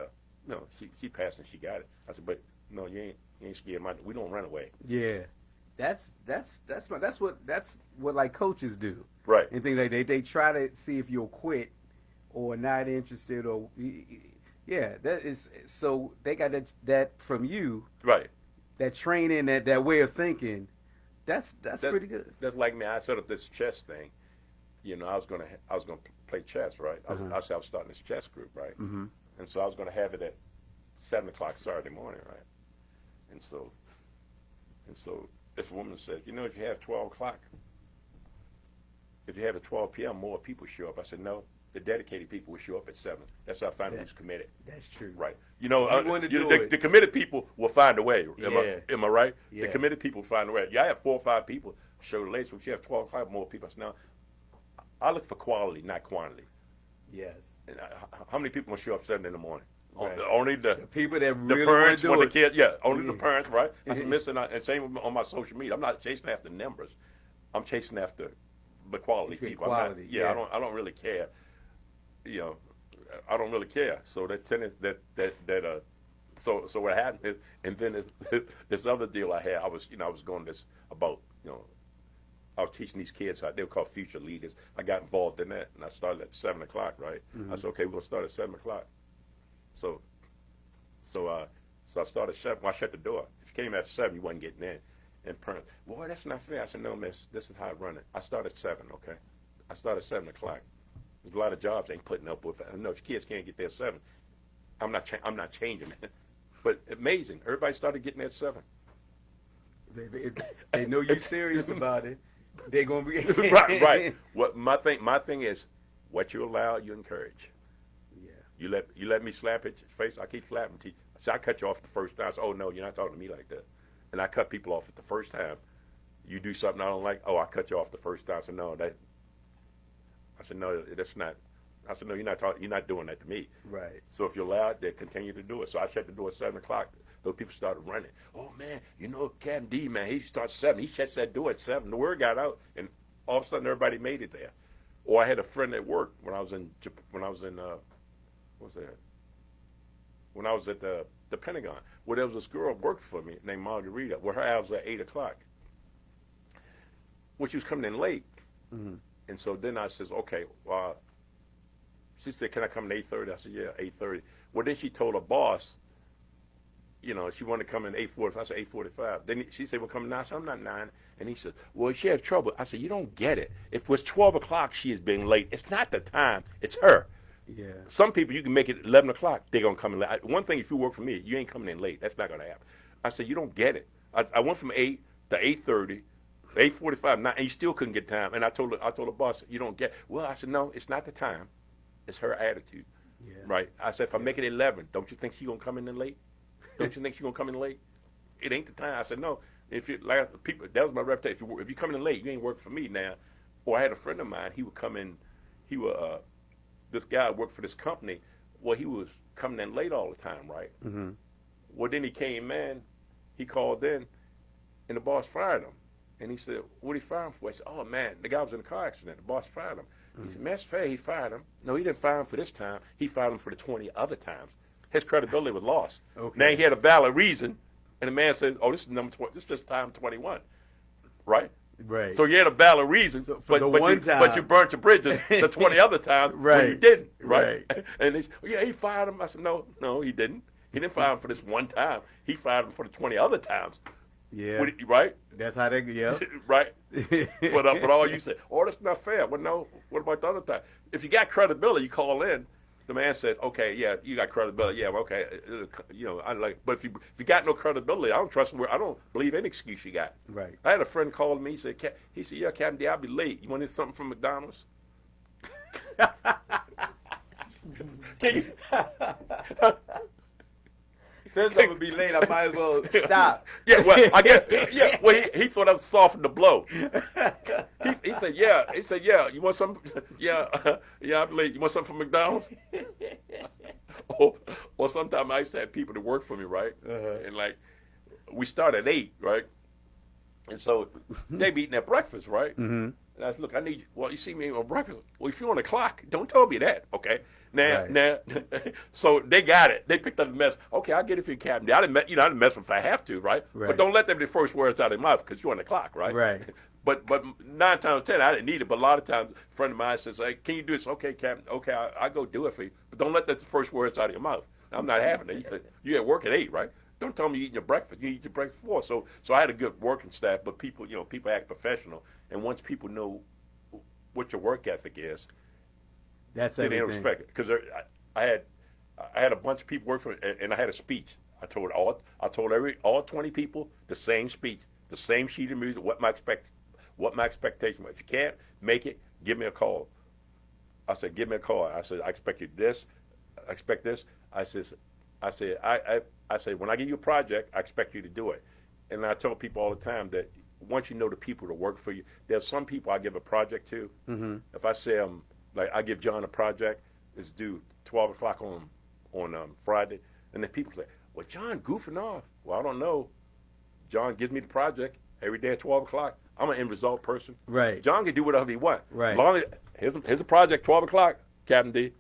passed and she got it. I said, but no, you ain't scared. We don't run away. Yeah. That's what like coaches do. Right. And things like they try to see if you'll quit or not interested or yeah, that is so they got that from you. Right. That training, that way of thinking. That's pretty good. That's like me. I set up this chess thing. I was gonna play chess, right? I said I was starting this chess group, right? Mm-hmm. And so I was gonna have it at 7:00 Saturday morning, right? And so this woman said, if you have 12 o'clock, if you have it 12 p.m., more people show up. I said, no, the dedicated people will show up at 7. That's how I find who's committed. That's true. Right. The the committed people will find a way. Am I right? Yeah. The committed people will find a way. Yeah, I have 4 or 5 people show late, so if you have 12 o'clock, more people. I said, no, I look for quality, not quantity. Yes. And how many people will show up 7 in the morning? Right. Only the people that the really parents want to want do the it. kids. Yeah, only the parents, right? I said, listen, and same on my social media. I'm not chasing after numbers. I'm chasing after the quality people. Quality, I don't really care. I don't really care. So so what happened is, and then this other deal I had, I was going this about, I was teaching these kids how they were called future leaders. I got involved in that, and I started at 7 o'clock, right? I said, okay, we're gonna start at 7 o'clock. So I started at 7. Well, I shut the door. If you came at 7, you wasn't getting in. And parents, boy, that's not fair. I said, no, miss, this is how I run it. I start at 7, okay? I start at 7 o'clock. There's a lot of jobs I ain't putting up with. I know if kids can't get there at 7, I'm not changing it. But amazing, everybody started getting there at 7. They know you're serious about it. They're gonna be right. What my thing is, what you allow, you encourage. Yeah. You let me slap at your face. I keep slapping. So I cut you off the first time. I said, oh no, you're not talking to me like that. And I cut people off at the first time. You do something I don't like. Oh, I cut you off the first time. I said no, that's not. I said no, you're not doing that to me. Right. So if you're allowed, they continue to do it. So I shut the door at 7 o'clock. Those people started running. Oh man, Captain D, man, he starts 7. He shuts that door at 7. The word got out, and all of a sudden everybody made it there. Or I had a friend at work when I was at the Pentagon. Well, there was this girl who worked for me named Margarita. Well, her hours was at 8 o'clock. Well, she was coming in late. Mm-hmm. And so then I says, okay, she said, can I come at 8:30? I said, yeah, 8:30. Well, then she told her boss, she wanted to come in 8:45. I said, 8:45. Then she said, well, come 9. I said, I'm not 9. And he said, well, she had trouble. I said, you don't get it. If it was 12 o'clock, she is being late. It's not the time. It's her. Yeah. Some people, you can make it 11 o'clock, they're going to come in late. One thing, if you work for me, you ain't coming in late. That's not going to happen. I said, you don't get it. I went from 8 to 8:30, 8:45, 9, and you still couldn't get time. And I told the boss, you don't get. Well, I said, no, it's not the time. It's her attitude. Yeah. Right? I said, if I make it 11, don't you think she's going to come in late? Don't you think she's going to come in late? It ain't the time. I said, no. If you like people, that was my reputation. If you come in late, you ain't working for me now. Or I had a friend of mine. He would come in. This guy worked for this company. Well, he was coming in late all the time, right? Mm-hmm. Well, then he came in. He called in, and the boss fired him. And he said, what did he fire him for? I said, oh, man, the guy was in a car accident. The boss fired him. Mm-hmm. He said, man, that's fair. He fired him. No, he didn't fire him for this time. He fired him for the 20 other times. His credibility was lost. Okay. Now he had a valid reason, and the man said, oh, this is number 20. This is just time 21. right? Right. So you had a valid reason, for the one time. but you burnt your bridges the 20 other times when you didn't, right? And they said, well, yeah, he fired him. I said, no, he didn't. He didn't fire him for this one time. He fired him for the 20 other times. Yeah. Right? That's how they, yeah. Right? But all you said, oh, that's not fair. Well, no, what about the other time? If you got credibility, you call in. The man said, okay, yeah, you got credibility. Yeah, okay. I like, but if you got no credibility, I don't trust him. I don't believe any excuse you got. Right. I had a friend call me. He said, yeah, Captain D, I'll be late. You want to get something from McDonald's? Can you? Since I'm gonna be late, I might as well stop. Yeah, well, I guess. Yeah, well, he thought that was soften the blow. He said, yeah. You want something? Yeah, I'm late. You want something from McDonald's? or sometimes I used to have people that work for me, right? And like, we start at 8, right? And so they be eating their breakfast, right? Mm-hmm. And I said, look, I need you. Well, you see me on breakfast. Well, if you're on the clock, don't tell me that, okay? Now, so they got it. They picked up the mess. Okay, I'll get it for you, Captain. I didn't mess with if I have to, right? But don't let them be the first words out of their mouth because you're on the clock, right? Right. But 9 times out of 10, I didn't need it. But a lot of times, a friend of mine says, hey, can you do this? Okay, Captain. Okay, I'll go do it for you. But don't let that the first words out of your mouth. I'm not having it. You at work at 8, right? Don't tell me you're eating your breakfast. You eat your breakfast before. So I had a good working staff, but people act professional. And once people know what your work ethic is, that's everything. They don't everything. respect it. Because I had a bunch of people work for me, and I had a speech. I told all 20 people the same speech, the same sheet of music, what my expectation was. If you can't make it, give me a call. I said, give me a call. I said, I expect you this. I expect this. I said, when I give you a project, I expect you to do it. And I tell people all the time that once you know the people that work for you, there's some people I give a project to. Mm-hmm. If I say, like I give John a project, it's due 12 o'clock on Friday, and then people say, well, John goofing off. Well, I don't know. John gives me the project every day at 12 o'clock. I'm an end result person. Right. John can do whatever he wants. Right. As long as, here's a project, 12 o'clock, Captain D.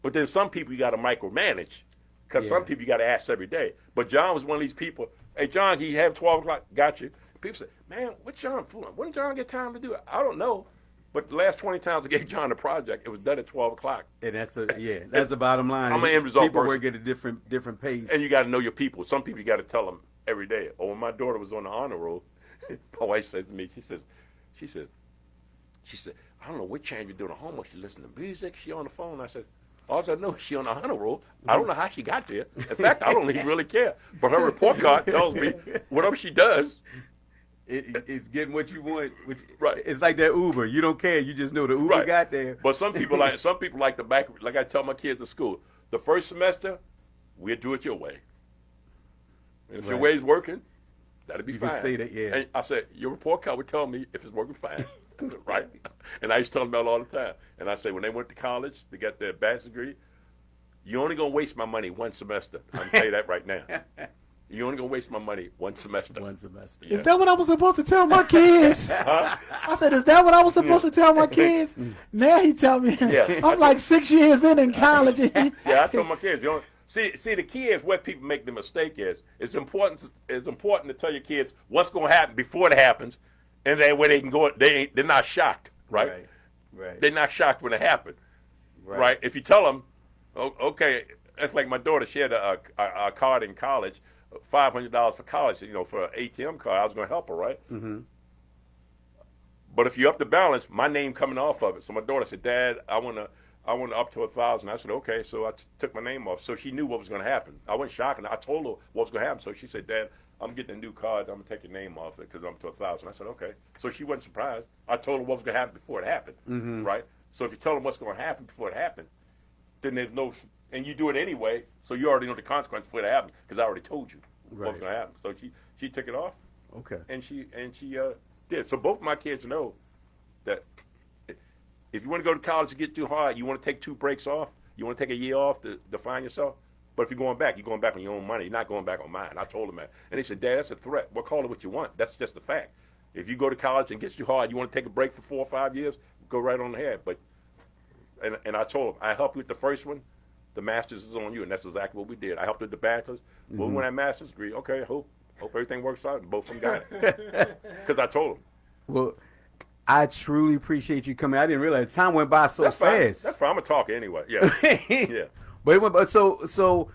But then some people you got to micromanage because some people you got to ask every day. But John was one of these people. Hey, John, can you have 12 o'clock? Got you. People say, man, what's John fooling? When did John get time to do it? I don't know. But the last 20 times I gave John the project, it was done at 12 o'clock. And that's the bottom line. I'm an end result people person. work at a different pace. And you got to know your people. Some people you got to tell them every day. Or when my daughter was on the honor roll, my wife says to me, she said, I don't know what channel you're doing at home. She listen to music. She on the phone. I said, all I know is she on the honor roll. I don't know how she got there. In fact, I don't even really care. But her report card tells me whatever she does. It's getting what you want. Right. It's like that Uber. You don't care. You just know the Uber got there. But some people like the back. Like I tell my kids at school, the first semester, we'll do it your way. And if your way's working, that'll be fine. You can stay there, And I said, your report card would tell me if it's working fine. Right? And I used to tell them that all the time. And I say, when they went to college, they got their bachelor's degree, you're only going to waste my money one semester. I'm going to tell you that right now. You're only going to waste my money one semester. One semester. Yeah. Is that what I was supposed to tell my kids? Huh? I said, is that what I was supposed to tell my kids? Now he tell me, Yeah. I'm like 6 years in college. Yeah, I told my kids, see, the key is what people make the mistake is. It's important to tell your kids what's going to happen before it happens, and then where they can go, they're not shocked, right? Right. They're not shocked when it happened, right? If you tell them, okay, that's like my daughter. She had a card in college, $500 for college, for an ATM card. I was going to help her, right? Mm-hmm. But if you up the balance, my name coming off of it. So my daughter said, Dad, I want to up to 1,000. I said, okay. So I took my name off. So she knew what was going to happen. I wasn't shocking her. I told her what was going to happen. So she said, Dad, I'm getting a new card. I'm going to take your name off it because I'm to 1,000. I said, okay. So she wasn't surprised. I told her what was going to happen before it happened, right? So if you tell them what's going to happen before it happened, then there's no, and you do it anyway, so you already know the consequence before it happens because I already told you what was going to happen. So she took it off. Okay. And she did. So both my kids know that if you want to go to college and get too hard, you want to take 2 breaks off, you want to take a year off to define yourself. But if you're going back on your own money. You're not going back on mine. I told them that. And they said, Dad, that's a threat. Well, call it what you want. That's just a fact. If you go to college and it gets too hard, you want to take a break for 4 or 5 years, go right on ahead. But and I told them, I help you with the first one. The master's is on you, and that's exactly what we did. I helped with the bachelor's. Well, we went at master's degree. Okay, hope everything works out, and both of them got it. Because I told them. Well, I truly appreciate you coming. I didn't realize time went by so That's fine. fast. That's fine. I'm a talker anyway. Yeah. Yeah. But it went, but so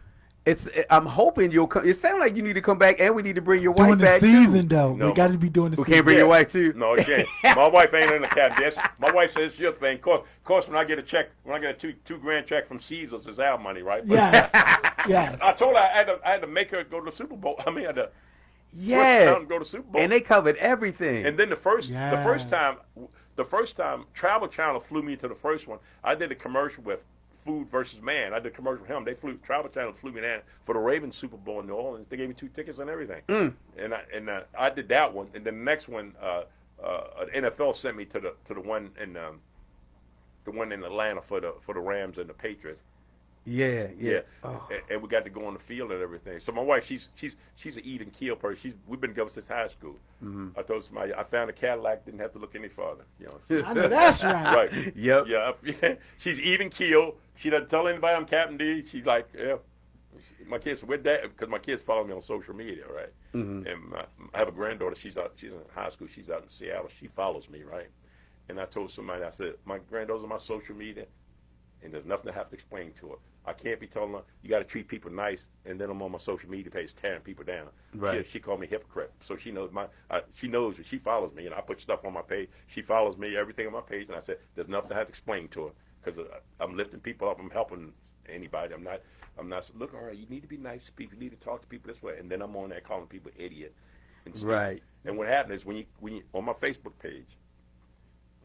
it's. I'm hoping you'll come. It sounds like you need to come back, and we need to bring your wife Doing the back season, too. though. No. We got to be doing the We season. can't bring your wife too. No, you can't. My wife ain't in the cabinet. My wife says it's your thing. Of course, when I get a check, when I get a two grand check from Caesars, it's our money, right? But Yes. Yes. I told her I had to make her go to the Super Bowl. I mean, I had to Yeah, force her to go to the Super Bowl. and they covered everything. And then the first Yes. time, Travel Channel flew me to the first one. I did a commercial with Food versus Man. I did a commercial with him. Travel Channel flew me down for the Ravens Super Bowl in New Orleans. They gave me 2 tickets and everything. And I did that one. And then the next one, NFL sent me to the one in Atlanta for the Rams and the Patriots. yeah. Yeah, Oh. and we got to go on the field and everything. So my wife, she's an even keel person. We've been together since high school. I told somebody I found a Cadillac, didn't have to look any farther. You know, I know that's right. right? Yep. Yeah. She's even keel. She doesn't tell anybody I'm Captain D. She's like, yeah. My kids, with that, because my kids follow me on social media, right? And I have a granddaughter. She's in high school. She's out in Seattle. She follows me, right? And I told somebody, I said, my granddaughter's on my social media, and there's nothing I have to explain to her. I can't be telling her, you got to treat people nice, and then I'm on my social media page tearing people down. Right. She called me hypocrite. So she knows she knows that she follows me, and I put stuff on my page. She follows me, everything on my page, and I said, there's nothing I have to explain to her, because I'm lifting people up. I'm helping anybody. I'm not, look, all right, you need to be nice to people. You need to talk to people this way. And then I'm on there calling people idiot. And stuff. Right. And what happened is when you on my Facebook page,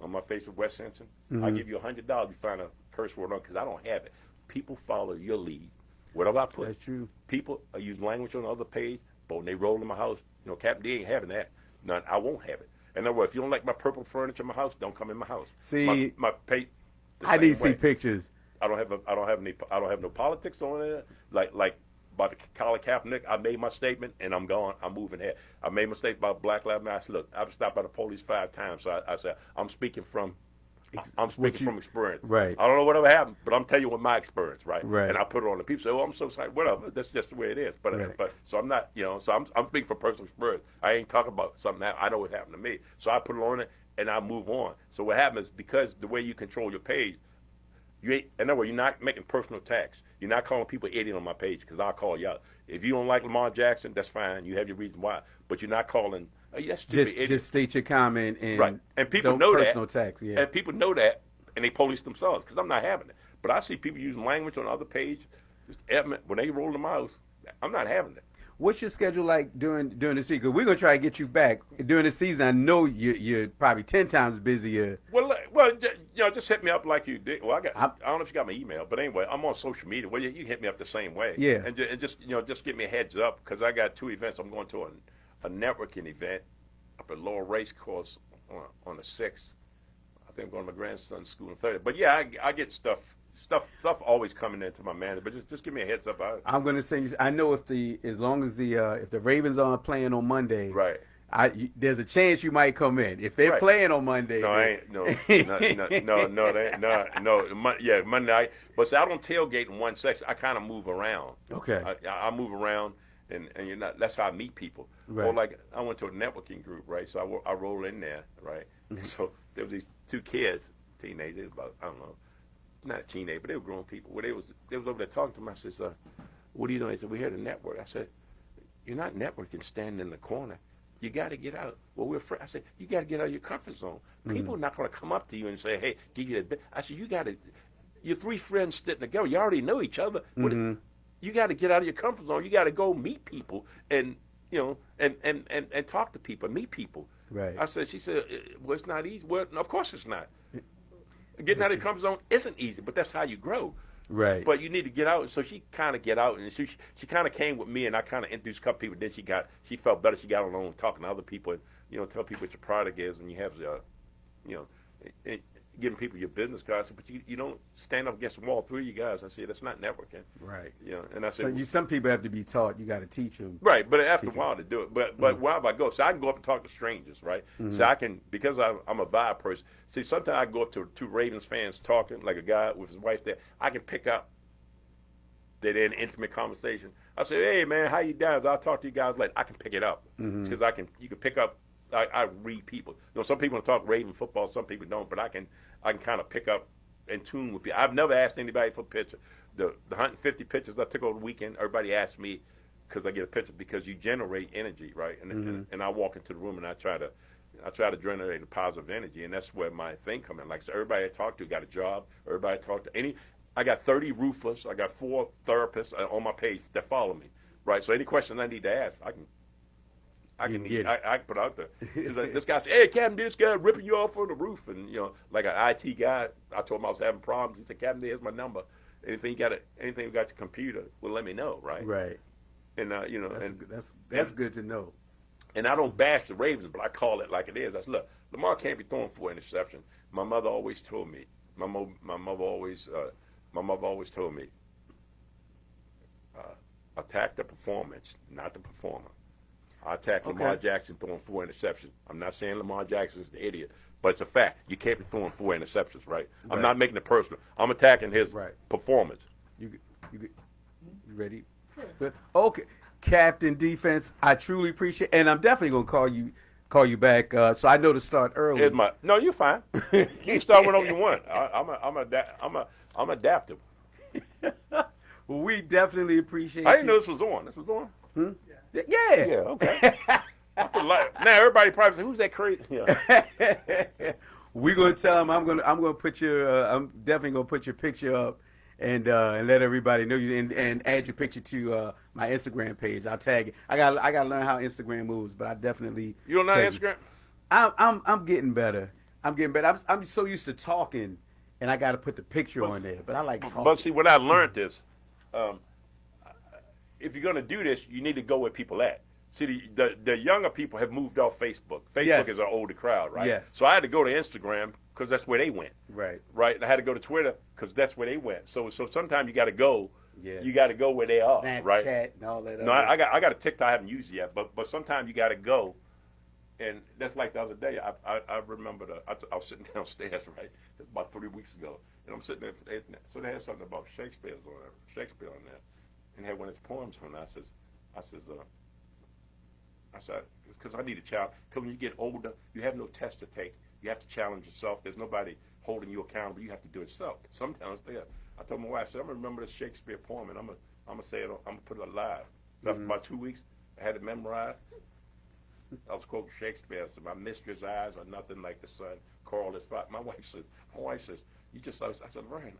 on my Facebook, West Simpson, I give you $100. You find a curse word on because I don't have it. People follow your lead. Whatever I put. That's true. People are using language on the other page, but when they roll in my house, Captain D ain't having that. None. I won't have it. In other words, if you don't like my purple furniture in my house, don't come in my house. See, my page. I need to see pictures. I don't have no politics on it. Like about Colin Kaepernick, I made my statement and I'm gone. I'm moving ahead. I made my statement about Black Lives Matter. I said, look, I've stopped by the police 5 times. So I said, I'm speaking from experience. Right. I don't know whatever happened, but I'm telling you what my experience, right? Right. And I put it on the people. Say, oh, I'm so sorry. Whatever. That's just the way it is. But Right. but so I'm not, so I'm speaking from personal experience. I ain't talking about something that I know what happened to me. So I put it on it and I move on. So what happens is because the way you control your page, you ain't. In other words, you're not making personal attacks. You're not calling people idiot on my page because I'll call you out. If you don't like Lamar Jackson, that's fine. You have your reason why. But you're not calling. Oh, that's stupid idiot. Just state your comment and Right. And people don't know personal that. attacks. Yeah. And people know that, and they police themselves because I'm not having it. But I see people using language on the other page. Just when they roll the mouse, I'm not having it. What's your schedule like during the season? 'Cause we're gonna try to get you back during the season. I know you're probably 10 times busier. Well, just hit me up like you did. Well, I don't know if you got my email, but anyway, I'm on social media. Well, you can hit me up the same way. Yeah. And just give me a heads up because I got 2 events. I'm going to a networking event up at Lower Race Course on the 6th. I think I'm going to my grandson's school on 30th. But yeah, I get stuff always coming into my manager. But just give me a heads up. I'm gonna send you. I know if the Ravens aren't playing on Monday, Right. There's a chance you might come in. If they're Right. playing on Monday, No, I ain't. No. Monday night. But see, I don't tailgate in one section. I kind of move around. Okay. I move around, and you're not. That's how I meet people. Right. Or like I went to a networking group, right? So I roll in there, right? Mm-hmm. So there was these 2 kids, teenagers, about I don't know, not a teenager, but they were grown people. Well, they was over there talking to me. I said, "What are you doing?" They said, "We're here to network." I said, "You're not networking standing in the corner. You got to get out." Well, we're friends. I said, "You got to get out of your comfort zone. People are not going to come up to you and say, 'Hey, give you that bit.'" I said, "You got to. You're 3 friends sitting together. You already know each other. You got to get out of your comfort zone. You got to go meet people and and talk to people, meet people." Right. She said, "Well, it's not easy." Well, of course it's not. Getting out of your comfort zone isn't easy, but that's how you grow. Right. But you need to get out. So she kind of get out, and she kind of came with me, and I kind of introduced a couple people. Then she felt better. She got along talking to other people, and tell people what your product is, and you have giving people your business cards. But you don't stand up against the wall. 3 of you guys, I said, that's not networking. Right. And I said, some people have to be taught. You got to teach them. right, but after a while to do it. But wherever I go, so I can go up and talk to strangers, right? So I can, because I'm a vibe person. See, sometimes I go up to 2 Ravens fans talking, like a guy with his wife there. I can pick up that in intimate conversation. I say, "Hey man, how you guys? I'll talk to you guys later." I can pick it up because you can pick up I read people. Some people talk Raven football, some people don't, but I can kind of pick up and tune with people. I've never asked anybody for a picture. The 150 pictures I took over the weekend, everybody asked me because I get a picture because you generate energy, right? And I walk into the room and I try to generate a positive energy, and that's where my thing comes in. Like, so everybody I talk to got a job. Everybody I talk to, I got 30 roofers. I got 4 therapists on my page that follow me, right? So any question I need to ask, I can put out there. Like, this guy said, "Hey, Captain, this guy ripping you off on the roof," and like an IT guy, I told him I was having problems. He said, "Captain, here's my number. Anything you got your computer, well, let me know, right?" Right. And that's good to know. And I don't bash the Ravens, but I call it like it is. I said, look, Lamar can't be throwing 4 interceptions. My mother always told me. My mother always told me, attack the performance, not the performer. I attack Lamar Jackson throwing 4 interceptions. I'm not saying Lamar Jackson is the idiot, but it's a fact. You can't be throwing 4 interceptions, right? I'm not making it personal. I'm attacking his performance. You ready? Okay. Captain Defense, I truly appreciate, and I'm definitely gonna call you back. So I know to start early. No, you're fine. You can start whenever you want. I'm adaptive. Well, we definitely appreciate. I didn't know this was on. This was on. Yeah. Yeah. Okay. Now everybody probably say, "Who's that crazy?" Yeah. We're gonna tell them. I'm gonna put your. I'm definitely gonna put your picture up. And let everybody know you and add your picture to my Instagram page. I'll tag it. I gotta learn how Instagram moves, but I definitely. You don't know Instagram? I'm getting better. I'm so used to talking, and I got to put the picture on there. But I like talking. But see, what I learned is, if you're gonna do this, you need to go where people at. See, the younger people have moved off Facebook. Facebook is an older crowd, right? Yes. So I had to go to Instagram because that's where they went. Right. Right. And I had to go to Twitter because that's where they went. So sometimes you got to go. Yeah. You got to go where they are. Snapchat right. and all that. No, I got a TikTok I haven't used yet, but sometimes you got to go. And that's like the other day. I remember I was sitting downstairs, right, about 3 weeks ago, and I'm sitting there. So they had something about Shakespeare on there, and had one of his poems on there. I said, because I need a challenge. Because when you get older, you have no test to take. You have to challenge yourself. There's nobody holding you accountable. You have to do it yourself. Sometimes I told my wife, I said, I'm going to remember this Shakespeare poem, and I'm gonna say it. I'm going to put it live. So after about 2 weeks, I had it memorized. I was quoting Shakespeare. I said, my mistress' eyes are nothing like the sun. Coral is fire. My wife says, you just, I said, Ryan,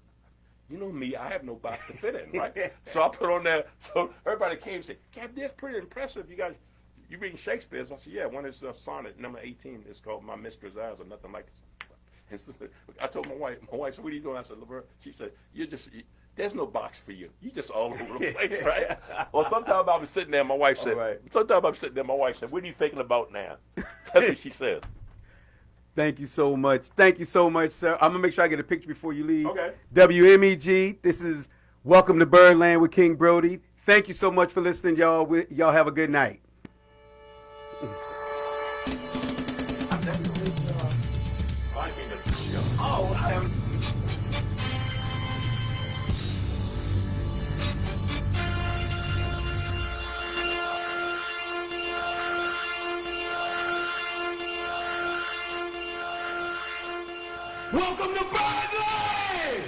you know me, I have no box to fit in, right? So I put on there. So everybody came and said, Captain, that's pretty impressive. You reading Shakespeare's? I said, yeah, one is sonnet number 18. It's called My Mistress' Eyes Are Nothing Like this. And so I told my wife, said, what are you doing? I said, Laverne. She said, there's no box for you. You just all over the place, right? Well, sometimes I was sitting there, my wife said, what are you thinking about now? That's what she said. Thank you so much. Thank you so much, sir. I'm going to make sure I get a picture before you leave. Okay. WMEG, this is Welcome to Birdland with King Brody. Thank you so much for listening, y'all. Y'all have a good night. Welcome to Birdland!